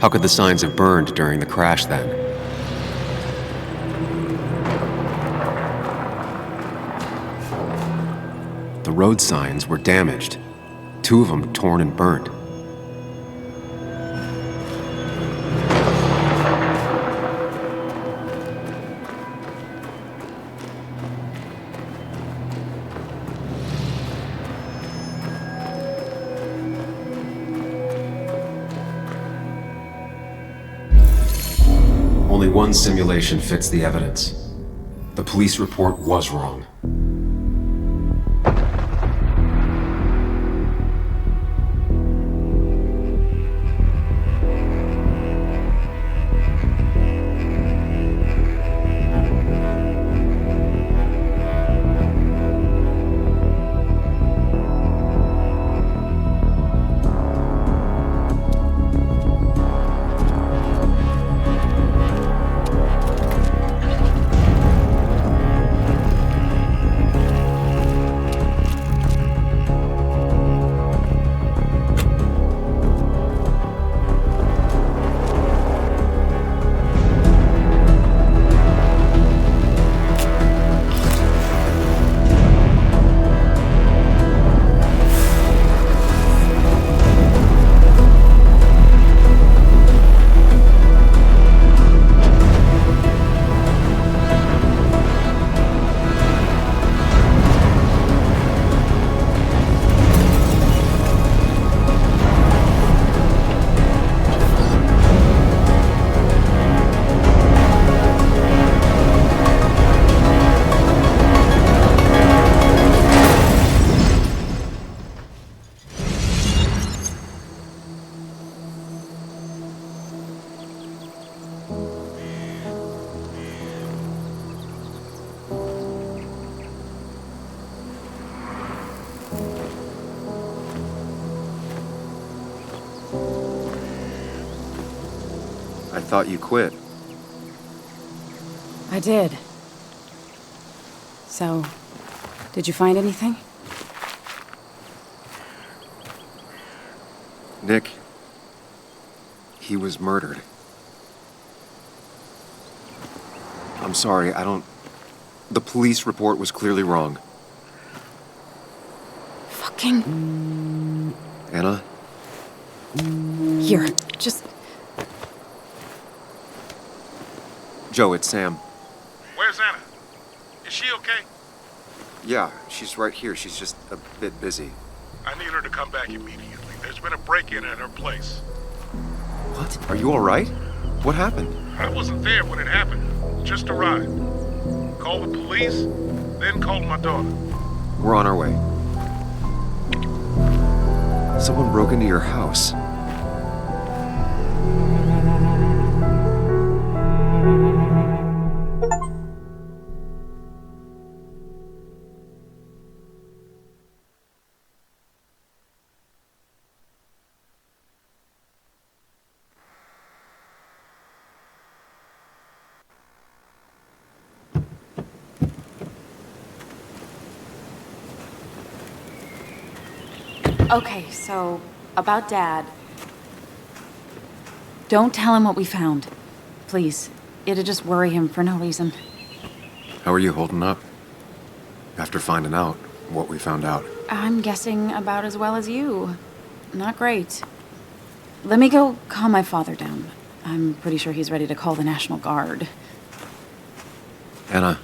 How could the signs have burned during the crash then? the road signs were damaged. 2 of them torn and burnt. Only one simulation fits the evidence. The police report was wrong. I thought you quit. I did. So, did you find anything? Nick, he was murdered. I'm sorry, the police report was clearly wrong. Fucking... Anna? Here, just... Joe, it's Sam. Where's Anna? Is she okay? Yeah, she's right here. She's just a bit busy. I need her to come back immediately. There's been a break-in at her place. What? Are you all right? What happened? I wasn't there when it happened. Just arrived. Called the police, then called my daughter. We're on our way. Someone broke into your house. Okay, so, about Dad. Don't tell him what we found. Please. It'd just worry him for no reason. How are you holding up? After finding out what we found out. I'm guessing about as well as you. Not great. Let me go calm my father down. I'm pretty sure he's ready to call the National Guard. Anna,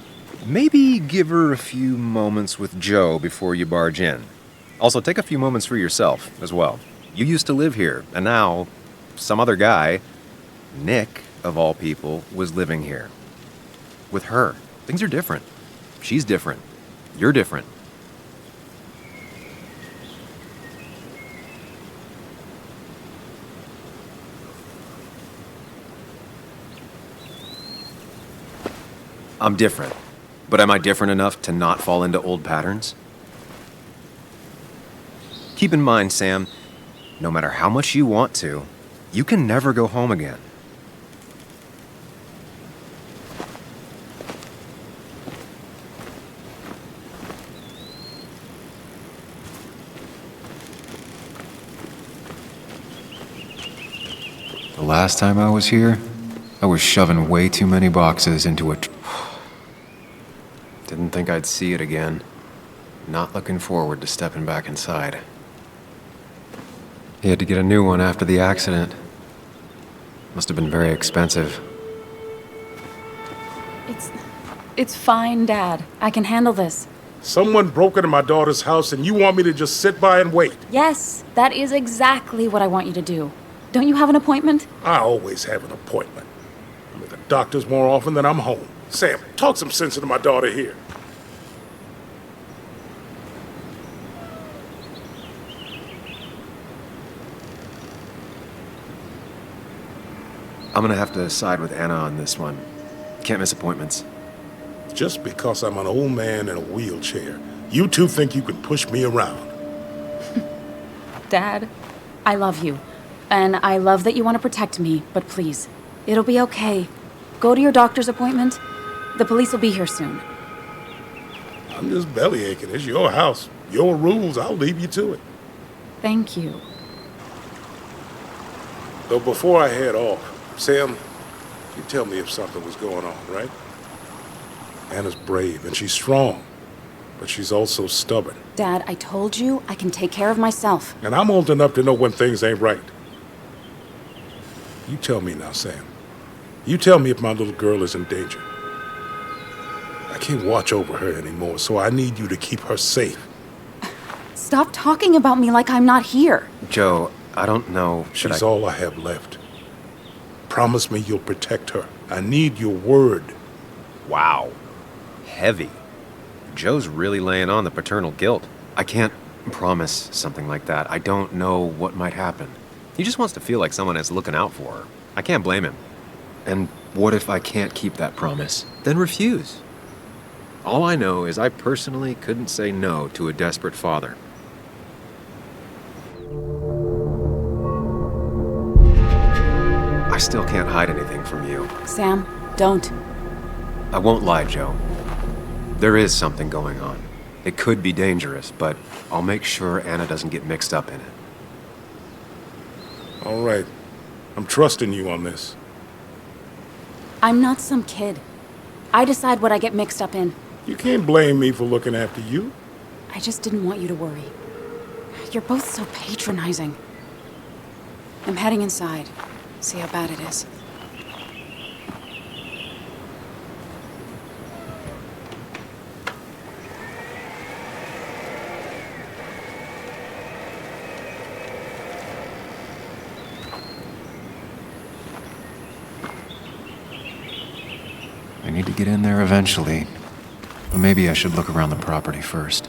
maybe give her a few moments with Joe before you barge in. Also, take a few moments for yourself as well. You used to live here, and now some other guy, Nick, of all people, was living here. With her. Things are different. She's different. You're different. I'm different. But am I different enough to not fall into old patterns? Keep in mind, Sam, no matter how much you want to, you can never go home again. The last time I was here, I was shoving way too many boxes into a... Didn't think I'd see it again. Not looking forward to stepping back inside. He had to get a new one after the accident. Must have been very expensive. It's fine, Dad. I can handle this. Someone broke into my daughter's house and you want me to just sit by and wait? Yes, that is exactly what I want you to do. Don't you have an appointment? I always have an appointment. I'm at the doctor's more often than I'm home. Sam, talk some sense into my daughter here. I'm gonna have to side with Anna on this one. Can't miss appointments. Just because I'm an old man in a wheelchair, you two think you can push me around. Dad, I love you. And I love that you want to protect me, but please, it'll be okay. Go to your doctor's appointment. The police will be here soon. I'm just bellyaching. It's your house. Your rules. I'll leave you to it. Thank you. Though before I head off, Sam, you tell me if something was going on, right? Anna's brave and she's strong, but she's also stubborn. Dad, I told you I can take care of myself. And I'm old enough to know when things ain't right. You tell me now, Sam. You tell me if my little girl is in danger. I can't watch over her anymore, so I need you to keep her safe. Stop talking about me like I'm not here. Joe, I don't know. She's all I have left. Promise me you'll protect her. I need your word. Wow. Heavy. Joe's really laying on the paternal guilt. I can't promise something like that. I don't know what might happen. He just wants to feel like someone is looking out for her. I can't blame him. And what if I can't keep that promise? Then refuse. All I know is I personally couldn't say no to a desperate father. I still can't hide anything from you. Sam, don't. I won't lie, Joe. There is something going on. It could be dangerous, but I'll make sure Anna doesn't get mixed up in it. All right. I'm trusting you on this. I'm not some kid. I decide what I get mixed up in. You can't blame me for looking after you. I just didn't want you to worry. You're both so patronizing. I'm heading inside. See how bad it is. I need to get in there eventually, but maybe I should look around the property first.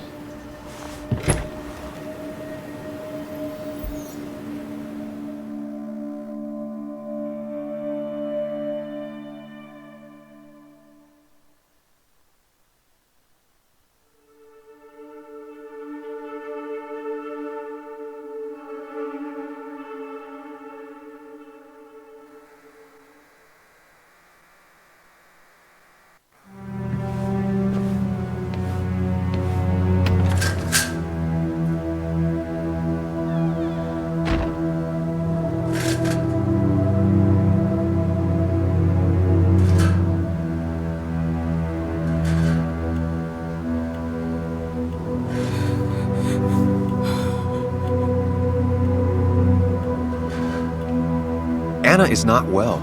Anna is not well.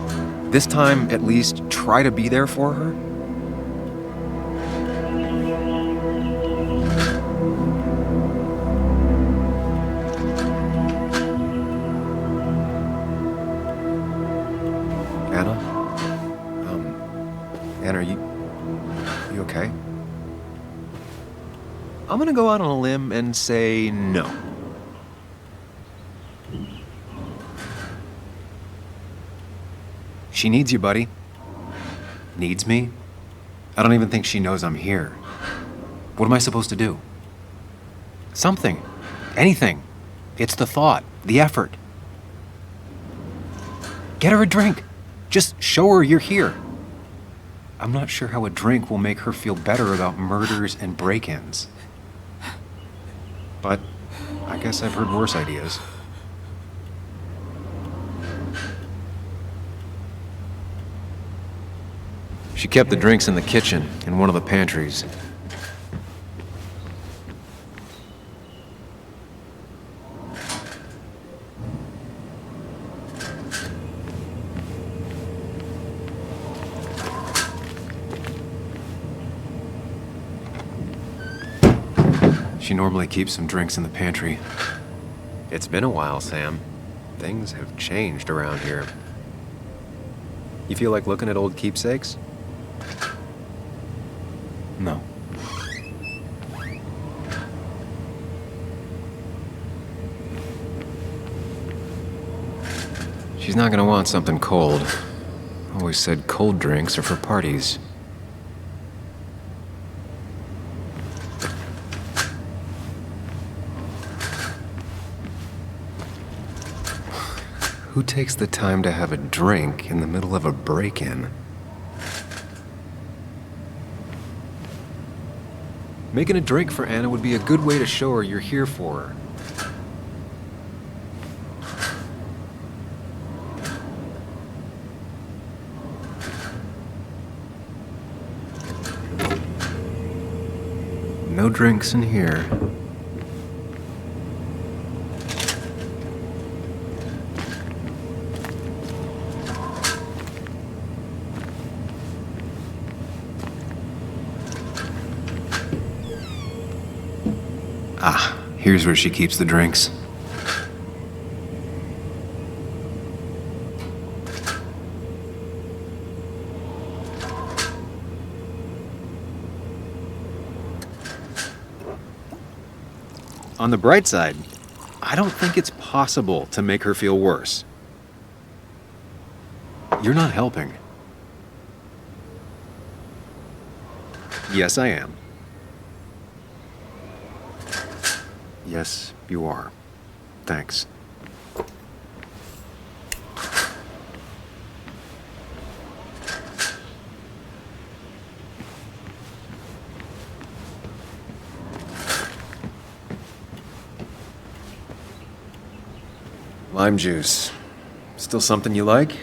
This time, at least, try to be there for her. Anna? Anna, are you okay? I'm gonna go out on a limb and say no. She needs you, buddy. Needs me? I don't even think she knows I'm here. What am I supposed to do? Something. Anything. It's the thought, the effort. Get her a drink. Just show her you're here. I'm not sure how a drink will make her feel better about murders and break-ins. But I guess I've heard worse ideas. She kept the drinks in the kitchen, in one of the pantries. She normally keeps some drinks in the pantry. It's been a while, Sam. Things have changed around here. You feel like looking at old keepsakes? No. She's not gonna want something cold. Always said cold drinks are for parties. Who takes the time to have a drink in the middle of a break-in? Making a drink for Anna would be a good way to show her you're here for her. No drinks in here. Ah, here's where she keeps the drinks. On the bright side, I don't think it's possible to make her feel worse. You're not helping. Yes, I am. Yes, you are. Thanks. Lime juice. Still something you like?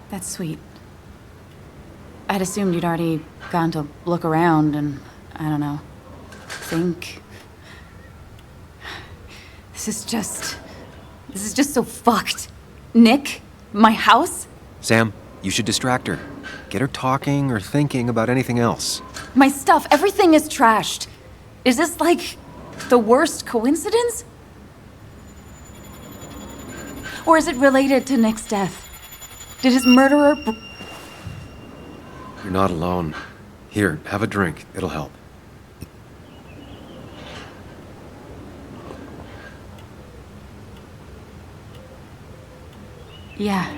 That's sweet. I'd assumed you'd already gone to look around and, I don't know, think. This is just so fucked. Nick? My house? Sam, you should distract her. Get her talking or thinking about anything else. My stuff, everything is trashed. Is this like the worst coincidence? Or is it related to Nick's death? Did his murderer... You're not alone. Here, have a drink. It'll help. Yeah.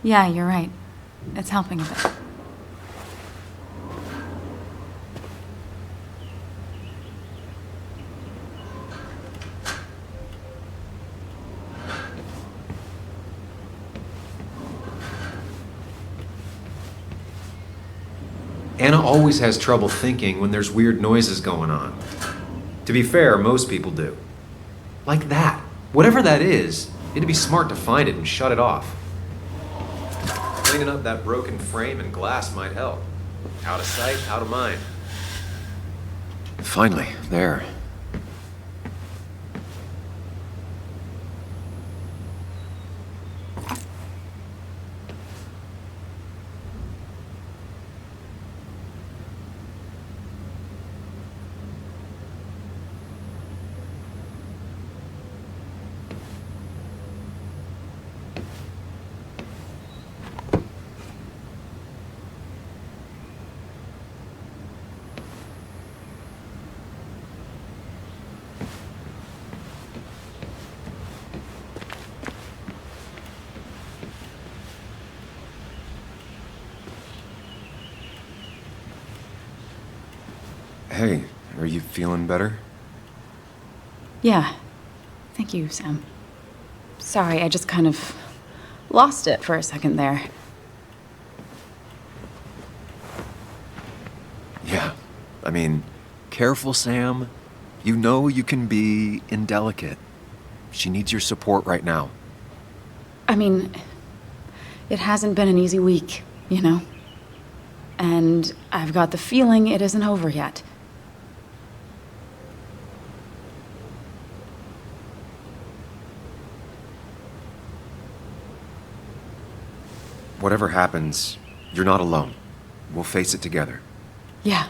Yeah, you're right. It's helping a bit. Anna always has trouble thinking when there's weird noises going on. To be fair, most people do. Like that. Whatever that is, it'd be smart to find it and shut it off. Cleaning up that broken frame and glass might help. Out of sight, out of mind. Finally, there. Hey, are you feeling better? Yeah. Thank you, Sam. Sorry, I just kind of lost it for a second there. Yeah. I mean, careful, Sam. You know you can be indelicate. She needs your support right now. I mean, it hasn't been an easy week, you know? And I've got the feeling it isn't over yet. Whatever happens, you're not alone. We'll face it together. Yeah.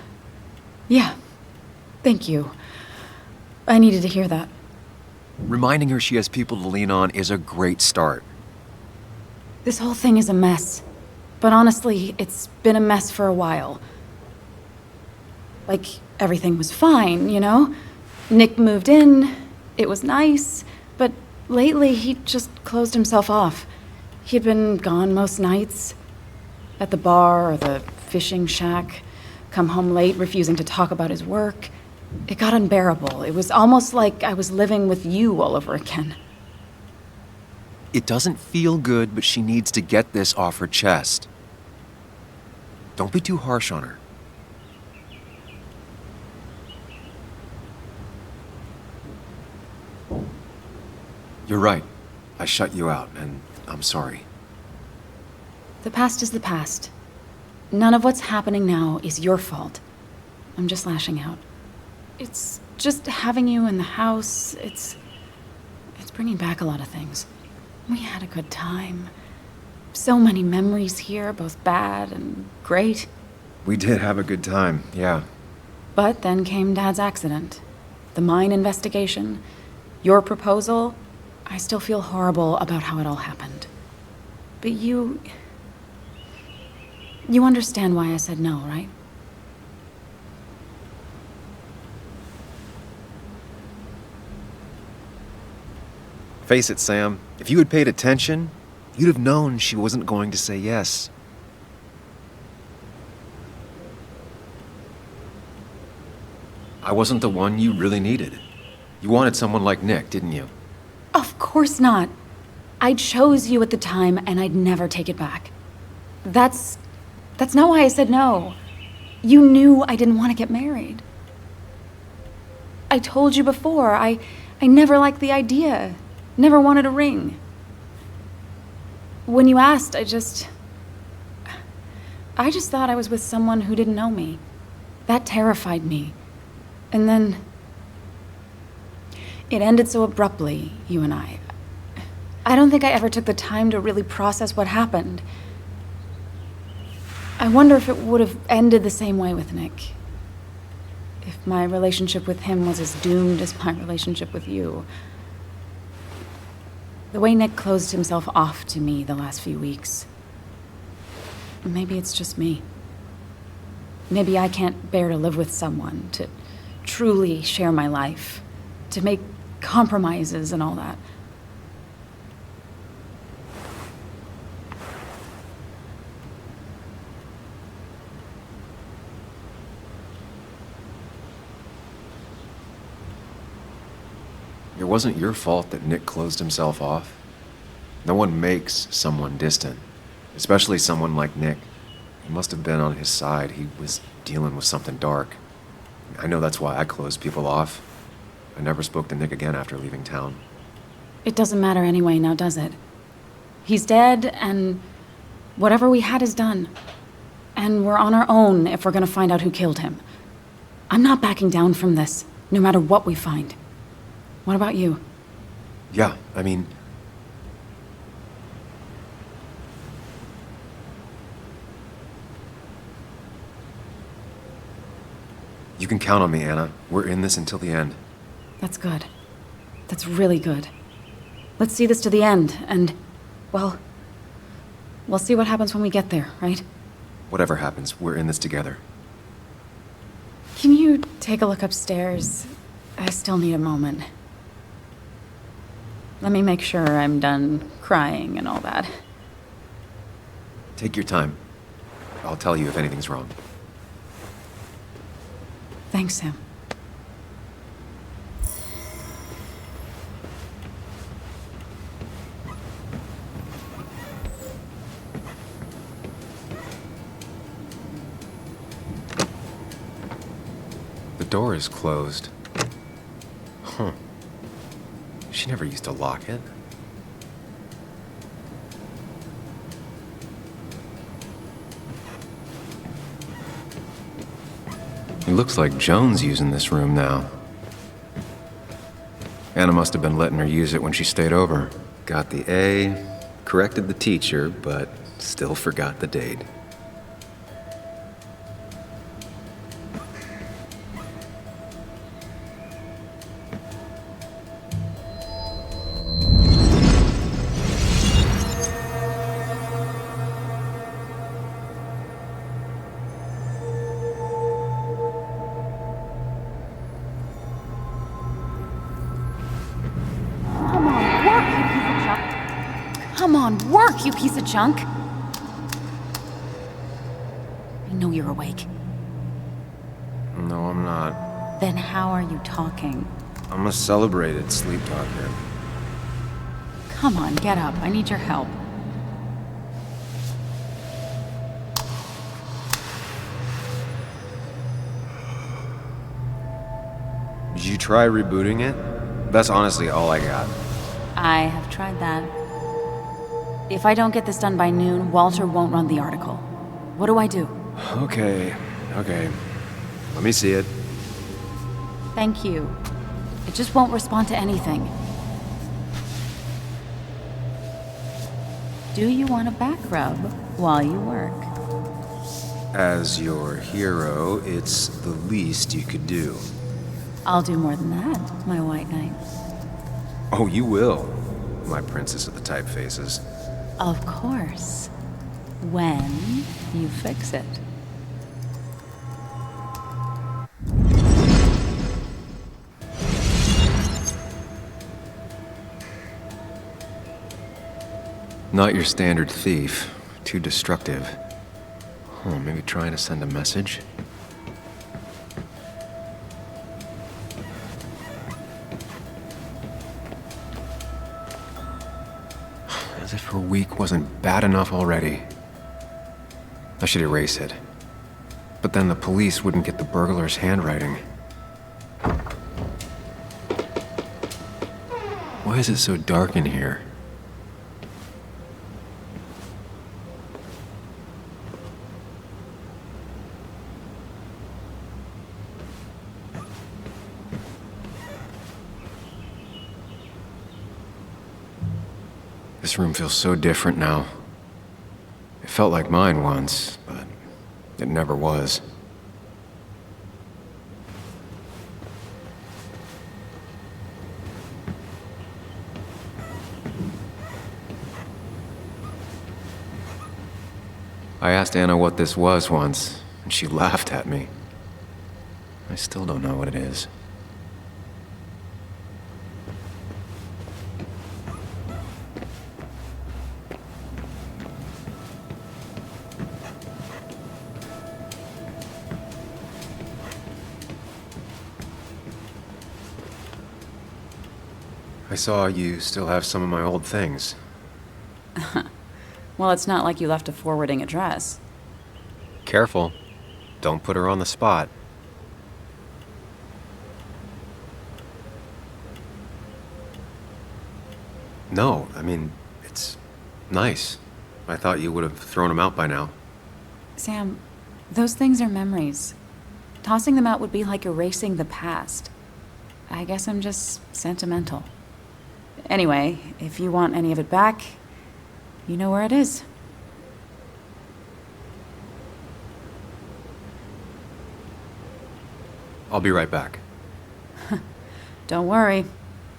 Yeah. Thank you. I needed to hear that. Reminding her she has people to lean on is a great start. This whole thing is a mess. But honestly, it's been a mess for a while. Like, everything was fine, you know? Nick moved in, it was nice, but lately he just closed himself off. He'd been gone most nights. At the bar or the fishing shack, come home late, refusing to talk about his work. It got unbearable. It was almost like I was living with you all over again. It doesn't feel good, but she needs to get this off her chest. Don't be too harsh on her. You're right. I shut you out, and I'm sorry. The past is the past. None of what's happening now is your fault. I'm just lashing out. It's just having you in the house. It's bringing back a lot of things. We had a good time. So many memories here, both bad and great. We did have a good time, yeah. But then came Dad's accident. The mine investigation. Your proposal. I still feel horrible about how it all happened. But you understand why I said no, right? Face it, Sam. If you had paid attention, you'd have known she wasn't going to say yes. I wasn't the one you really needed. You wanted someone like Nick, didn't you? Of course not. I chose you at the time, and I'd never take it back. That's not why I said no. You knew I didn't want to get married. I told you before, I never liked the idea. Never wanted a ring. When you asked, I just thought I was with someone who didn't know me. That terrified me. And then it ended so abruptly, you and I. I don't think I ever took the time to really process what happened. I wonder if it would have ended the same way with Nick. If my relationship with him was as doomed as my relationship with you. The way Nick closed himself off to me the last few weeks. Maybe it's just me. Maybe I can't bear to live with someone, to truly share my life, to make compromises and all that. It wasn't your fault that Nick closed himself off. No one makes someone distant, especially someone like Nick. He must have been on his side. He was dealing with something dark. I know that's why I closed people off. I never spoke to Nick again after leaving town. It doesn't matter anyway, now does it? He's dead, and whatever we had is done. And we're on our own if we're gonna find out who killed him. I'm not backing down from this, no matter what we find. What about you? Yeah, I mean... You can count on me, Anna. We're in this until the end. That's good. That's really good. Let's see this to the end, and, well, we'll see what happens when we get there, right? Whatever happens, we're in this together. Can you take a look upstairs? I still need a moment. Let me make sure I'm done crying and all that. Take your time. I'll tell you if anything's wrong. Thanks, Sam. The door is closed. Huh. She never used to lock it. It looks like Joan's using this room now. Anna must have been letting her use it when she stayed over. Got the A, corrected the teacher, but still forgot the date. Come on, work, you piece of junk! I know you're awake. No, I'm not. Then how are you talking? I'm a celebrated sleep talker. Come on, get up. I need your help. Did you try rebooting it? That's honestly all I got. I have tried that. If I don't get this done by noon, Walter won't run the article. What do I do? Okay. Let me see it. Thank you. It just won't respond to anything. Do you want a back rub while you work? As your hero, it's the least you could do. I'll do more than that, my white knight. Oh, you will, my princess of the typefaces. Of course. When you fix it. Not your standard thief. Too destructive. Oh, maybe trying to send a message? As if her week wasn't bad enough already. I should erase it. But then the police wouldn't get the burglar's handwriting. Why is it so dark in here? This room feels so different now. It felt like mine once, but it never was. I asked Anna what this was once, and she laughed at me. I still don't know what it is. I saw you still have some of my old things. Well, it's not like you left a forwarding address. Careful. Don't put her on the spot. No, I mean, it's nice. I thought you would have thrown them out by now. Sam, those things are memories. Tossing them out would be like erasing the past. I guess I'm just sentimental. Anyway, if you want any of it back, you know where it is. I'll be right back. Don't worry.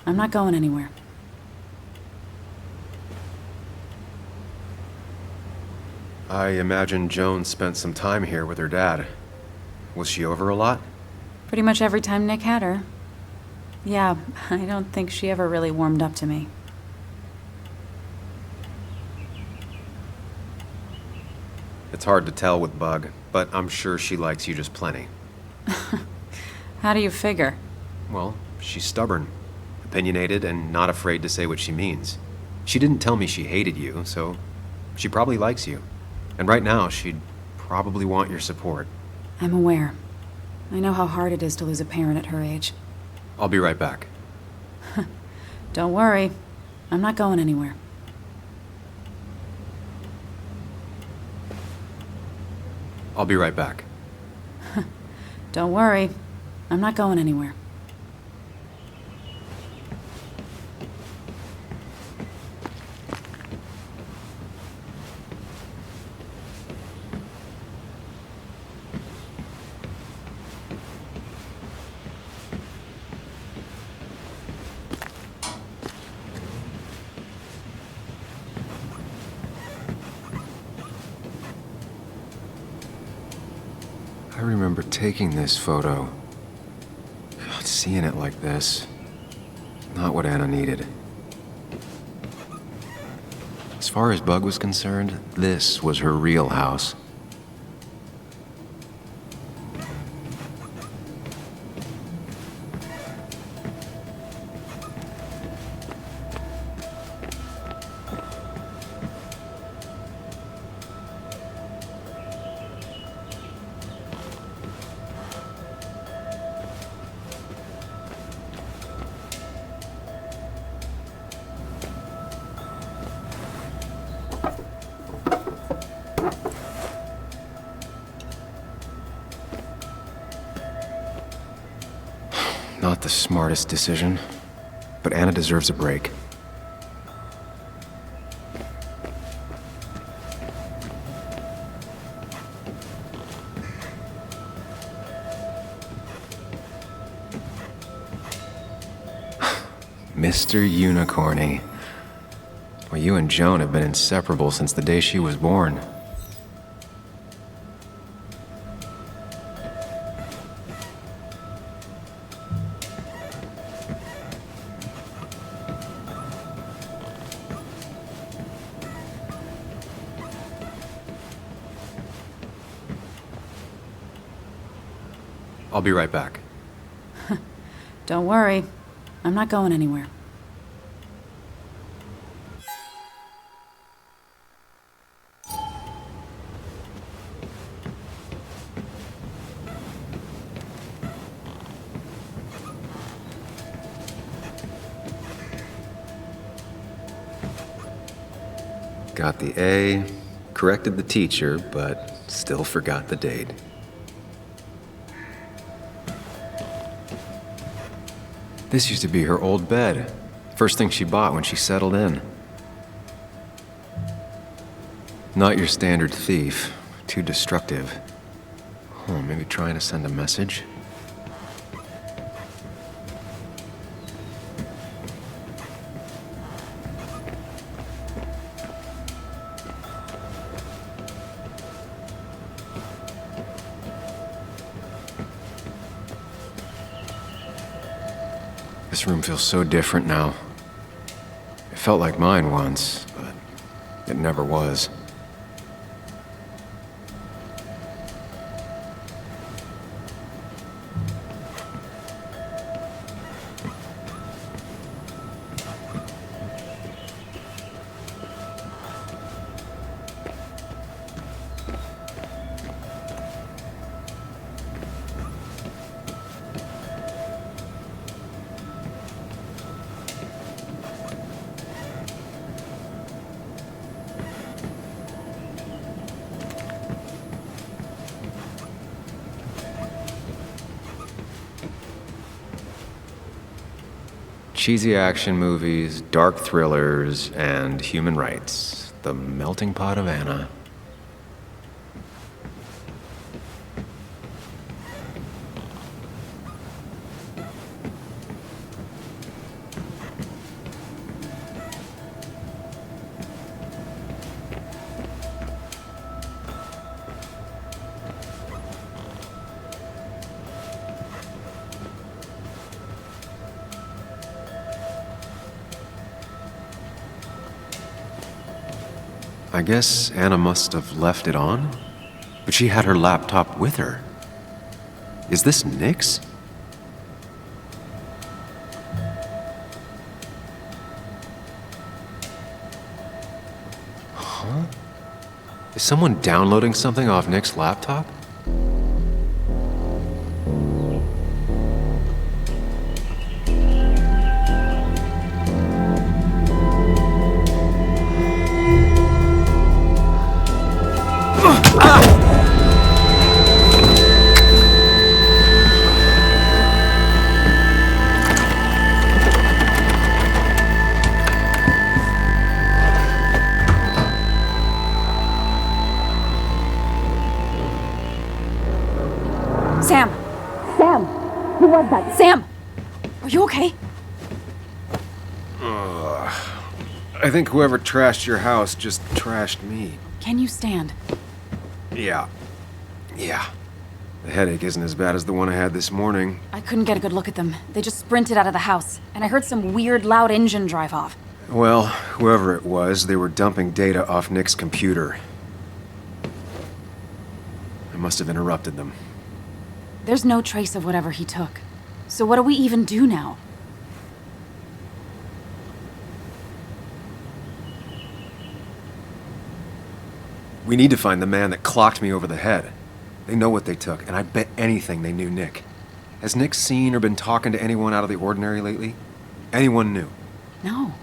I'm not going anywhere. I imagine Joan spent some time here with her dad. Was she over a lot? Pretty much every time Nick had her. Yeah, I don't think she ever really warmed up to me. It's hard to tell with Bug, but I'm sure she likes you just plenty. How do you figure? Well, she's stubborn, opinionated, and not afraid to say what she means. She didn't tell me she hated you, so she probably likes you. And right now, she'd probably want your support. I'm aware. I know how hard it is to lose a parent at her age. I'll be right back. Don't worry. I'm not going anywhere. I'll be right back. Don't worry. I'm not going anywhere. I remember taking this photo. God, seeing it like this. Not what Anna needed. As far as Bug was concerned, this was her real house. Not the smartest decision, but Anna deserves a break. Mr. Unicorny. Well, you and Joan have been inseparable since the day she was born. I'll be right back. Don't worry. I'm not going anywhere. Got the A, corrected the teacher, but still forgot the date. This used to be her old bed. First thing she bought when she settled in. Not your standard thief. Too destructive. Oh, maybe trying to send a message? This room feels so different now. It felt like mine once, but it never was. Cheesy action movies, dark thrillers, and human rights. The melting pot of Anna. I guess Anna must have left it on, but she had her laptop with her. Is this Nick's? Huh? Is someone downloading something off Nick's laptop? Sam! Sam! Who was that? Sam! Are you okay? I think whoever trashed your house just trashed me. Can you stand? Yeah. The headache isn't as bad as the one I had this morning. I couldn't get a good look at them. They just sprinted out of the house, and I heard some weird, loud engine drive off. Well, whoever it was, they were dumping data off Nick's computer. I must have interrupted them. There's no trace of whatever he took. So what do we even do now? We need to find the man that clocked me over the head. They know what they took, and I bet anything they knew Nick. Has Nick seen or been talking to anyone out of the ordinary lately? Anyone new? No.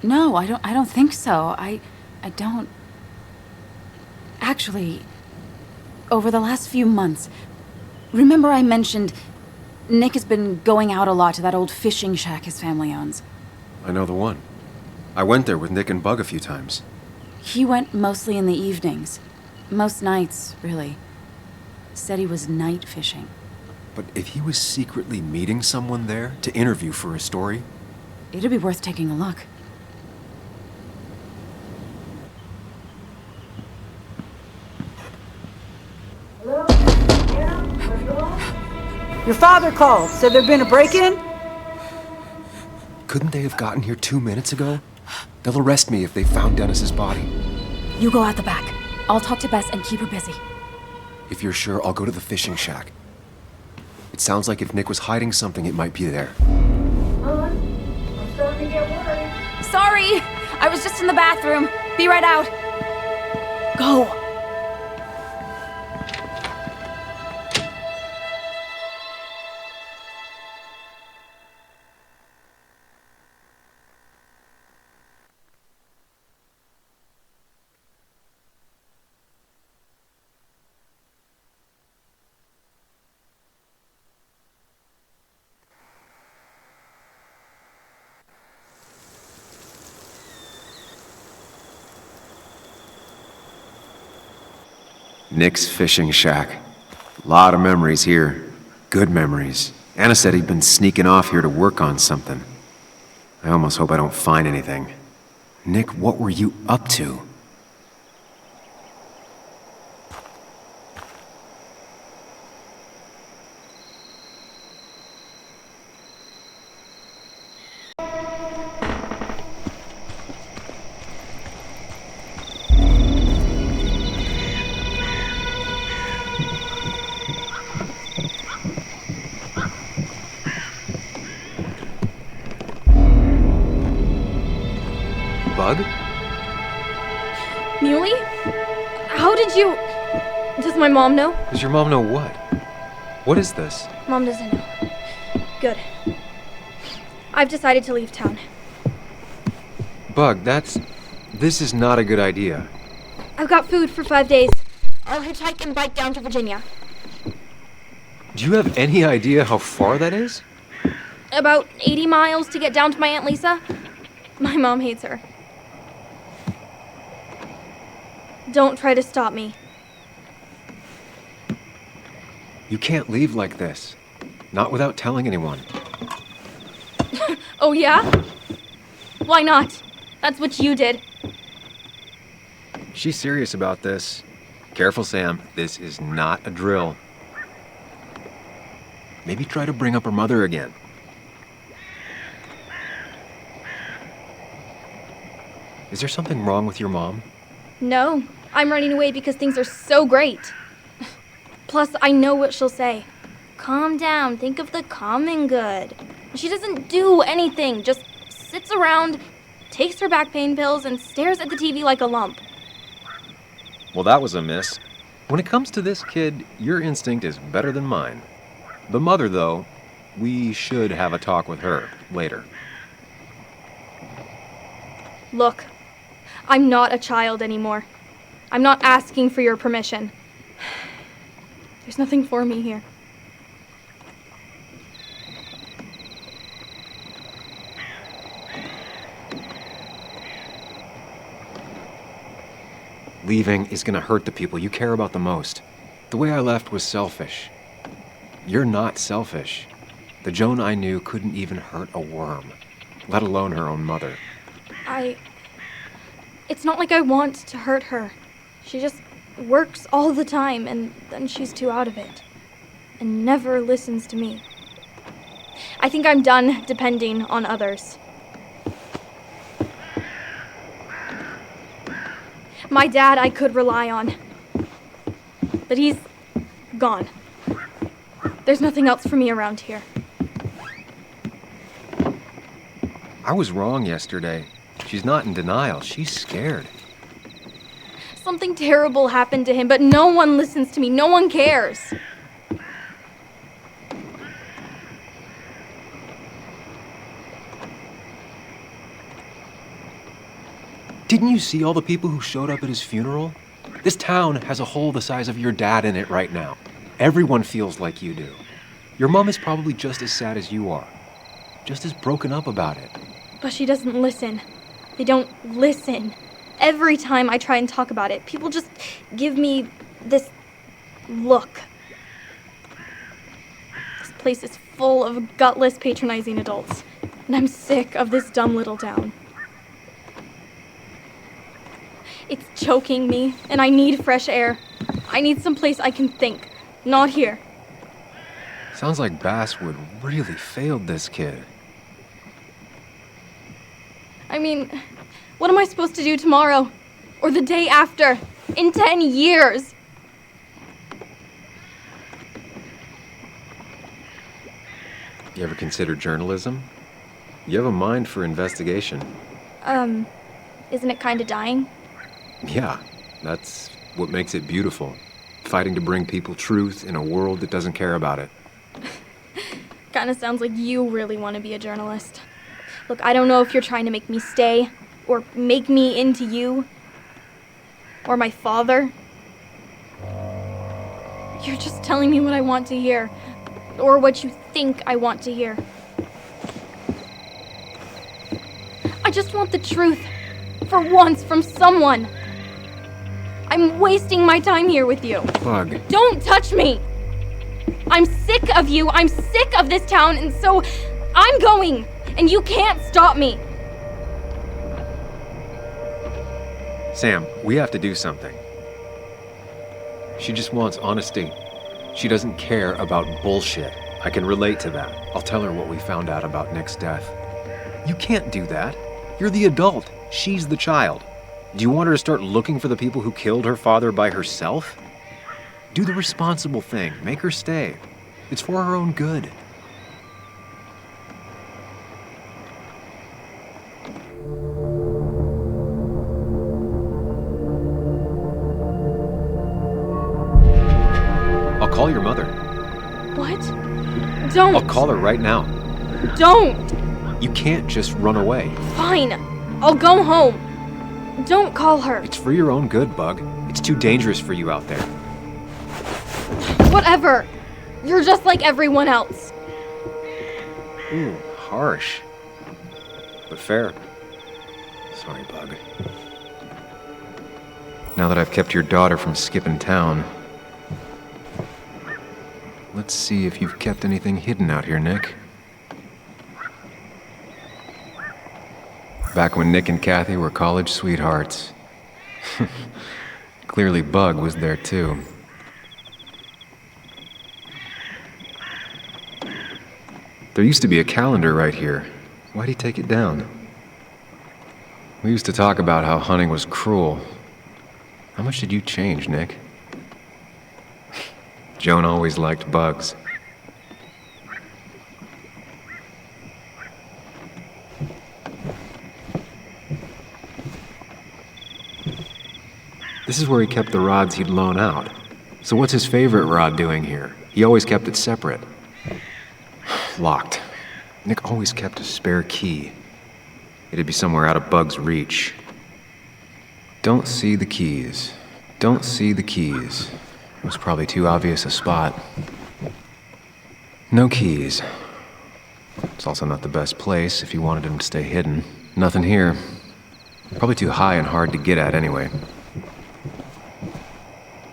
No, I don't think so. I don't... Actually, over the last few months, remember I mentioned Nick has been going out a lot to that old fishing shack his family owns? I know the one. I went there with Nick and Bug a few times. He went mostly in the evenings. Most nights, really. Said he was night fishing. But if he was secretly meeting someone there to interview for a story... It'd be worth taking a look. Hello? Yeah? What's wrong? Your father called. Said there'd been a break-in? Couldn't they have gotten here 2 minutes ago? They'll arrest me if they found Dennis's body. You go out the back. I'll talk to Bess and keep her busy. If you're sure, I'll go to the fishing shack. It sounds like if Nick was hiding something, it might be there. I'm starting to get worried. Sorry! I was just in the bathroom. Be right out. Go. Nick's fishing shack. Lot of memories here. Good memories. Anna said he'd been sneaking off here to work on something. I almost hope I don't find anything. Nick, what were you up to? Bug? Muley? How did you... Does my mom know? Does your mom know what? What is this? Mom doesn't know. Good. I've decided to leave town. Bug, this is not a good idea. I've got food for 5 days. I'll hitchhike and bike down to Virginia. Do you have any idea how far that is? About 80 miles to get down to my Aunt Lisa. My mom hates her. Don't try to stop me. You can't leave like this. Not without telling anyone. Oh, yeah? Why not? That's what you did. She's serious about this. Careful, Sam. This is not a drill. Maybe try to bring up her mother again. Is there something wrong with your mom? No, I'm running away because things are so great. Plus, I know what she'll say. Calm down, think of the common good. She doesn't do anything, just sits around, takes her back pain pills, and stares at the TV like a lump. Well, that was a miss. When it comes to this kid, your instinct is better than mine. The mother, though, we should have a talk with her later. Look, I'm not a child anymore. I'm not asking for your permission. There's nothing for me here. Leaving is gonna hurt the people you care about the most. The way I left was selfish. You're not selfish. The Joan I knew couldn't even hurt a worm, let alone her own mother. It's not like I want to hurt her. She just works all the time, and then she's too out of it. And never listens to me. I think I'm done depending on others. My dad I could rely on. But he's gone. There's nothing else for me around here. I was wrong yesterday. She's not in denial. She's scared. Something terrible happened to him, but no one listens to me. No one cares. Didn't you see all the people who showed up at his funeral? This town has a hole the size of your dad in it right now. Everyone feels like you do. Your mom is probably just as sad as you are. Just as broken up about it. But she doesn't listen. They don't listen. Every time I try and talk about it, people just give me this look. This place is full of gutless, patronizing adults. And I'm sick of this dumb little town. It's choking me, and I need fresh air. I need someplace I can think. Not here. Sounds like Basswood really failed this kid. I mean, what am I supposed to do tomorrow? Or the day after? In 10 years? You ever consider journalism? You have a mind for investigation. Isn't it kinda dying? Yeah, that's what makes it beautiful. Fighting to bring people truth in a world that doesn't care about it. Kinda sounds like you really want to be a journalist. Look, I don't know if you're trying to make me stay, or make me into you, or my father. You're just telling me what I want to hear, or what you think I want to hear. I just want the truth, for once, from someone. I'm wasting my time here with you. Bug. Don't touch me! I'm sick of you, I'm sick of this town, and so I'm going, and you can't stop me. Sam, we have to do something. She just wants honesty. She doesn't care about bullshit. I can relate to that. I'll tell her what we found out about Nick's death. You can't do that. You're the adult. She's the child. Do you want her to start looking for the people who killed her father by herself? Do the responsible thing. Make her stay. It's for her own good. I'll call your mother. What? Don't! I'll call her right now. Don't! You can't just run away. Fine. I'll go home. Don't call her. It's for your own good, Bug. It's too dangerous for you out there. Whatever. You're just like everyone else. Ooh, harsh. But fair. Sorry, Bug. Now that I've kept your daughter from skipping town, let's see if you've kept anything hidden out here, Nick. Back when Nick and Kathy were college sweethearts. Clearly Bug was there too. There used to be a calendar right here. Why'd he take it down? We used to talk about how hunting was cruel. How much did you change, Nick? Joan always liked bugs. This is where he kept the rods he'd loan out. So what's his favorite rod doing here? He always kept it separate. Locked. Nick always kept a spare key. It'd be somewhere out of Bug's reach. Don't see the keys. Don't see the keys. It was probably too obvious a spot. No keys. It's also not the best place if you wanted him to stay hidden. Nothing here. Probably too high and hard to get at anyway.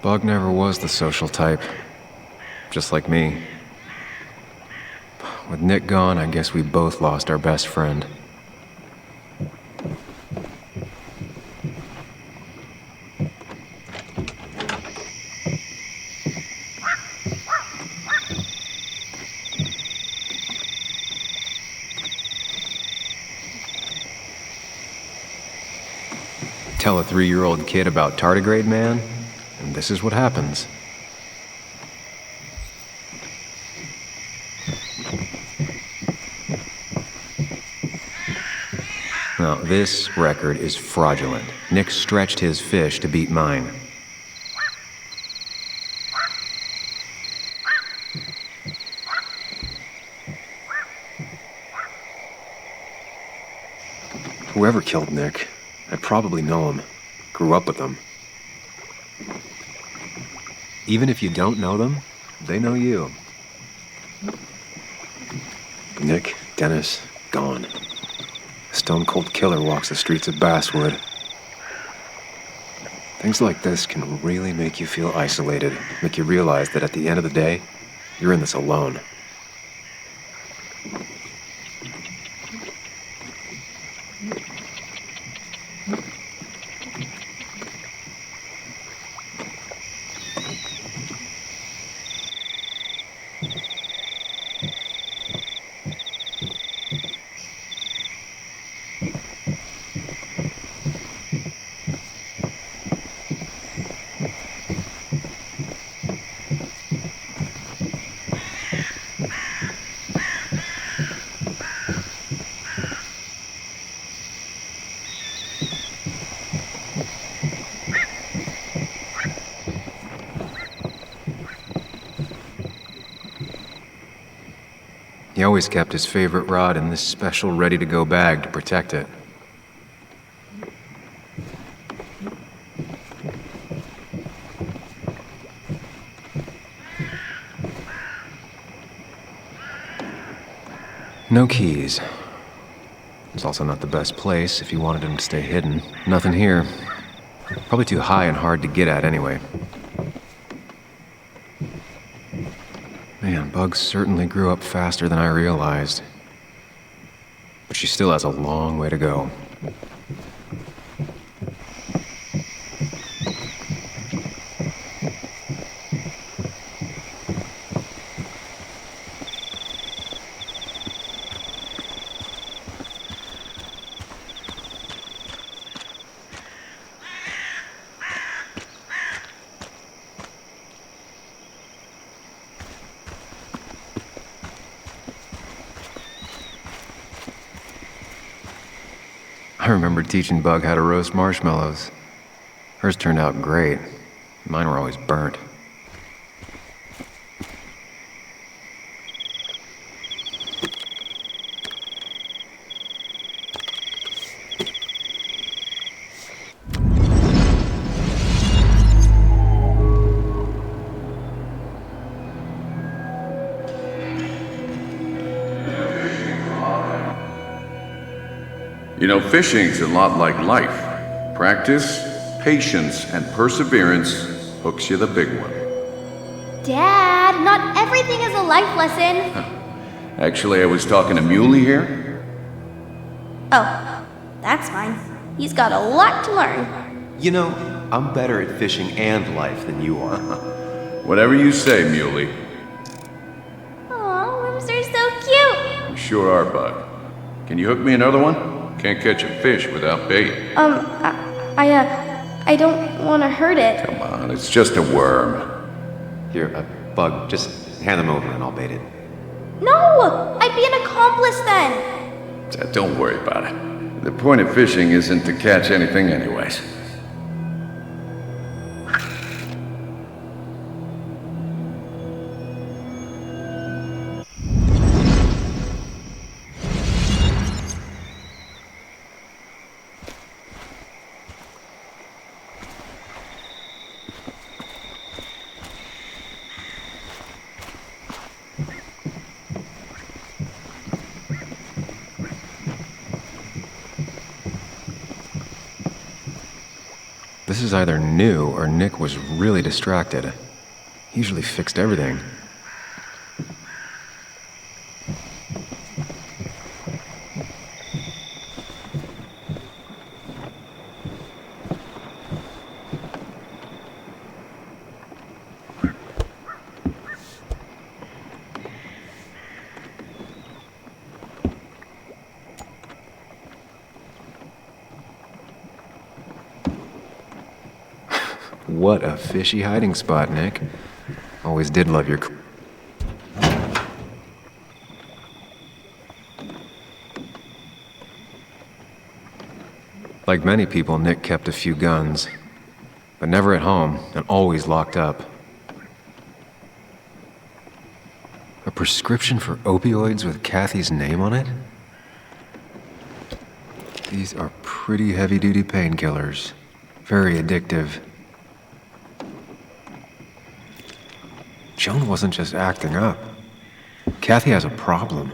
Bug never was the social type. Just like me. With Nick gone, I guess we both lost our best friend. Tell a 3-year-old kid about tardigrade man, and this is what happens. Now, this record is fraudulent. Nick stretched his fish to beat mine. Whoever killed Nick, I probably know him. Grew up with them. Even if you don't know them, they know you. Nick, Dennis, gone. A stone-cold killer walks the streets of Basswood. Things like this can really make you feel isolated, make you realize that at the end of the day, you're in this alone. He always kept his favorite rod in this special ready-to-go bag to protect it. No keys. It's also not the best place if you wanted him to stay hidden. Nothing here. Probably too high and hard to get at anyway. Man, Bugs certainly grew up faster than I realized. But she still has a long way to go. I remember teaching Bug how to roast marshmallows. Hers turned out great. Mine were always burnt. You know, fishing's a lot like life. Practice, patience, and perseverance hooks you the big one. Dad, not everything is a life lesson. Actually, I was talking to Muley here. Oh, that's fine. He's got a lot to learn. You know, I'm better at fishing and life than you are. Whatever you say, Muley. Aw, worms are so cute. You sure are, Bug. Can you hook me another one? Can't catch a fish without bait. I don't want to hurt it. Come on, it's just a worm. Here, Bug, just hand them over and I'll bait it. No! I'd be an accomplice then. Don't worry about it. The point of fishing isn't to catch anything anyways. This is either new or Nick was really distracted. He usually fixed everything. What a fishy hiding spot, Nick. Always did love your... Like many people, Nick kept a few guns, but never at home and always locked up. A prescription for opioids with Kathy's name on it? These are pretty heavy-duty painkillers. Very addictive. Joan wasn't just acting up. Kathy has a problem.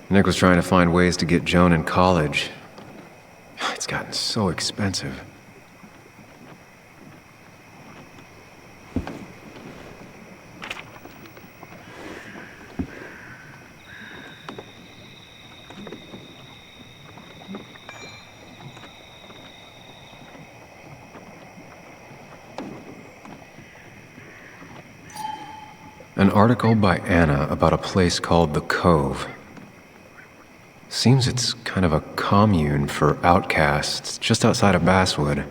Nick was trying to find ways to get Joan in college. It's gotten so expensive. An article by Anna about a place called The Cove. Seems it's kind of a commune for outcasts just outside of Basswood.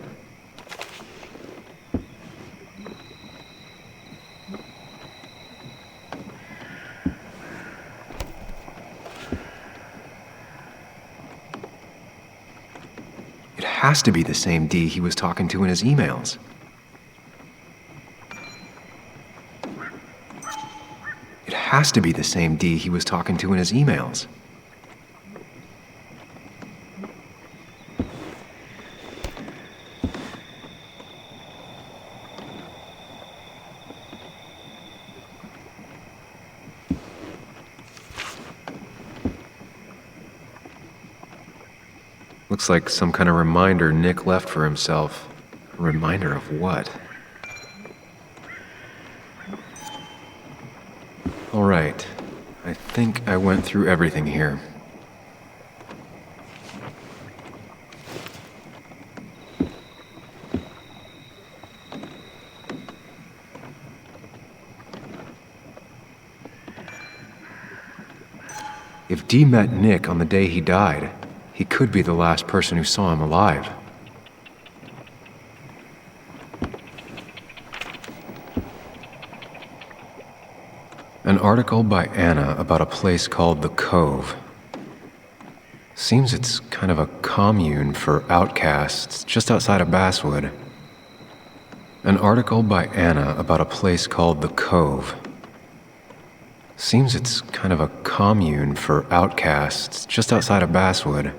It has to be the same D he was talking to in his emails. It has to be the same D he was talking to in his emails. Looks like some kind of reminder Nick left for himself. A reminder of what? All right. I think I went through everything here. If Dee met Nick on the day he died, he could be the last person who saw him alive. An article by Anna about a place called The Cove. Seems it's kind of a commune for outcasts just outside of Basswood. An article by Anna about a place called The Cove. Seems it's kind of a commune for outcasts just outside of Basswood.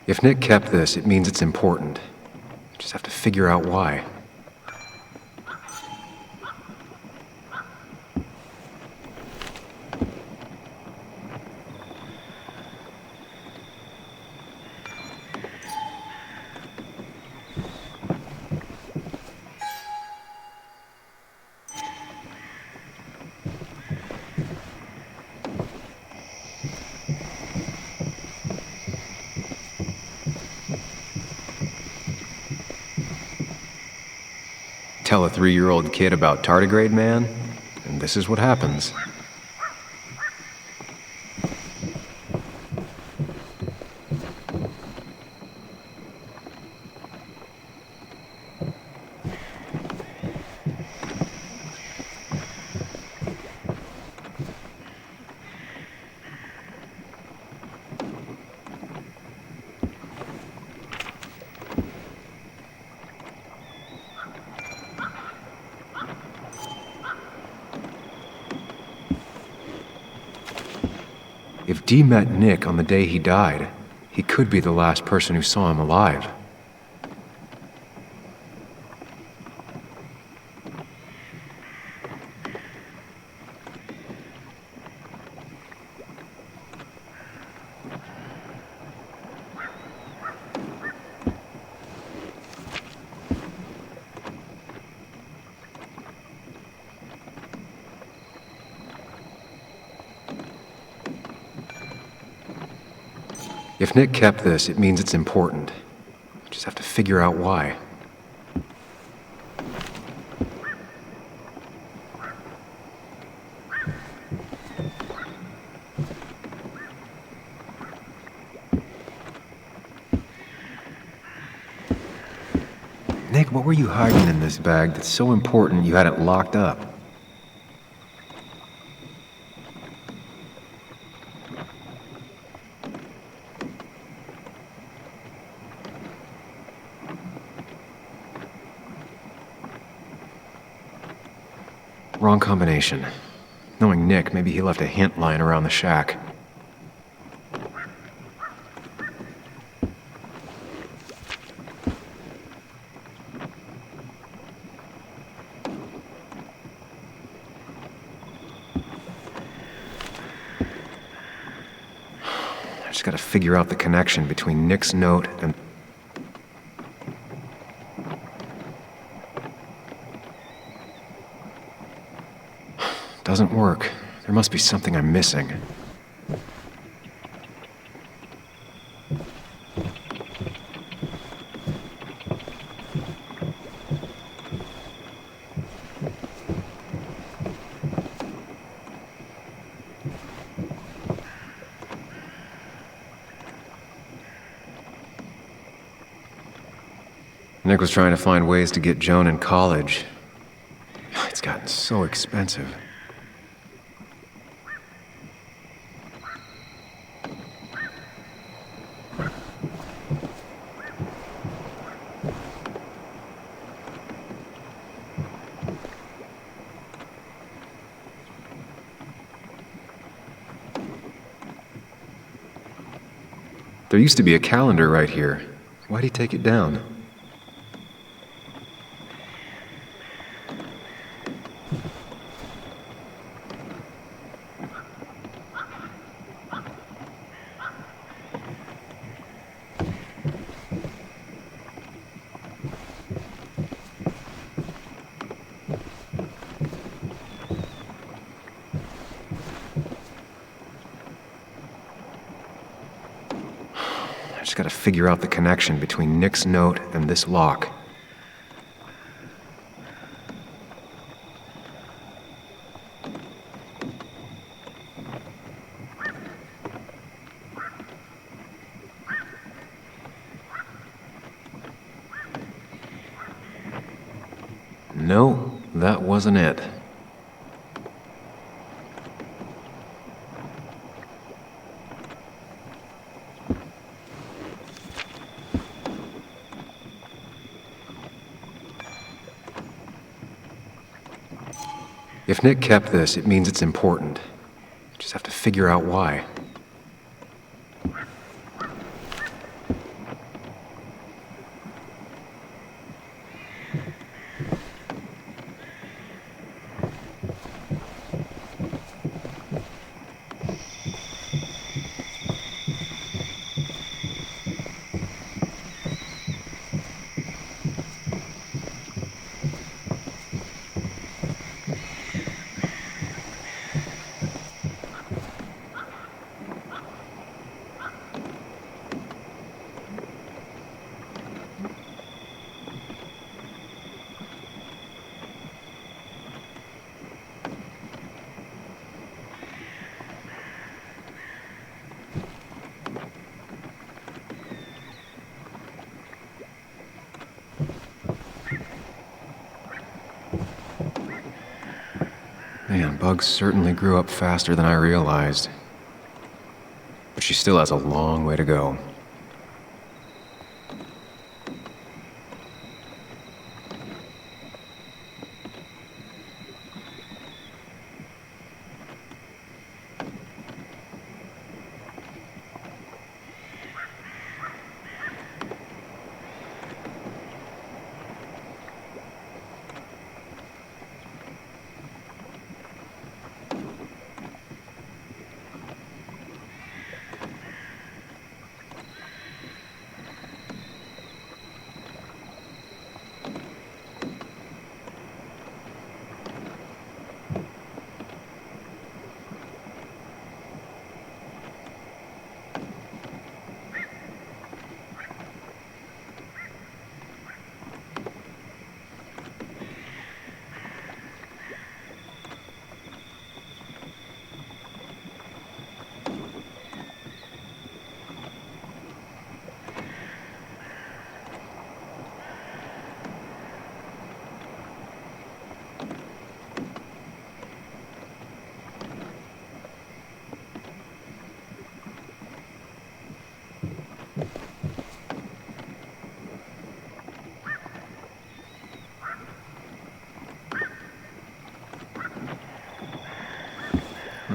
If Nick kept this, it means it's important. Just have to figure out why. Tell a 3-year-old kid about tardigrade man, and this is what happens. If Dee met Nick on the day he died, he could be the last person who saw him alive. If Nick kept this, it means it's important. I just have to figure out why. Nick, what were you hiding in this bag that's so important you had it locked up? Wrong combination. Knowing Nick, maybe he left a hint lying around the shack. I just gotta figure out the connection between Nick's note and... Doesn't work. There must be something I'm missing. Nick was trying to find ways to get Joan in college. It's gotten so expensive. There used to be a calendar right here. Why'd he take it down? I just gotta figure out the connection between Nick's note and this lock. No, that wasn't it. If Nick kept this, it means it's important. I just have to figure out why. Man, Bugs certainly grew up faster than I realized. But she still has a long way to go.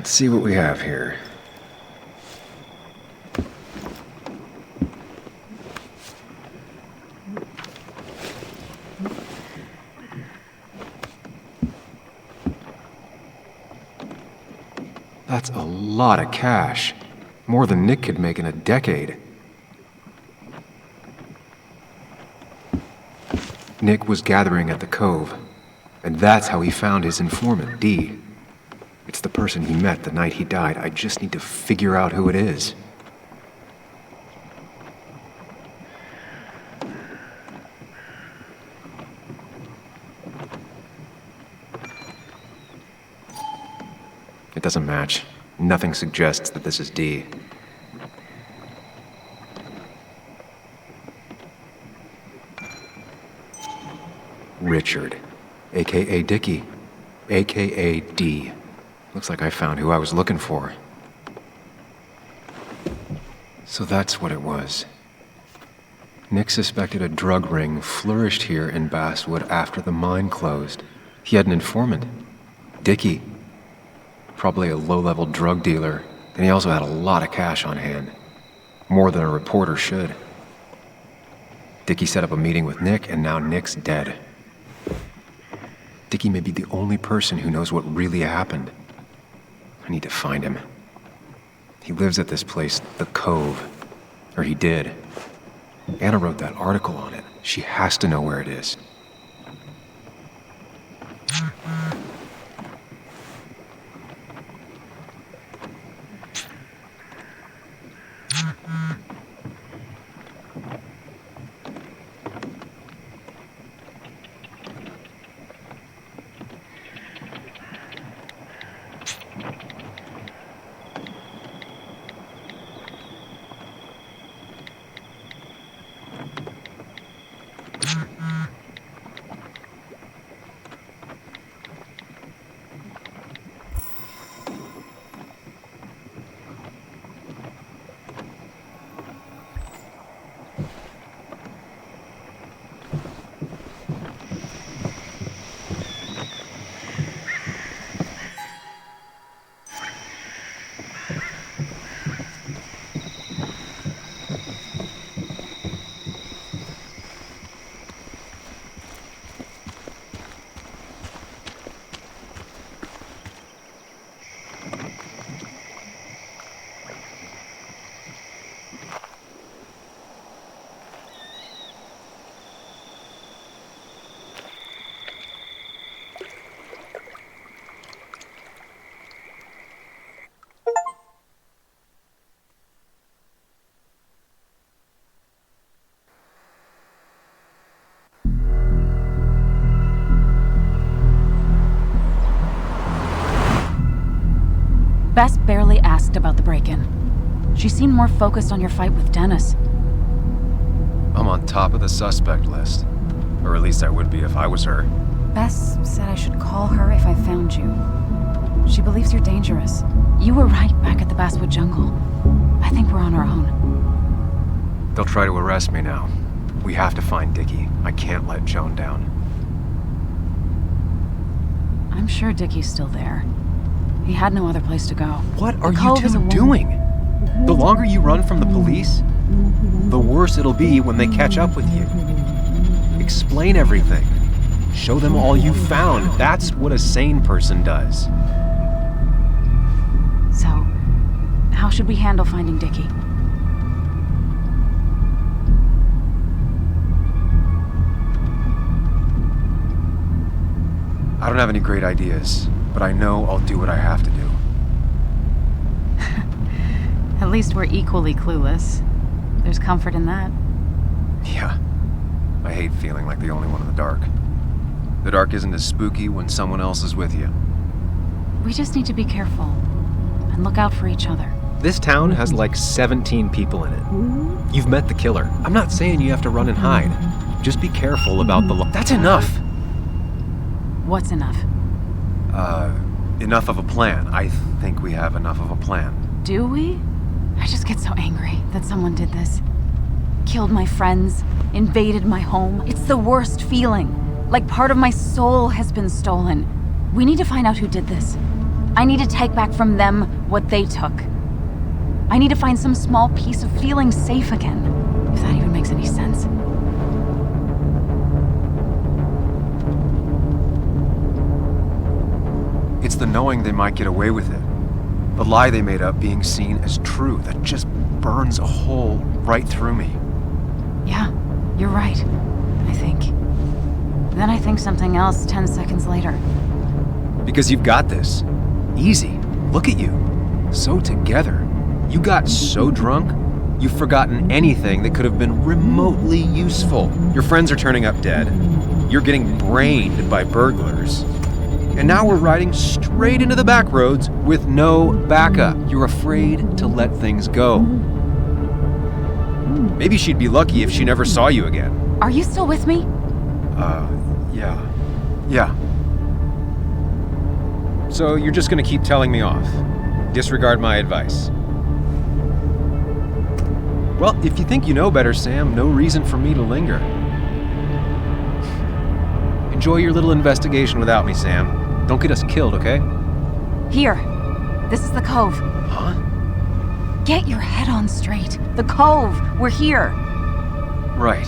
Let's see what we have here. That's a lot of cash. More than Nick could make in a decade. Nick was gathering at the Cove, and that's how he found his informant, Dee. It's the person he met the night he died. I just need to figure out who it is. It doesn't match. Nothing suggests that this is Dee. Richard, a.k.a. Dickie, a.k.a. Dee. Looks like I found who I was looking for. So that's what it was. Nick suspected a drug ring flourished here in Basswood after the mine closed. He had an informant, Dickie. Probably a low-level drug dealer, and he also had a lot of cash on hand. More than a reporter should. Dickie set up a meeting with Nick, and now Nick's dead. Dickie may be the only person who knows what really happened. I need to find him. He lives at this place, the Cove. Or he did. Anna wrote that article on it. She has to know where it is. Bess barely asked about the break-in. She seemed more focused on your fight with Dennis. I'm on top of the suspect list. Or at least I would be if I was her. Bess said I should call her if I found you. She believes you're dangerous. You were right back at the Basswood jungle. I think we're on our own. They'll try to arrest me now. We have to find Dickie. I can't let Joan down. I'm sure Dickie's still there. He had no other place to go. What are you two doing? The longer you run from the police, the worse it'll be when they catch up with you. Explain everything. Show them all you found. That's what a sane person does. So, how should we handle finding Dickie? I don't have any great ideas, but I know I'll do what I have to do. At least we're equally clueless. There's comfort in that. Yeah. I hate feeling like the only one in the dark. The dark isn't as spooky when someone else is with you. We just need to be careful and look out for each other. This town has like 17 people in it. You've met the killer. I'm not saying you have to run and hide. Just be careful about the That's enough! What's enough? Enough of a plan. I think we have enough of a plan. Do we? I just get so angry that someone did this. Killed my friends, invaded my home. It's the worst feeling. Like part of my soul has been stolen. We need to find out who did this. I need to take back from them what they took. I need to find some small piece of feeling safe again, if that even makes any sense. It's the knowing they might get away with it. The lie they made up being seen as true that just burns a hole right through me. Yeah, you're right, I think. Then I think something else 10 seconds later. Because you've got this. Easy. Look at you. So together. You got so drunk, you've forgotten anything that could have been remotely useful. Your friends are turning up dead. You're getting brained by burglars. And now we're riding straight into the back roads with no backup. You're afraid to let things go. Maybe she'd be lucky if she never saw you again. Are you still with me? Yeah. So you're just gonna keep telling me off. Disregard my advice. Well, if you think you know better, Sam, no reason for me to linger. Enjoy your little investigation without me, Sam. Don't get us killed, okay? Here. This is the cove. Huh? Get your head on straight. The cove. We're here. Right.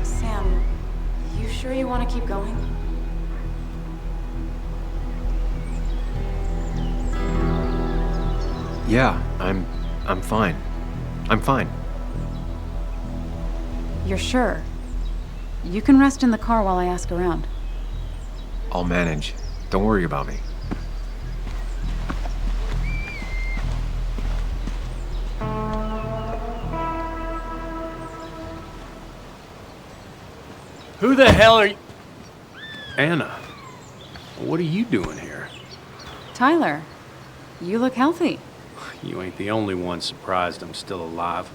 Sam, you sure you want to keep going? Yeah, I'm fine. I'm fine. You're sure? You can rest in the car while I ask around. I'll manage. Don't worry about me. Who the hell are you? Anna, what are you doing here? Tyler, you look healthy. You ain't the only one surprised I'm still alive.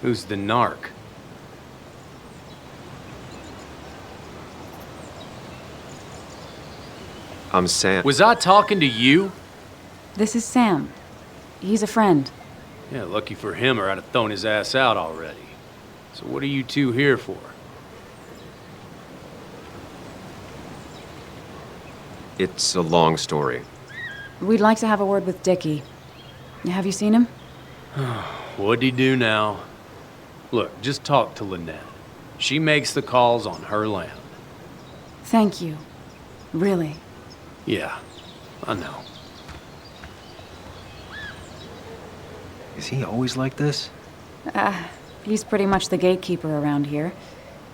Who's the narc? I'm Sam. Was I talking to you? This is Sam. He's a friend. Yeah, lucky for him or I'd have thrown his ass out already. So what are you two here for? It's a long story. We'd like to have a word with Dickie. Have you seen him? What'd he do now? Look, just talk to Lynette. She makes the calls on her land. Thank you. Really. Yeah, I know. Is he always like this? He's pretty much the gatekeeper around here.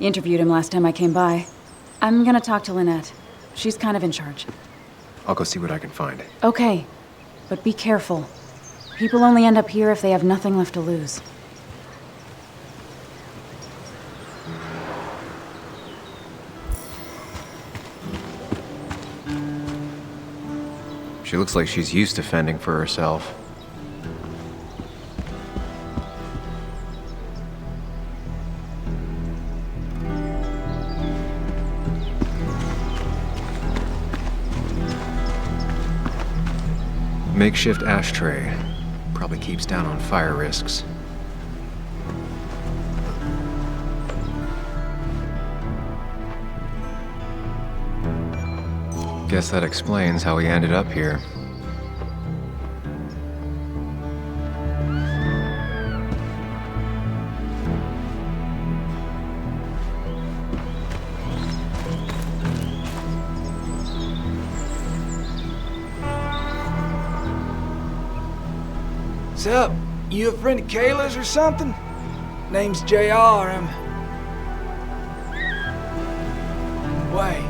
Interviewed him last time I came by. I'm gonna talk to Lynette. She's kind of in charge. I'll go see what I can find. Okay, but be careful. People only end up here if they have nothing left to lose. She looks like she's used to fending for herself. Makeshift ashtray. Probably keeps down on fire risks. Guess that explains how we ended up here. What's up? You a friend of Kayla's or something? Name's JR. Wait.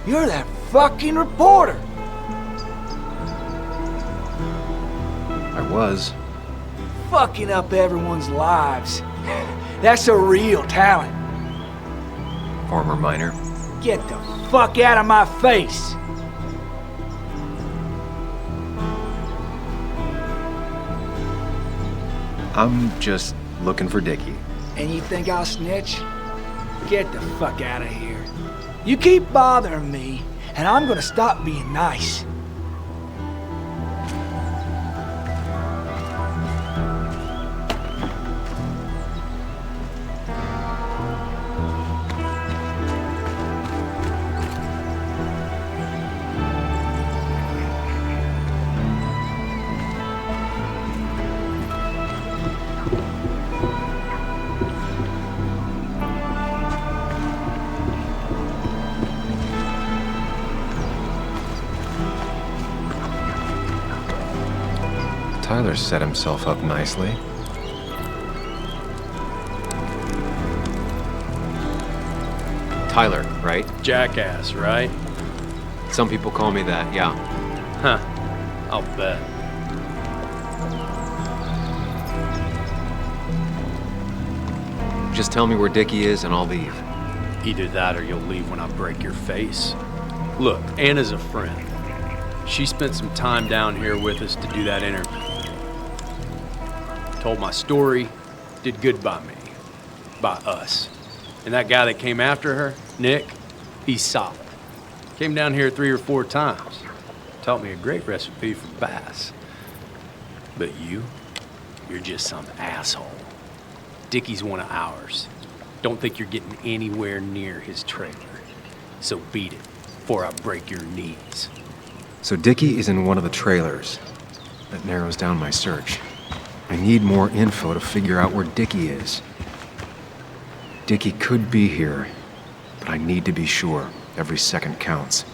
You're that fucking reporter! was. Fucking up everyone's lives. That's a real talent. Former miner. Get the fuck out of my face. I'm just looking for Dickie. And you think I'll snitch? Get the fuck out of here. You keep bothering me, and I'm gonna stop being nice. Tyler set himself up nicely. Tyler, right? Jackass, right? Some people call me that, yeah. Huh. I'll bet. Just tell me where Dickie is and I'll leave. Either that or you'll leave when I break your face. Look, Anna's a friend. She spent some time down here with us to do that interview. Told my story, did good by me. By us. And that guy that came after her, Nick, he's solid. Came down here 3 or 4 times. Taught me a great recipe for bass. But you're just some asshole. Dickie's one of ours. Don't think you're getting anywhere near his trailer. So beat it before I break your knees. So Dickie is in one of the trailers. That narrows down my search. I need more info to figure out where Dickie is. Dickie could be here, but I need to be sure. Every second counts.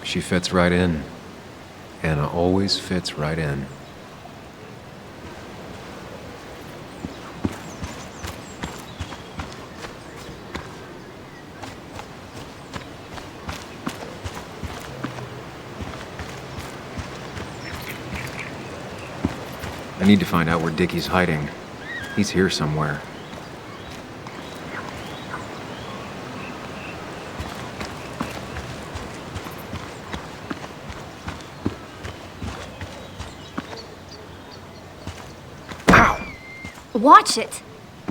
She fits right in. Anna always fits right in. I need to find out where Dickie's hiding. He's here somewhere. Watch it.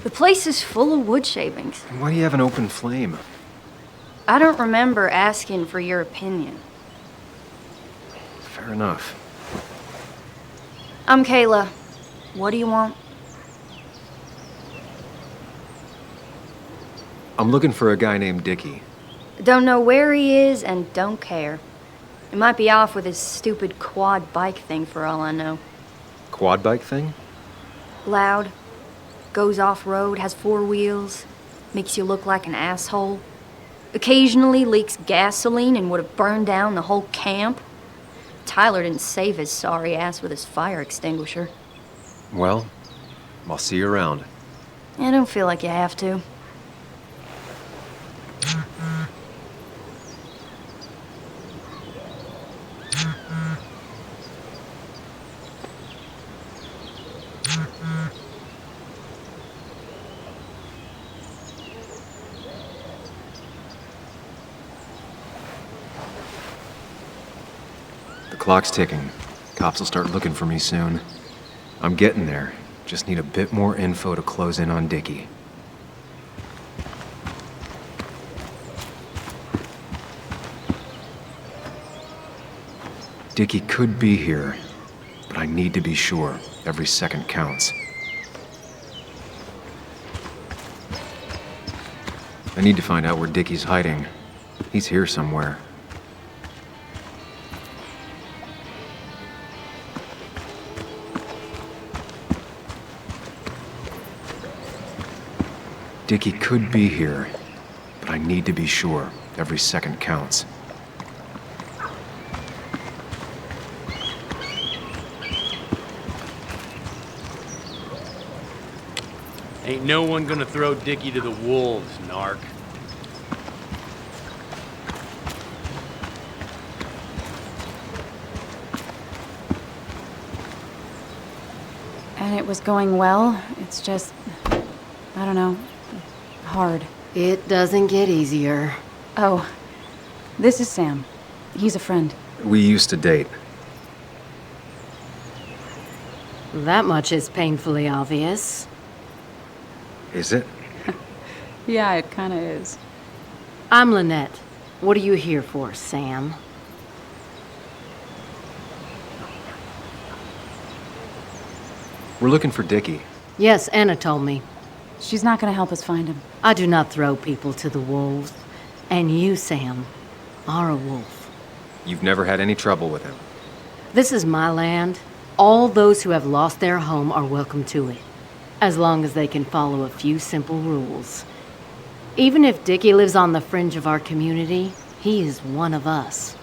The place is full of wood shavings. Why do you have an open flame? I don't remember asking for your opinion. Fair enough. I'm Kayla. What do you want? I'm looking for a guy named Dickie. Don't know where he is and don't care. He might be off with his stupid quad bike thing for all I know. Quad bike thing? Loud. Goes off-road, has 4 wheels. Makes you look like an asshole. Occasionally leaks gasoline and would have burned down the whole camp. Tyler didn't save his sorry ass with his fire extinguisher. Well, I'll see you around. I don't feel like you have to. The clock's ticking. Cops will start looking for me soon. I'm getting there. Just need a bit more info to close in on Dickie. Dickie could be here, but I need to be sure. Every second counts. I need to find out where Dickie's hiding. He's here somewhere. Dickie could be here, but I need to be sure. Every second counts. Ain't no one gonna throw Dickie to the wolves, narc. And it was going well. It's just, I don't know, hard. It doesn't get easier. Oh, this is Sam. He's a friend. We used to date. That much is painfully obvious. Is it? Yeah, it kinda is. I'm Lynette. What are you here for, Sam? We're looking for Dickie. Yes, Anna told me. She's not gonna help us find him. I do not throw people to the wolves. And you, Sam, are a wolf. You've never had any trouble with him. This is my land. All those who have lost their home are welcome to it, as long as they can follow a few simple rules. Even if Dickie lives on the fringe of our community, he is one of us.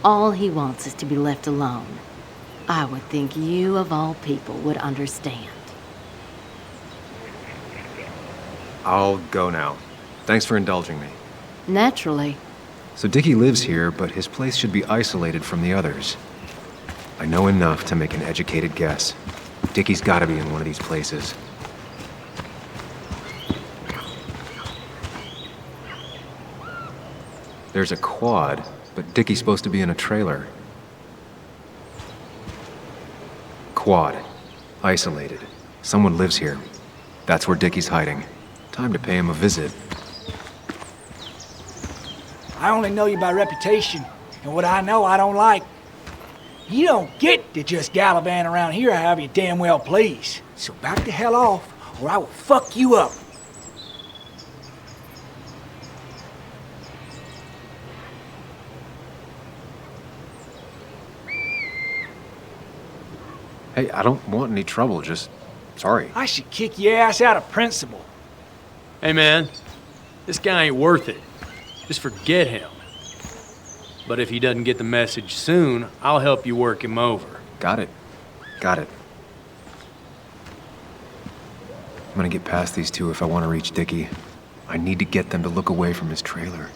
All he wants is to be left alone. I would think you, of all people, would understand. I'll go now. Thanks for indulging me. Naturally. So Dickie lives here, but his place should be isolated from the others. I know enough to make an educated guess. Dickie's gotta be in one of these places. There's a quad, but Dickie's supposed to be in a trailer. Quad. Isolated. Someone lives here. That's where Dickie's hiding. Time to pay him a visit. I only know you by reputation, and what I know I don't like. You don't get to just gallivant around here however you damn well please. So back the hell off, or I will fuck you up. Hey, I don't want any trouble, just... sorry. I should kick your ass out of principle. Hey, man, this guy ain't worth it. Just forget him. But if he doesn't get the message soon, I'll help you work him over. Got it. Got it. I'm gonna get past these two if I want to reach Dickie. I need to get them to look away from his trailer.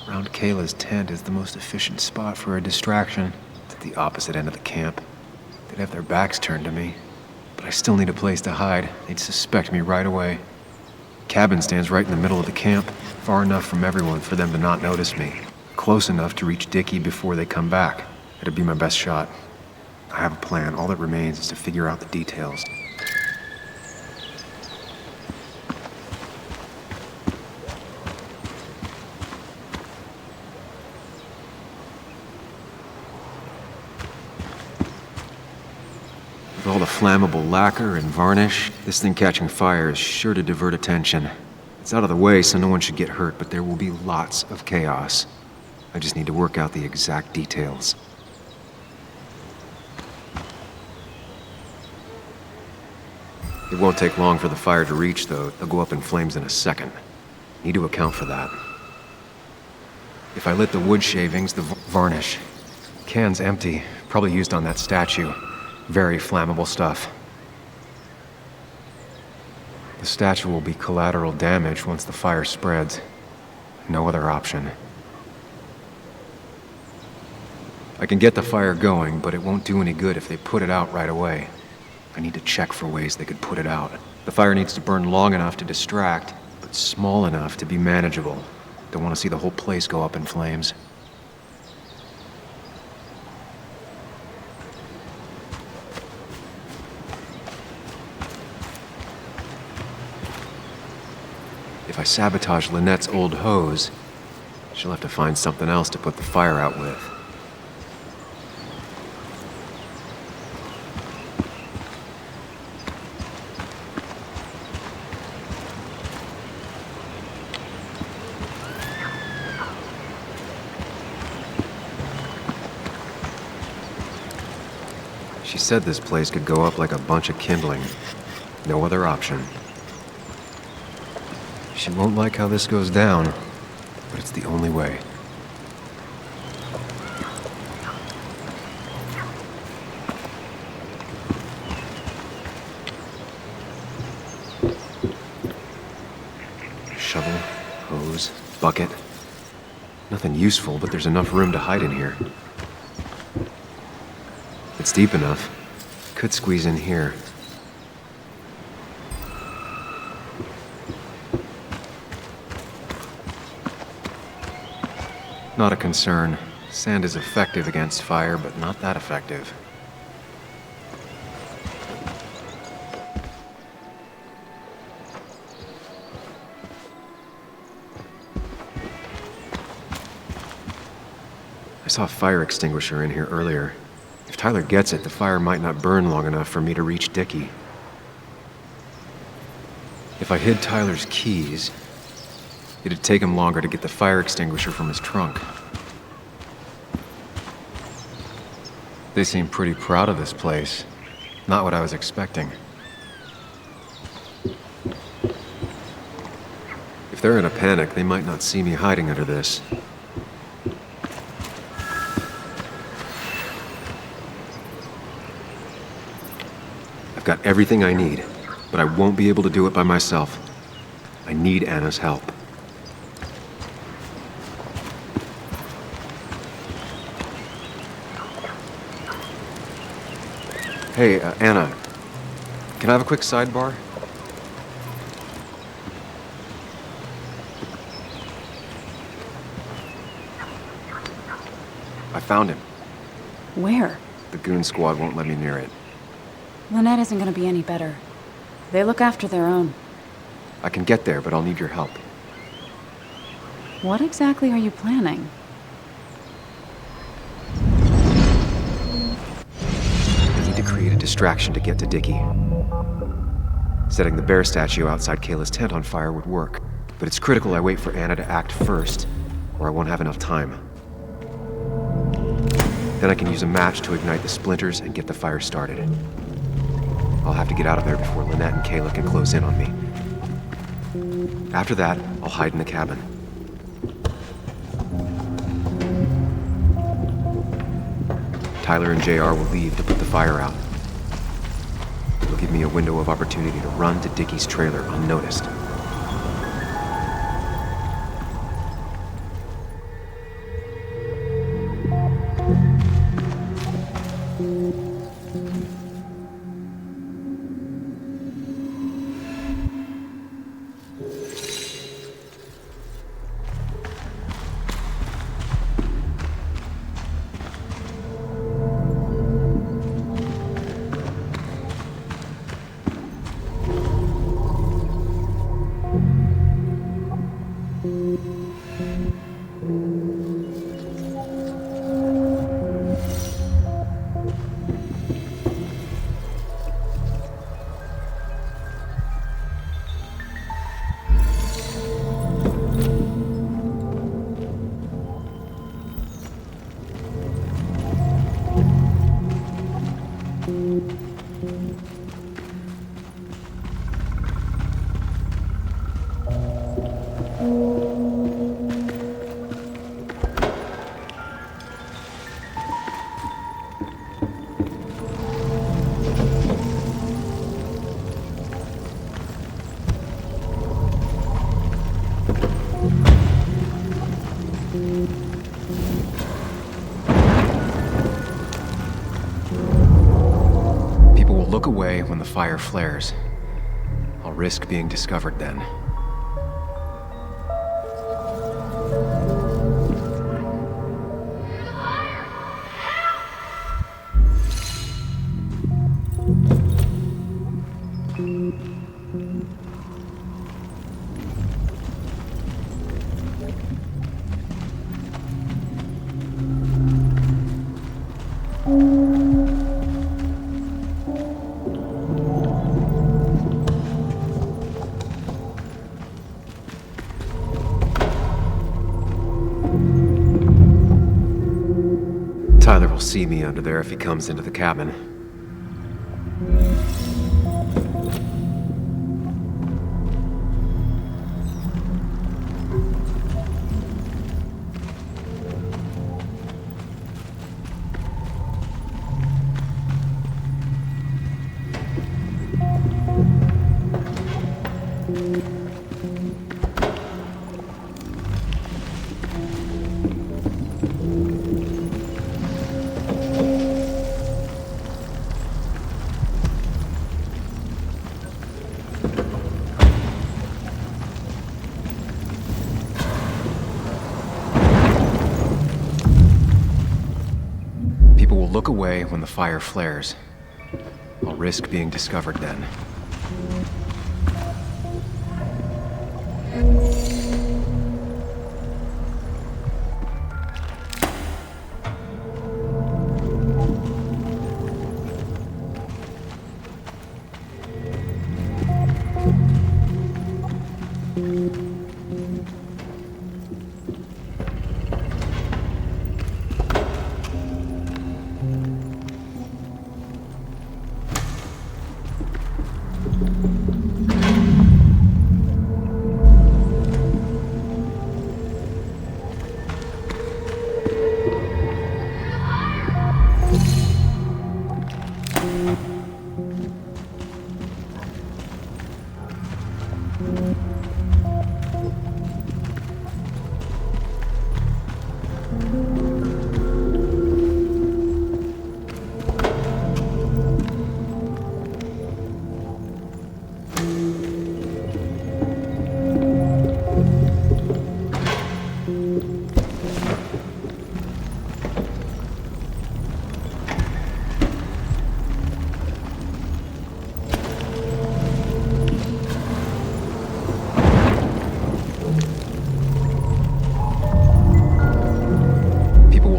Around Kayla's tent is the most efficient spot for a distraction. It's at the opposite end of the camp. They'd have their backs turned to me. But I still need a place to hide. They'd suspect me right away. Cabin stands right in the middle of the camp, far enough from everyone for them to not notice me. Close enough to reach Dickie before they come back. It'd be my best shot. I have a plan. All that remains is to figure out the details. With all the flammable lacquer and varnish, this thing catching fire is sure to divert attention. It's out of the way, so no one should get hurt, but there will be lots of chaos. I just need to work out the exact details. It won't take long for the fire to reach, though. They'll go up in flames in a second. Need to account for that. If I lit the wood shavings, the varnish. Can's empty. Probably used on that statue. Very flammable stuff. The statue will be collateral damage once the fire spreads. No other option. I can get the fire going, but it won't do any good if they put it out right away. I need to check for ways they could put it out. The fire needs to burn long enough to distract, but small enough to be manageable. Don't want to see the whole place go up in flames. If I sabotage Lynette's old hose, she'll have to find something else to put the fire out with. She said this place could go up like a bunch of kindling. No other option. She won't like how this goes down, but it's the only way. Shovel, hose, bucket. Nothing useful, but there's enough room to hide in here. It's deep enough. Could squeeze in here. Not a concern. Sand is effective against fire, but not that effective. I saw a fire extinguisher in here earlier. If Tyler gets it, the fire might not burn long enough for me to reach Dickie. If I hid Tyler's keys, it'd take him longer to get the fire extinguisher from his trunk. They seem pretty proud of this place. Not what I was expecting. If they're in a panic, they might not see me hiding under this. I've got everything I need, but I won't be able to do it by myself. I need Anna's help. Hey, Anna, can I have a quick sidebar? I found him. Where? The goon squad won't let me near it. Lynette isn't gonna be any better. They look after their own. I can get there, but I'll need your help. What exactly are you planning? I need to create a distraction to get to Dickie. Setting the bear statue outside Kayla's tent on fire would work, but it's critical I wait for Anna to act first, or I won't have enough time. Then I can use a match to ignite the splinters and get the fire started. I'll have to get out of there before Lynette and Kayla can close in on me. After that, I'll hide in the cabin. Tyler and JR will leave to put the fire out. It'll give me a window of opportunity to run to Dickie's trailer unnoticed. Look away when the fire flares. I'll risk being discovered then. Tyler will see me under there if he comes into the cabin. will look away when the fire flares. I'll risk being discovered then.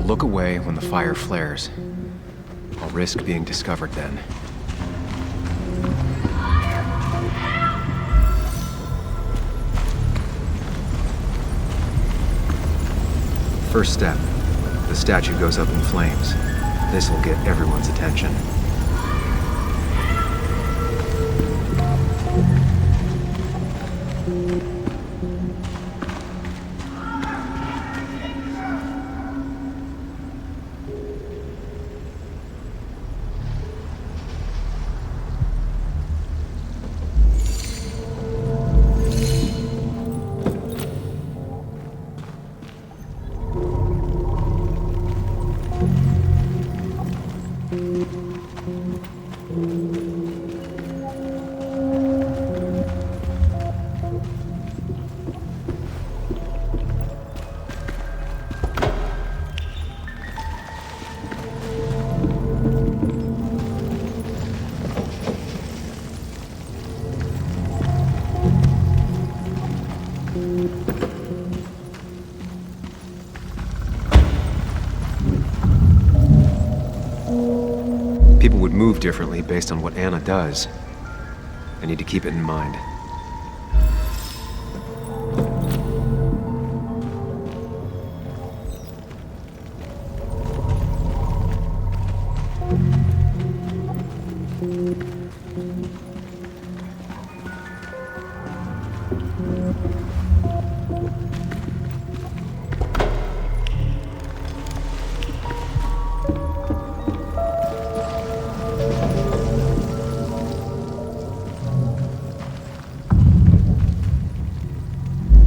Look away when the fire flares. I'll risk being discovered then. First step. The statue goes up in flames. This will get everyone's attention. People would move differently based on what Anna does. I need to keep it in mind.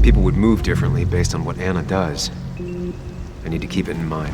People would move differently based on what Anna does. I need to keep it in mind.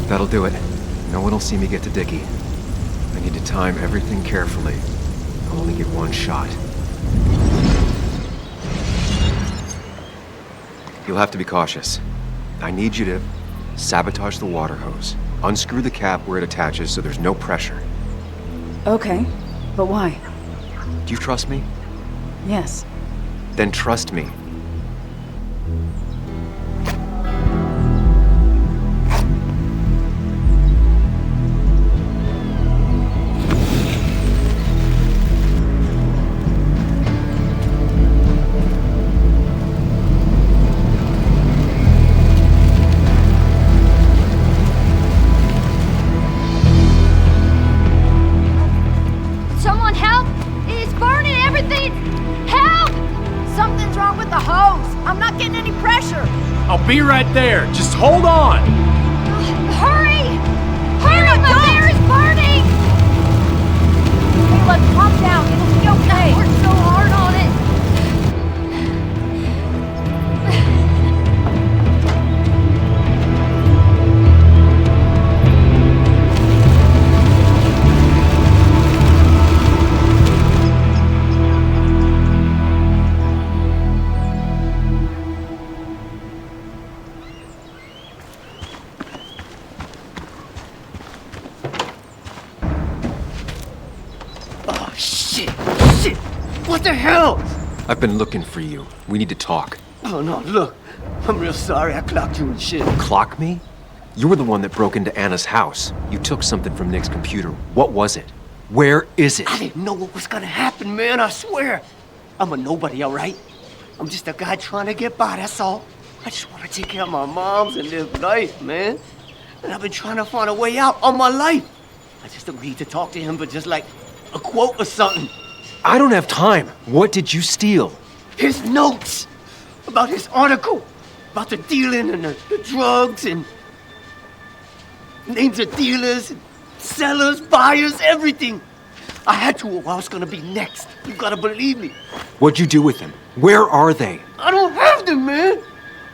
That'll do it. No one will see me get to Dickie. I need to time everything carefully. I'll only get one shot. You'll have to be cautious. I need you to sabotage the water hose. Unscrew the cap where it attaches so there's no pressure. Okay, but why? Do you trust me? Yes. Then trust me. hold on! Hurry! Hurry! The bear is burning! Caleb, calm down. It'll be okay. I worked so hard on it. Shit! What the hell? I've been looking for you. We need to talk. Oh no, look. I'm real sorry I clocked you and shit. Clock me? You were the one that broke into Anna's house. You took something from Nick's computer. What was it? Where is it? I didn't know what was gonna happen, man, I swear. I'm a nobody, all right? I'm just a guy trying to get by, that's all. I just want to take care of my moms and live life, man. And I've been trying to find a way out all my life. I just agreed to talk to him for just like a quote or something. I don't have time. What did you steal? His notes about his article, about the dealing and the drugs and names of dealers, and sellers, buyers, everything. I had to or I was gonna be next. You gotta believe me. What'd you do with them? Where are they? I don't have them, man.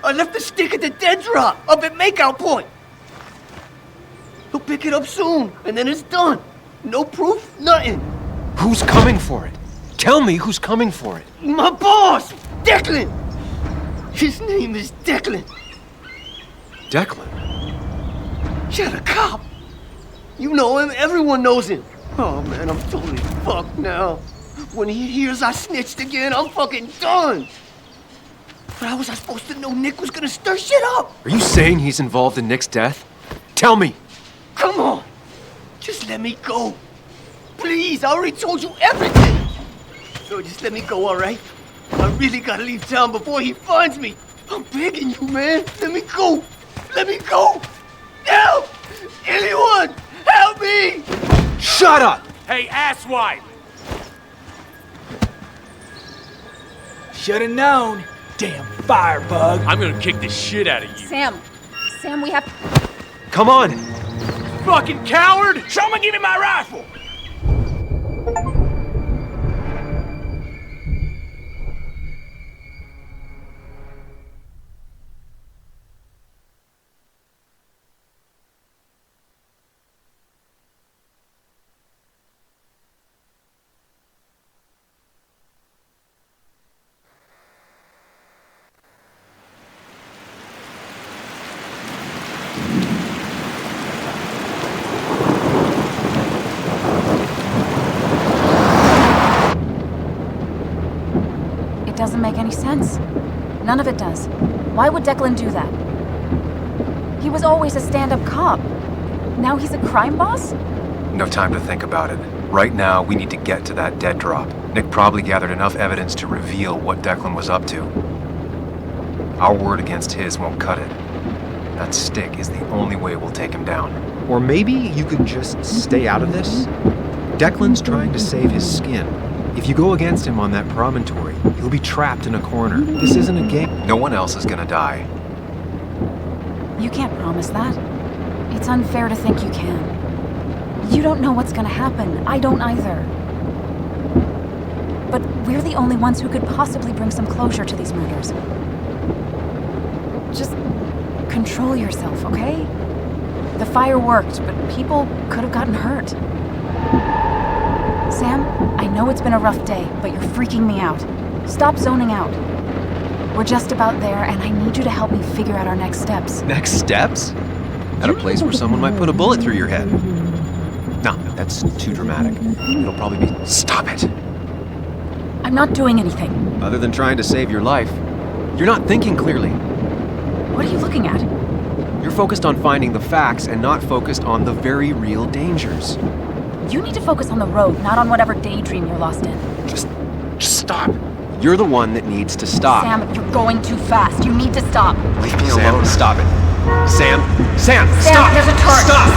I left the stick at the dead drop up at Makeout Point. He'll pick it up soon, and then it's done. No proof, nothing. Who's coming for it? Tell me who's coming for it. My boss, Declan. His name is Declan. Declan? Yeah, the cop. You know him, everyone knows him. Oh man, I'm totally fucked now. When he hears I snitched again, I'm fucking done. But how was I supposed to know Nick was gonna stir shit up? Are you saying he's involved in Nick's death? Tell me. Come on. Just let me go. Please, I already told you everything. So just let me go, all right? I really gotta leave town before he finds me. I'm begging you, man. Let me go. Let me go. Help! Anyone! Help me! Shut up! Hey, asswipe! Should've known. Damn firebug. I'm gonna kick the shit out of you. Sam, we have... Come on! Fucking coward! Someone give me my rifle! It doesn't make any sense. None of it does. Why would Declan do that? He was always a stand-up cop. Now he's a crime boss? No time to think about it. Right now, we need to get to that dead drop. Nick probably gathered enough evidence to reveal what Declan was up to. Our word against his won't cut it. That stick is the only way we'll take him down. Or maybe you could just stay out of this? Declan's trying to save his skin. If you go against him on that promontory, he'll be trapped in a corner. This isn't a game. No one else is gonna die. You can't promise that. It's unfair to think you can. You don't know what's gonna happen. I don't either. But we're the only ones who could possibly bring some closure to these murders. Just control yourself, okay? The fire worked, but people could have gotten hurt. Sam, I know it's been a rough day, but you're freaking me out. Stop zoning out. We're just about there, and I need you to help me figure out our next steps. Next steps? At a place where someone might put a bullet through your head. No, that's too dramatic. It'll probably be... Stop it! I'm not doing anything. Other than trying to save your life, you're not thinking clearly. What are you looking at? You're focused on finding the facts and not focused on the very real dangers. You need to focus on the road, not on whatever daydream you're lost in. Just stop. You're the one that needs to stop. Sam, you're going too fast. You need to stop. Leave me alone. Sam, stop it. Sam, Sam, stop! There's a turret. Stop!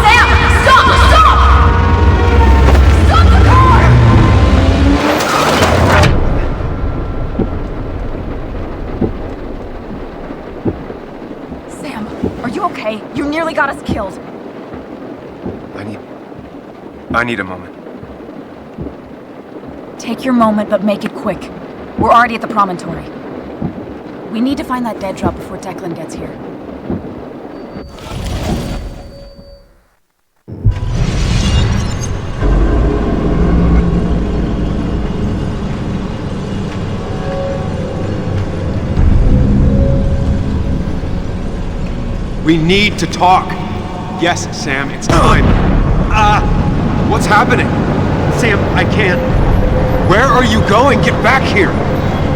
Sam, stop! Stop! Stop the car! Sam, you okay? You nearly got us killed. I need a moment. Take your moment, but make it quick. We're already at the promontory. We need to find that dead drop before Declan gets here. We need to talk. Yes, Sam, it's time. What's happening? Sam, I can't. Where are you going? Get back here.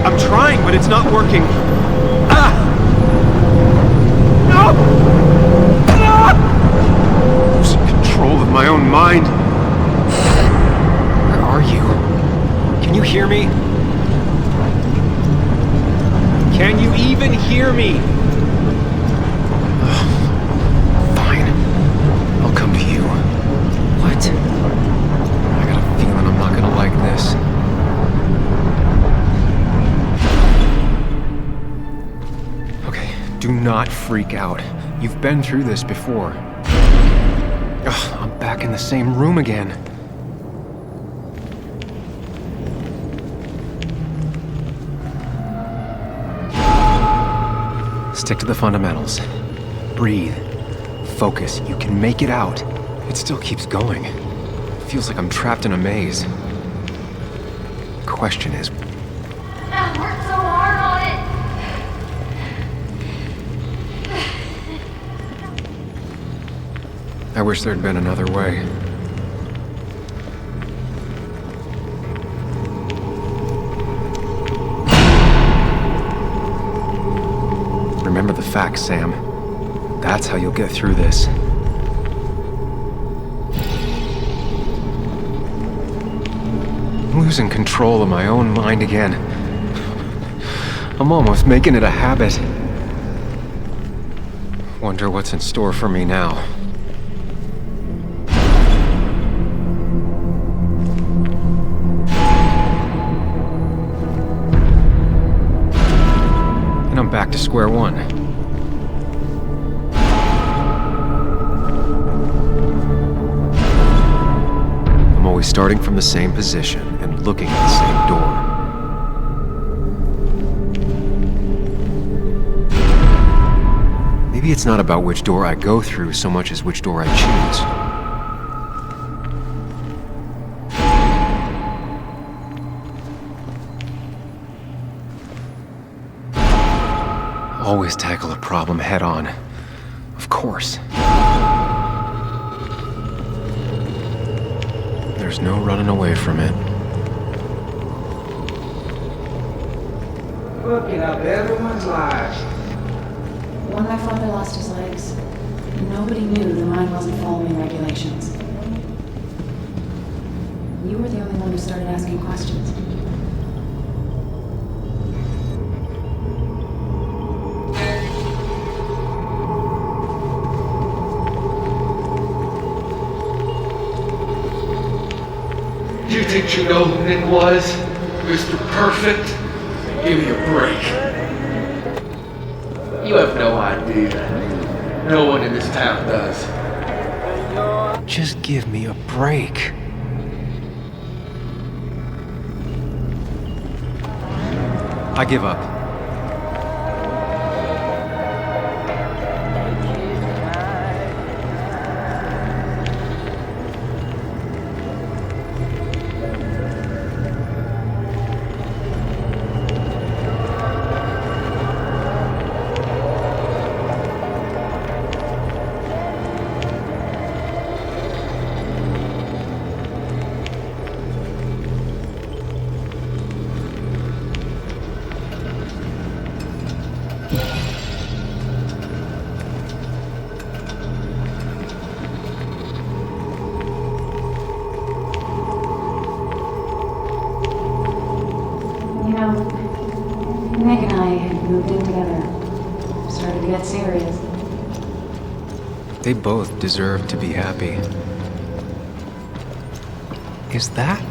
I'm trying, but it's not working. No! Losing control of my own mind. Where are you? Can you hear me? Can you even hear me? Fine. I'll come to you. What? I got a feeling I'm not gonna like this. Okay, do not freak out. You've been through this before. Ugh, I'm back in the same room again. Stick to the fundamentals. Breathe. Focus. You can make it out. It still keeps going. It feels like I'm trapped in a maze. Question is, I worked so hard on it. I wish there'd been another way. Remember the facts, Sam. That's how you'll get through this. I'm losing control of my own mind again. I'm almost making it a habit. Wonder what's in store for me now. And I'm back to square one. I'm always starting from the same position and looking at the same door. Maybe it's not about which door I go through so much as which door I choose. Always tackle a problem head on. Of course. There's no running away from it. Fucking up everyone's lives. When my father lost his legs, nobody knew the mine wasn't following regulations. You were the only one who started asking questions. You think you know who Nick was? Mr. Perfect? Give me a break. You have no idea. No one in this town does. Just give me a break. I give up. Nick and I had moved in together. Started to get serious. They both deserve to be happy. Is that?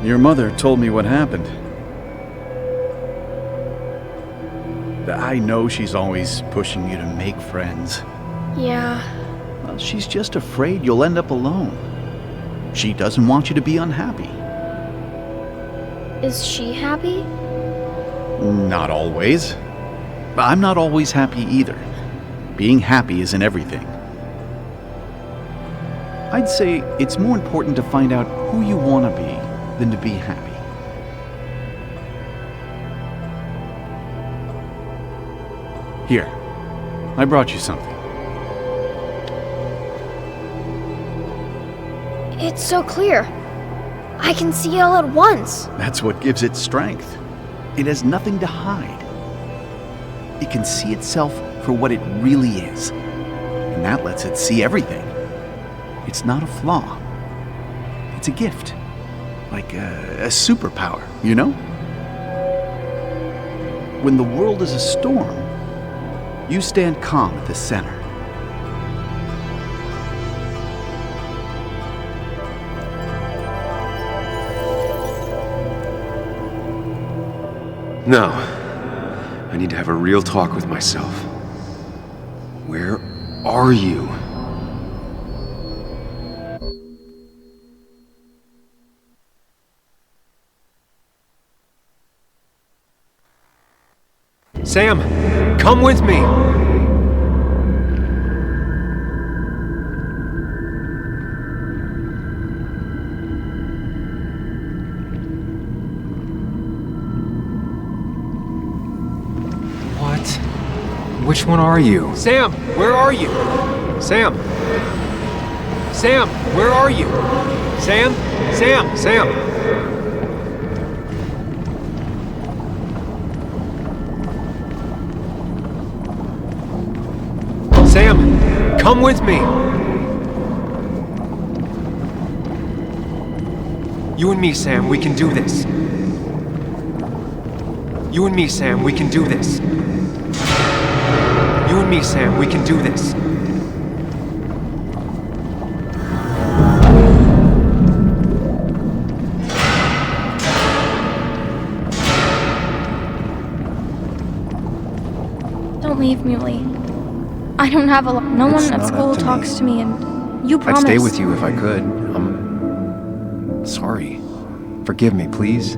Your mother told me what happened. I know she's always pushing you to make friends. Yeah. Well, she's just afraid you'll end up alone. She doesn't want you to be unhappy. Is she happy? Not always. I'm not always happy either. Being happy isn't everything. I'd say it's more important to find out who you want to be than to be happy. Here, I brought you something. It's so clear. I can see it all at once. That's what gives it strength. It has nothing to hide. It can see itself for what it really is. And that lets it see everything. It's not a flaw. It's a gift. Like a superpower, you know? When the world is a storm, you stand calm at the center. No. I need to have a real talk with myself. Where are you? Sam, come with me! What? Which one are you? Sam, where are you? Sam! Sam, where are you? Sam? Sam! Sam! Sam, come with me! You and me, Sam, we can do this. You and me, Sam, we can do this. You and me, Sam, we can do this. Don't leave, Muley. I don't have a lot. No one at school talks to me, and you promised. I'd stay with you if I could. I'm sorry. Forgive me, please.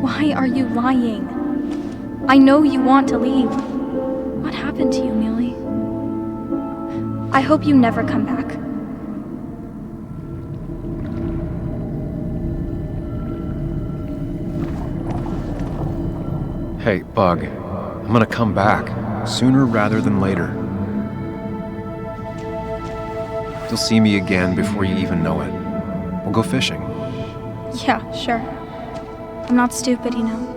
Why are you lying? I know you want to leave. What happened to you, Muley? I hope you never come back. Hey, Bug. I'm gonna come back. Sooner rather than later. You'll see me again before you even know it. We'll go fishing. Yeah, sure. I'm not stupid, you know.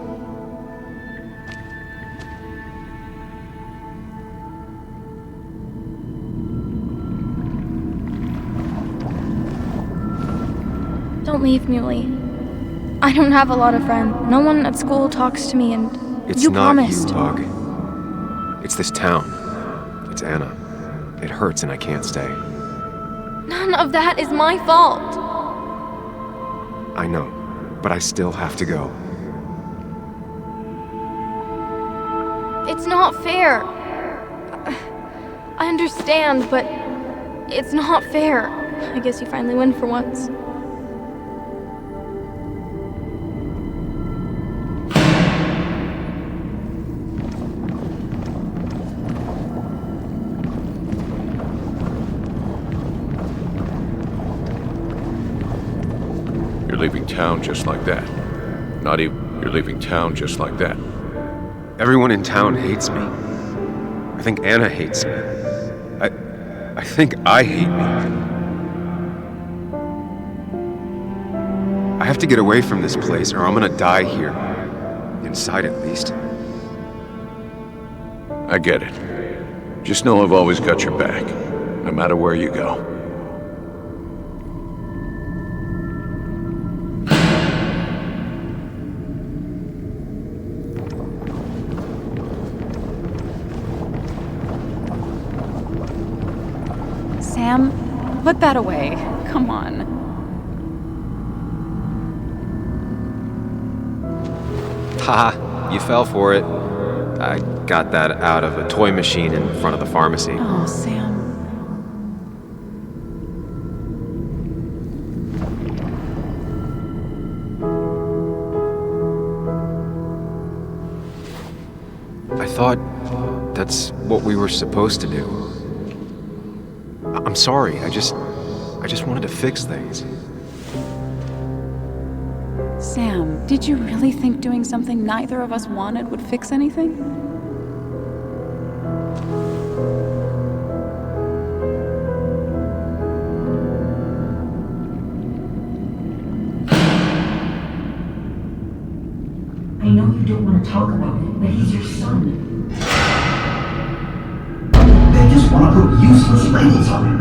Don't leave, Muley. I don't have a lot of friends. No one at school talks to me, and It's you not promised. you, Bug. It's this town. It's Anna. It hurts and I can't stay. None of that is my fault. I know, but I still have to go. It's not fair. I understand, but it's not fair. I guess you finally win for once. You're leaving town just like that. Not even. You're leaving town just like that. Everyone in town hates me. I think Anna hates me. I think I hate me. I have to get away from this place or I'm gonna die here. Inside at least. I get it. Just know I've always got your back, no matter where you go. Sam, put that away. Come on. Haha, you fell for it. I got that out of a toy machine in front of the pharmacy. Oh, Sam. I thought that's what we were supposed to do. I'm sorry, I just wanted to fix things. Sam, did you really think doing something neither of us wanted would fix anything? I know you don't want to talk about it, but he's your son. They just want to put useless labels on him.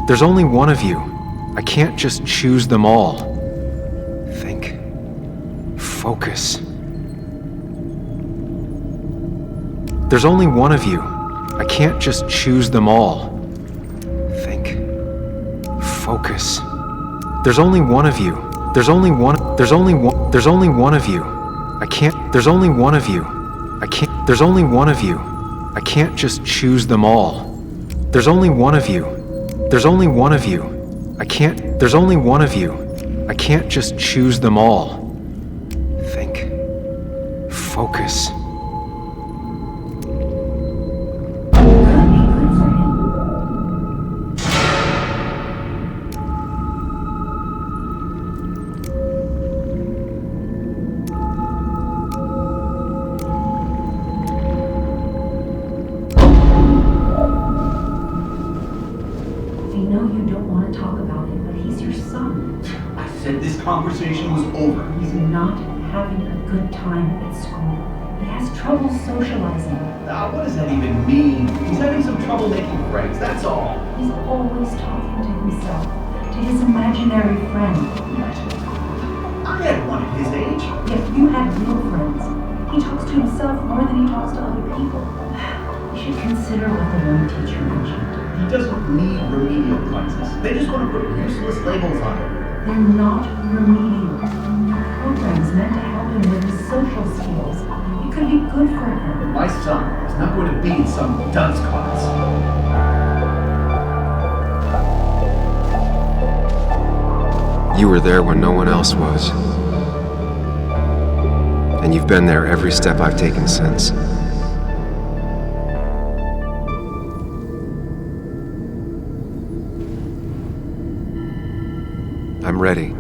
There's only one of you. I can't just choose them all. Think. Focus. There's only one of you. I can't just choose them all. Think. Focus. There's only one of you. There's only one of you. I can't. There's only one of you. I can't. There's only one of you. I can't just choose them all. There's only one of you. There's only one of you. I can't. There's only one of you. I can't just choose them all. Think. Focus. Conversation was over. He's not having a good time at school. He has trouble socializing. What does that even mean? He's having some trouble making friends, that's all. He's always talking to himself, to his imaginary friend. I had one at his age. If you had real friends, he talks to himself more than he talks to other people. You should consider what the one teacher mentioned. He doesn't need remedial classes. They just want to put useless labels on him. They're not remedial. Programs meant to help him with his social skills. It could be good for him. My son is not going to be in some dunce class. You were there when no one else was. And you've been there every step I've taken since. I'm ready.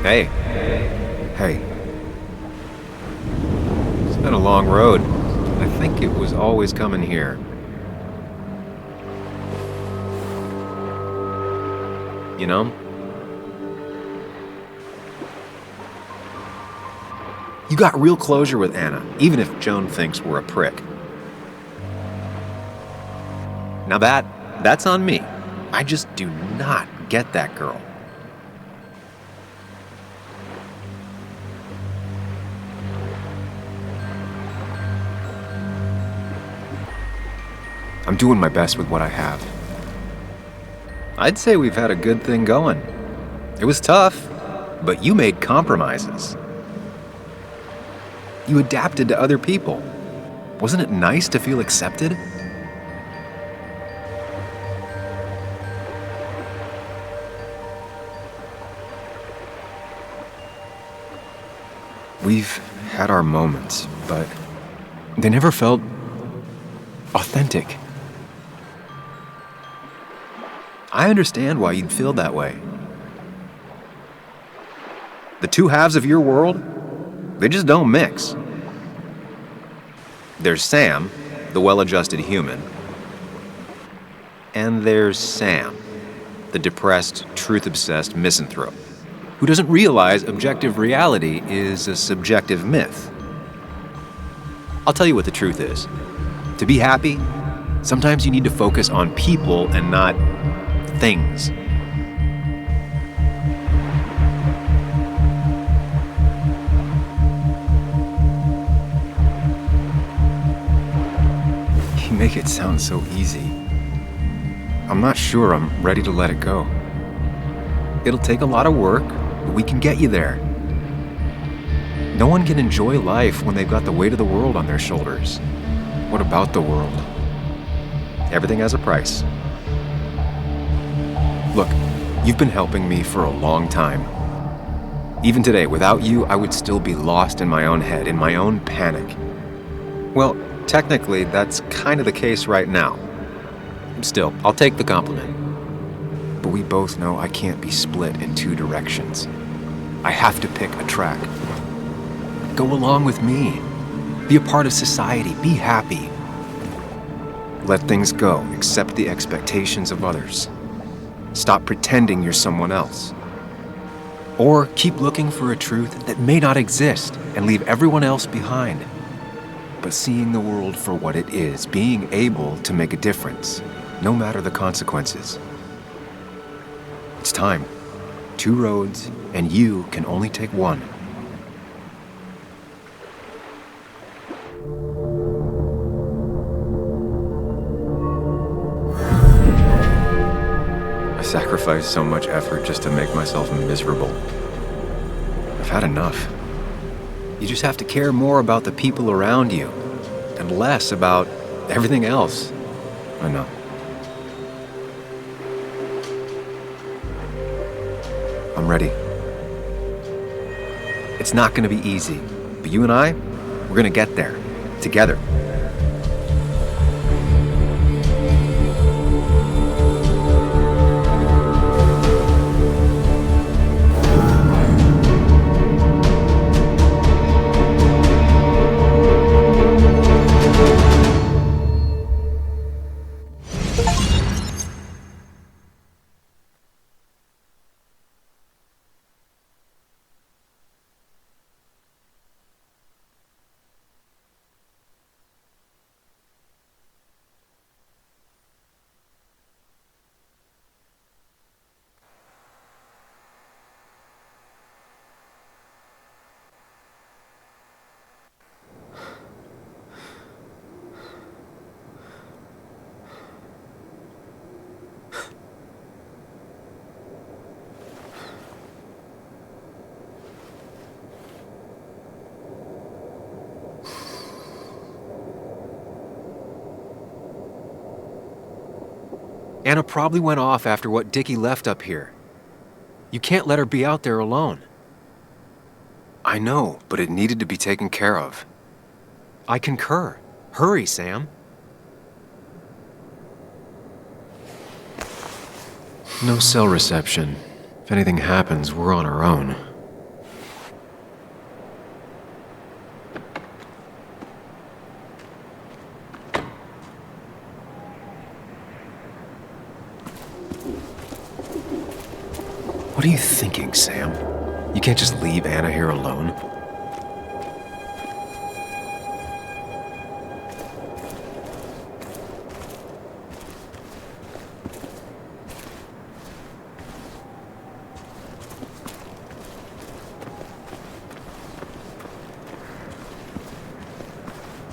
Hey. Hey. It's been a long road. I think it was always coming here. you know? You got real closure with Anna, even if Joan thinks we're a prick. Now that's on me. I just do not get that girl. I'm doing my best with what I have. I'd say we've had a good thing going. It was tough, but you made compromises. You adapted to other people. Wasn't it nice to feel accepted? We've had our moments, but they never felt authentic. I understand why you'd feel that way. The two halves of your world, they just don't mix. There's Sam, the well-adjusted human, and there's Sam, the depressed, truth-obsessed misanthrope, who doesn't realize objective reality is a subjective myth. I'll tell you what the truth is. To be happy, sometimes you need to focus on people and not things. You make it sound so easy. I'm not sure I'm ready to let it go. It'll take a lot of work, but we can get you there. No one can enjoy life when they've got the weight of the world on their shoulders. What about the world? Everything has a price. Look, you've been helping me for a long time. Even today, without you, I would still be lost in my own head, in my own panic. Well, technically, that's kind of the case right now. Still, I'll take the compliment. But we both know I can't be split in two directions. I have to pick a track. Go along with me. Be a part of society. Be happy. Let things go. Accept the expectations of others. Stop pretending you're someone else. Or keep looking for a truth that may not exist and leave everyone else behind. But seeing the world for what it is, being able to make a difference, no matter the consequences. It's time. Two roads, and you can only take one. I sacrificed so much effort just to make myself miserable. I've had enough. You just have to care more about the people around you, and less about everything else. I know. I'm ready. It's not gonna be easy, but you and I, we're gonna get there, together. Anna probably went off after what Dickie left up here. You can't let her be out there alone. I know, but it needed to be taken care of. I concur. Hurry, Sam. No cell reception. If anything happens, we're on our own. What are you thinking, Sam? You can't just leave Anna here alone.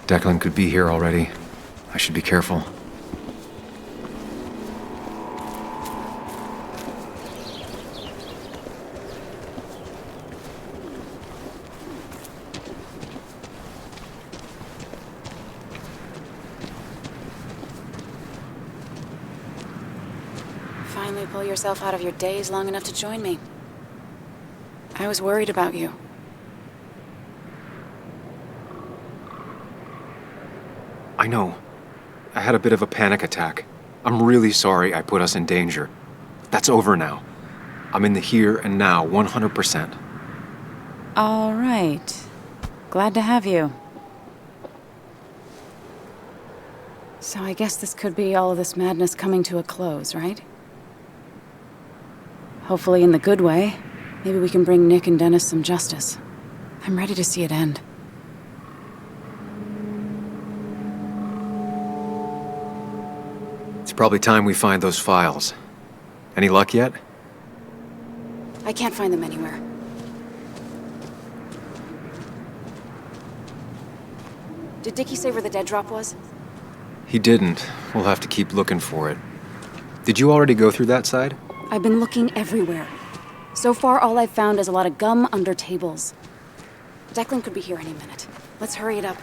Declan could be here already. I should be careful. Finally pull yourself out of your daze long enough to join me. I was worried about you. I know. I had a bit of a panic attack. I'm really sorry I put us in danger. That's over now. I'm in the here and now, 100%. All right. Glad to have you. So I guess this could be all of this madness coming to a close, right? Hopefully in the good way. Maybe we can bring Nick and Dennis some justice. I'm ready to see it end. It's probably time we find those files. Any luck yet? I can't find them anywhere. Did Dickie say where the dead drop was? He didn't. We'll have to keep looking for it. Did you already go through that side? I've been looking everywhere. So far, all I've found is a lot of gum under tables. Declan could be here any minute. Let's hurry it up.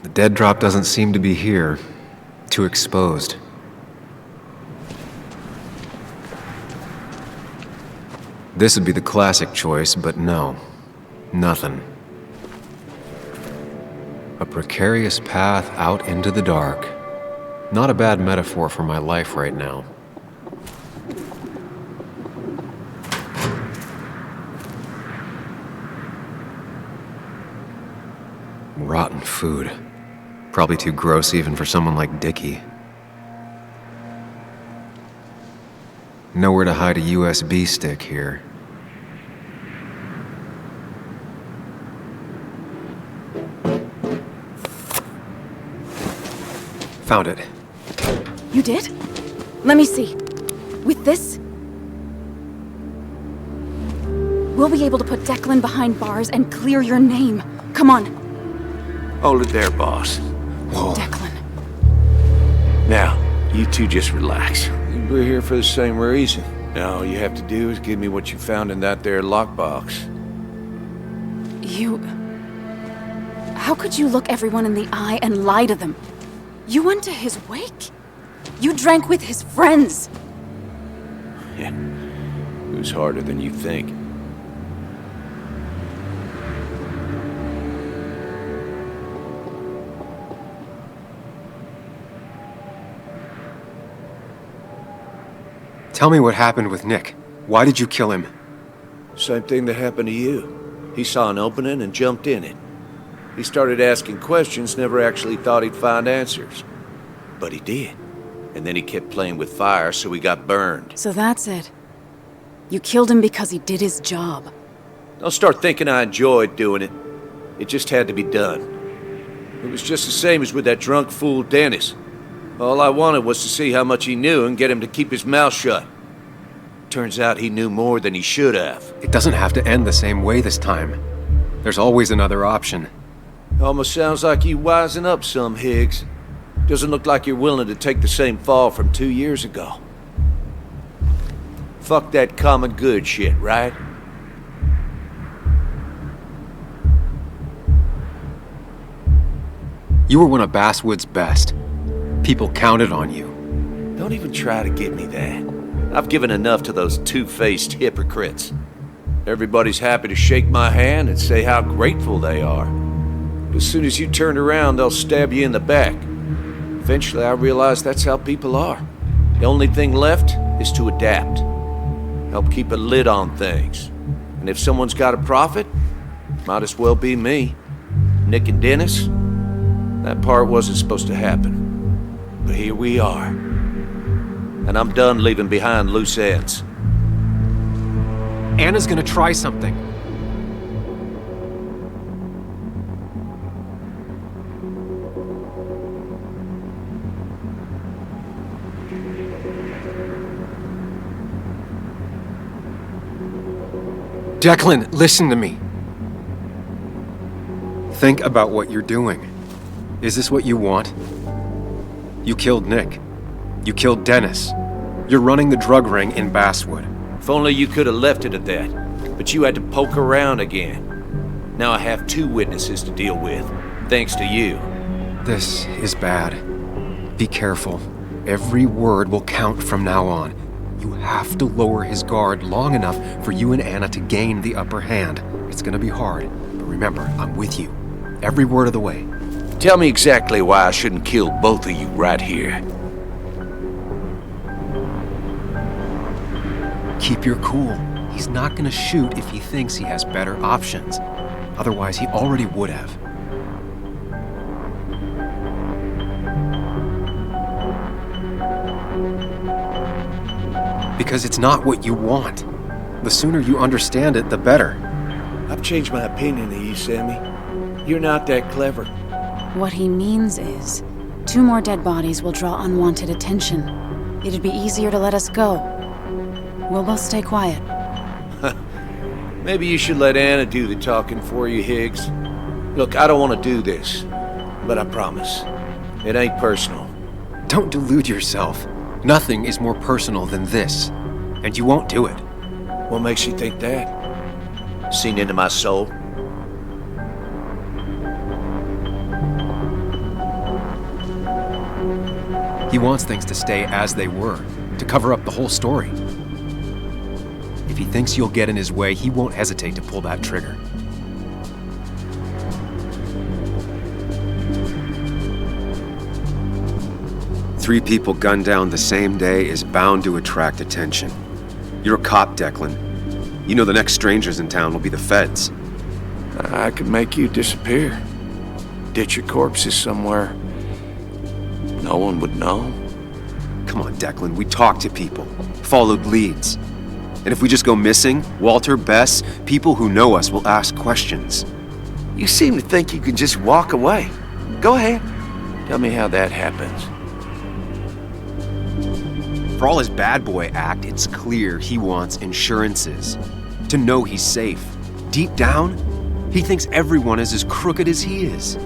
The dead drop doesn't seem to be here. Too exposed. This would be the classic choice, but no. Nothing. A precarious path out into the dark. Not a bad metaphor for my life right now. Rotten food. Probably too gross even for someone like Dickie. Nowhere to hide a USB stick here. Found it. You did? Let me see. With this, we'll be able to put Declan behind bars and clear your name. Come on. Hold it there, boss. Whoa. Declan. Now, you two just relax. We're here for the same reason. Now all you have to do is give me what you found in that there lockbox. You... How could you look everyone in the eye and lie to them? You went to his wake. You drank with his friends. Yeah, it was harder than you think. Tell me what happened with Nick. Why did you kill him? Same thing that happened to you. He saw an opening and jumped in it. He started asking questions, never actually thought he'd find answers. But he did. And then he kept playing with fire, so he got burned. So that's it. You killed him because he did his job. Don't start thinking I enjoyed doing it. It just had to be done. It was just the same as with that drunk fool Dennis. All I wanted was to see how much he knew and get him to keep his mouth shut. Turns out he knew more than he should have. It doesn't have to end the same way this time. There's always another option. Almost sounds like you wising up some, Higgs. Doesn't look like you're willing to take the same fall from 2 years ago. Fuck that common good shit, right? You were one of Basswood's best. People counted on you. Don't even try to give me that. I've given enough to those two-faced hypocrites. Everybody's happy to shake my hand and say how grateful they are. But as soon as you turn around, they'll stab you in the back. Eventually, I realized that's how people are. The only thing left is to adapt. Help keep a lid on things. And if someone's got a profit, might as well be me. Nick and Dennis, that part wasn't supposed to happen. But here we are. and I'm done leaving behind loose ends. Anna's gonna try something. Declan, listen to me. Think about what you're doing. Is this what you want? You killed Nick. You killed Dennis. You're running the drug ring in Basswood. If only you could have left it at that. But you had to poke around again. Now I have 2 witnesses to deal with, thanks to you. This is bad. Be careful. Every word will count from now on. You have to lower his guard long enough for you and Anna to gain the upper hand. It's gonna be hard, but remember, I'm with you. Every word of the way. Tell me exactly why I shouldn't kill both of you right here. Keep your cool. He's not gonna shoot if he thinks he has better options. Otherwise, he already would have. Because it's not what you want. The sooner you understand it, the better. I've changed my opinion of you, Sammy. You're not that clever. What he means is, 2 more dead bodies will draw unwanted attention. It'd be easier to let us go. We'll both stay quiet. Maybe you should let Anna do the talking for you, Higgs. Look, I don't want to do this, but I promise, it ain't personal. Don't delude yourself. Nothing is more personal than this, and you won't do it. What makes you think that? Seen into my soul? He wants things to stay as they were, to cover up the whole story. If he thinks you'll get in his way, he won't hesitate to pull that trigger. Three people gunned down the same day is bound to attract attention. You're a cop, Declan. You know the next strangers in town will be the feds. I could make you disappear. Ditch your corpses somewhere. No one would know. Come on, Declan, we talked to people, followed leads. And if we just go missing, Walter, Bess, people who know us will ask questions. You seem to think you can just walk away. Go ahead. Tell me how that happens. For all his bad boy act, it's clear he wants insurances. To know he's safe. Deep down, he thinks everyone is as crooked as he is.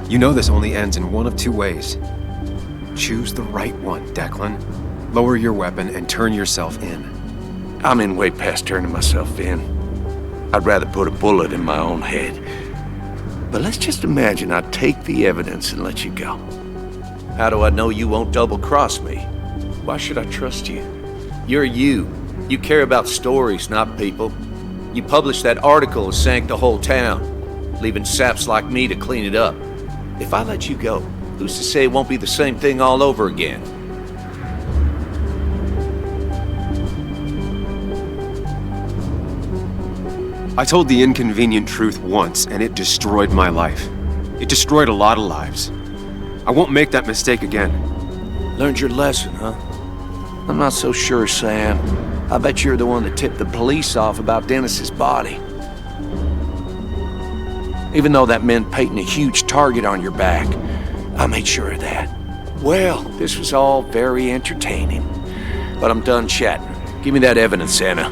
You know this only ends in one of 2 ways. Choose the right one, Declan. Lower your weapon and turn yourself in. I'm in way past turning myself in. I'd rather put a bullet in my own head. But let's just imagine I take the evidence and let you go. How do I know you won't double-cross me? Why should I trust you? You're you. You care about stories, not people. You published that article that sank the whole town, leaving saps like me to clean it up. If I let you go, who's to say it won't be the same thing all over again? I told the inconvenient truth once, and it destroyed my life. It destroyed a lot of lives. I won't make that mistake again. Learned your lesson, huh? I'm not so sure, Sam. I bet you're the one that tipped the police off about Dennis's body. Even though that meant painting a huge target on your back, I made sure of that. Well, this was all very entertaining. But I'm done chatting. Give me that evidence, Anna.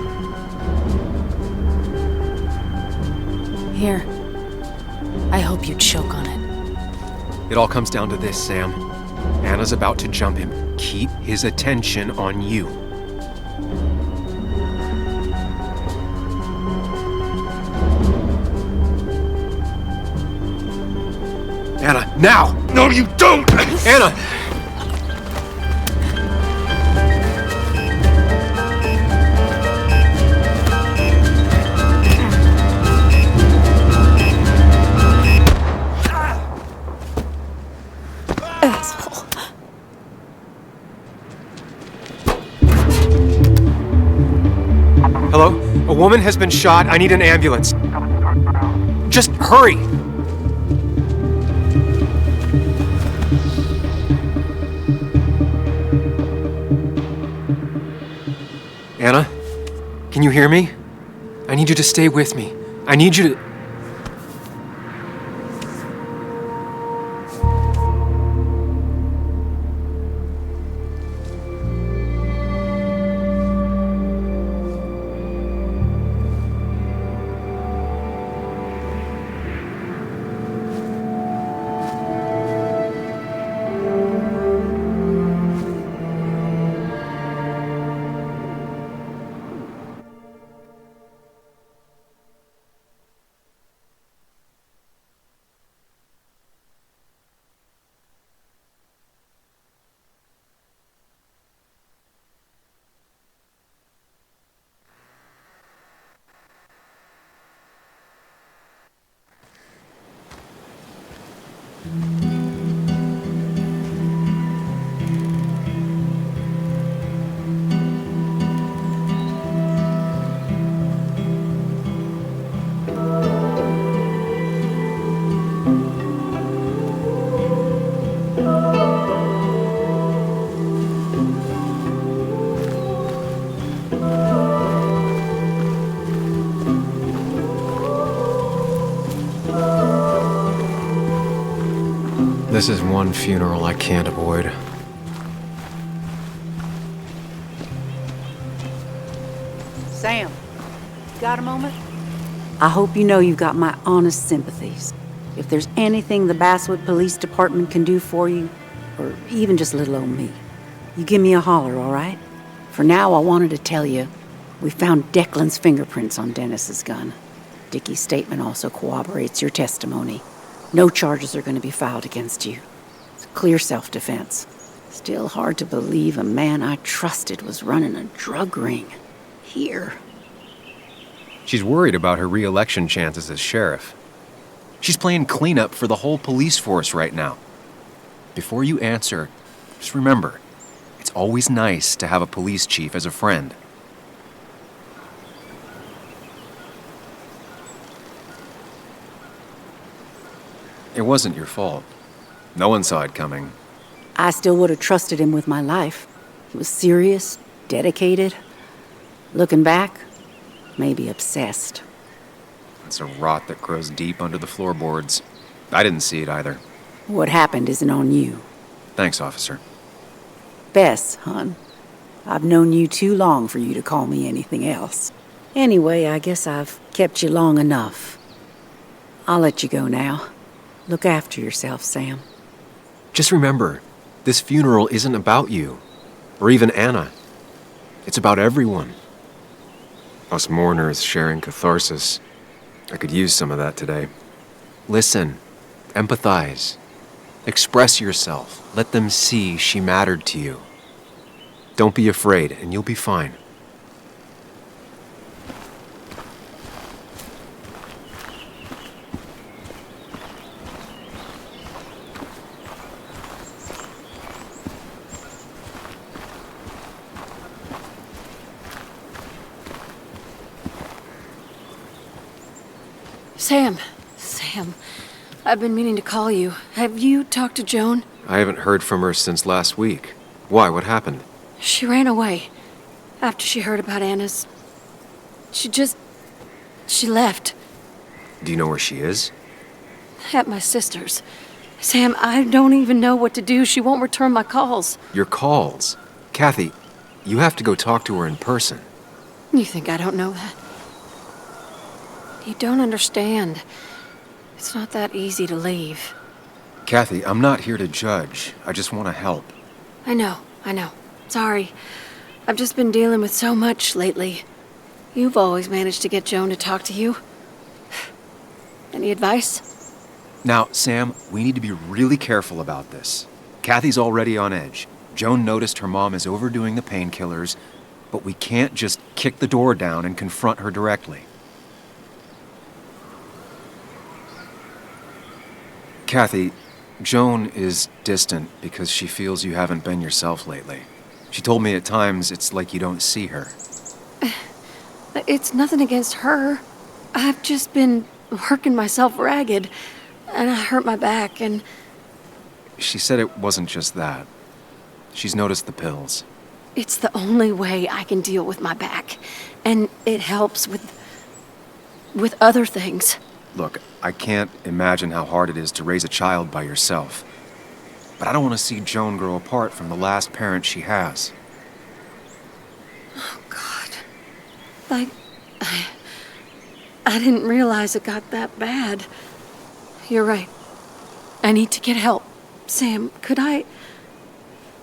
Here. I hope you choke on it. It all comes down to this, Sam. Anna's about to jump him. Keep his attention on you. Anna, now! No, you don't! Anna! Declan has been shot. I need an ambulance. Just hurry! Anna, can you hear me? I need you to stay with me. I need you to... This is one funeral I can't avoid. Sam, got a moment? I hope you know you've got my honest sympathies. If there's anything the Basswood Police Department can do for you, or even just little old me, you give me a holler, all right? For now, I wanted to tell you, we found Declan's fingerprints on Dennis's gun. Dickie's statement also corroborates your testimony. No charges are going to be filed against you. It's clear self-defense. Still hard to believe a man I trusted was running a drug ring. Here. She's worried about her re-election chances as sheriff. She's playing cleanup for the whole police force right now. Before you answer, just remember, it's always nice to have a police chief as a friend. It wasn't your fault. No one saw it coming. I still would have trusted him with my life. He was serious, dedicated. Looking back, maybe obsessed. It's a rot that grows deep under the floorboards. I didn't see it either. What happened isn't on you. Thanks, officer. Bess, hon. I've known you too long for you to call me anything else. Anyway, I guess I've kept you long enough. I'll let you go now. Look after yourself, Sam. Just remember, this funeral isn't about you, or even Anna. It's about everyone. Us mourners sharing catharsis. I could use some of that today. Listen, empathize, express yourself. Let them see she mattered to you. Don't be afraid, and you'll be fine. Sam, I've been meaning to call you. Have you talked to Joan? I haven't heard from her since last week. Why? What happened? She ran away after she heard about Anna's. She left. Do you know where she is? At my sister's. Sam, I don't even know what to do. She won't return my calls. Your calls? Kathy, you have to go talk to her in person. You think I don't know that? You don't understand. It's not that easy to leave. Kathy, I'm not here to judge. I just want to help. I know. Sorry. I've just been dealing with so much lately. You've always managed to get Joan to talk to you. Any advice? Now, Sam, we need to be really careful about this. Kathy's already on edge. Joan noticed her mom is overdoing the painkillers, but we can't just kick the door down and confront her directly. Kathy, Joan is distant because she feels you haven't been yourself lately. She told me at times it's like you don't see her. It's nothing against her. I've just been working myself ragged, and I hurt my back, and... She said it wasn't just that. She's noticed the pills. It's the only way I can deal with my back, and it helps with other things. Look, I can't imagine how hard it is to raise a child by yourself. But I don't want to see Joan grow apart from the last parent she has. Oh, God. I didn't realize it got that bad. You're right. I need to get help. Sam, could I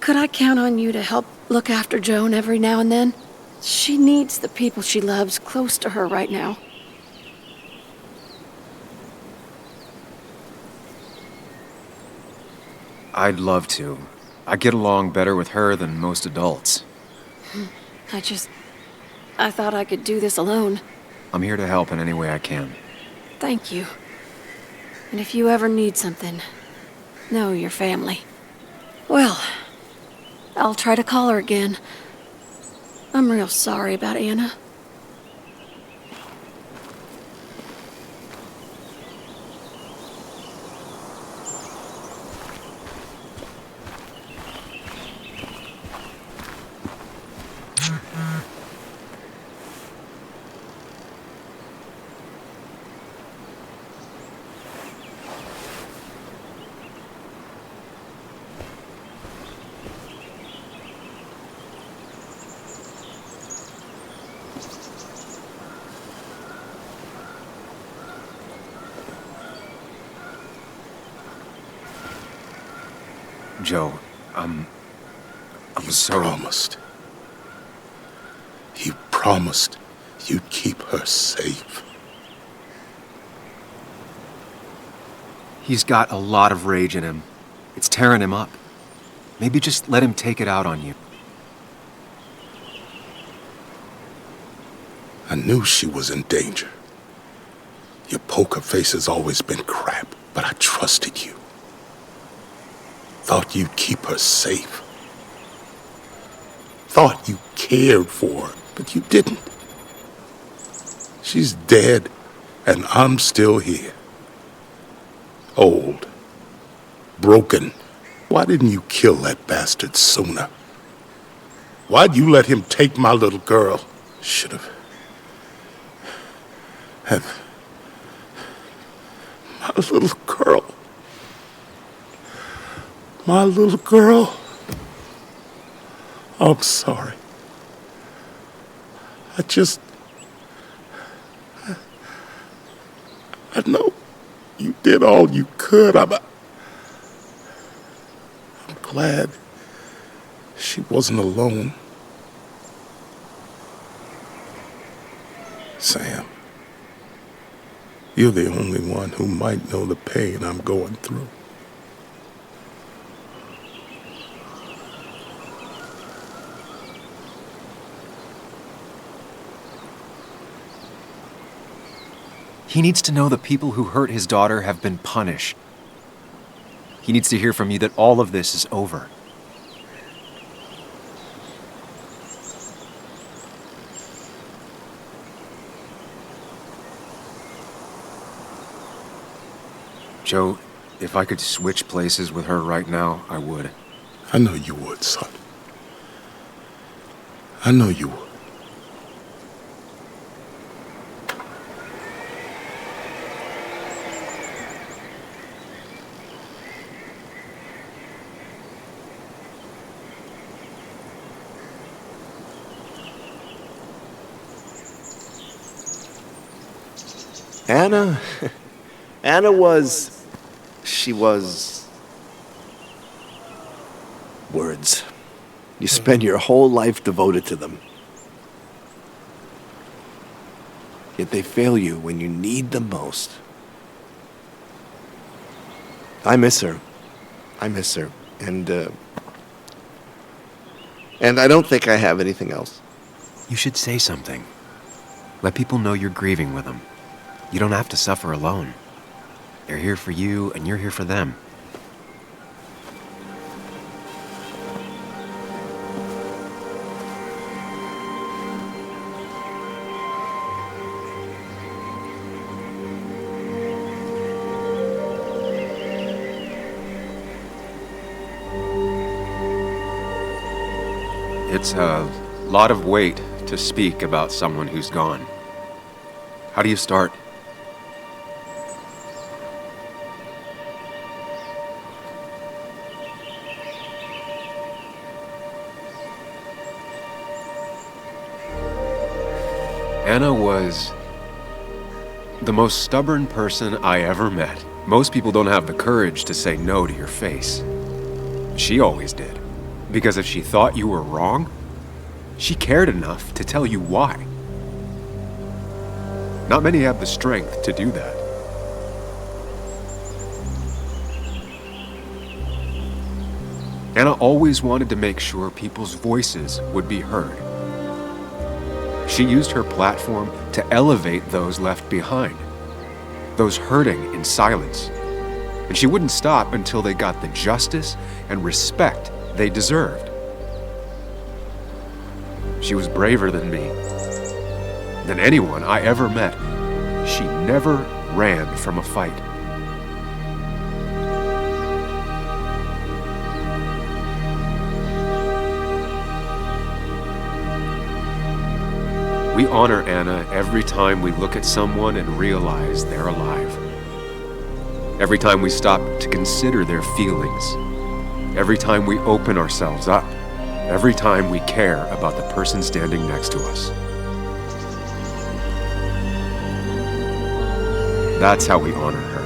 count on you to help look after Joan every now and then? She needs the people she loves close to her right now. I'd love to. I get along better with her than most adults. I thought I could do this alone. I'm here to help in any way I can. Thank you. And if you ever need something, know your family. Well, I'll try to call her again. I'm real sorry about Anna. Joe, I'm so... You promised you'd keep her safe. He's got a lot of rage in him. It's tearing him up. Maybe just let him take it out on you. I knew she was in danger. Your poker face has always been crap, but I trusted you. Thought you'd keep her safe. Thought you cared for her, but you didn't. She's dead, and I'm still here. Old. Broken. Why didn't you kill that bastard sooner? Why'd you let him take my little girl? Should've... And... my little girl. My little girl. I'm sorry. I know you did all you could. I'm glad she wasn't alone. Sam, you're the only one who might know the pain I'm going through. He needs to know the people who hurt his daughter have been punished. He needs to hear from you that all of this is over. Joe, if I could switch places with her right now, I would. I know you would, son. I know you would. Anna was... she was... words. You spend your whole life devoted to them. Yet they fail you when you need them most. I miss her. And I don't think I have anything else. You should say something. Let people know you're grieving with them. You don't have to suffer alone. They're here for you, and you're here for them. It's a lot of weight to speak about someone who's gone. How do you start? Anna was the most stubborn person I ever met. Most people don't have the courage to say no to your face. She always did. Because if she thought you were wrong, she cared enough to tell you why. Not many have the strength to do that. Anna always wanted to make sure people's voices would be heard. She used her platform to elevate those left behind, those hurting in silence. And she wouldn't stop until they got the justice and respect they deserved. She was braver than me, than anyone I ever met. She never ran from a fight. We honor Anna every time we look at someone and realize they're alive. Every time we stop to consider their feelings. Every time we open ourselves up. Every time we care about the person standing next to us. That's how we honor her.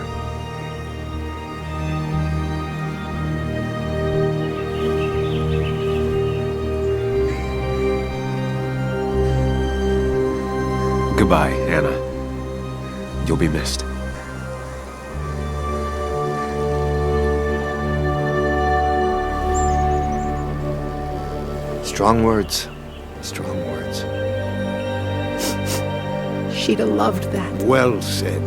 Goodbye, Anna. You'll be missed. Strong words. Strong words. She'd have loved that. Well said.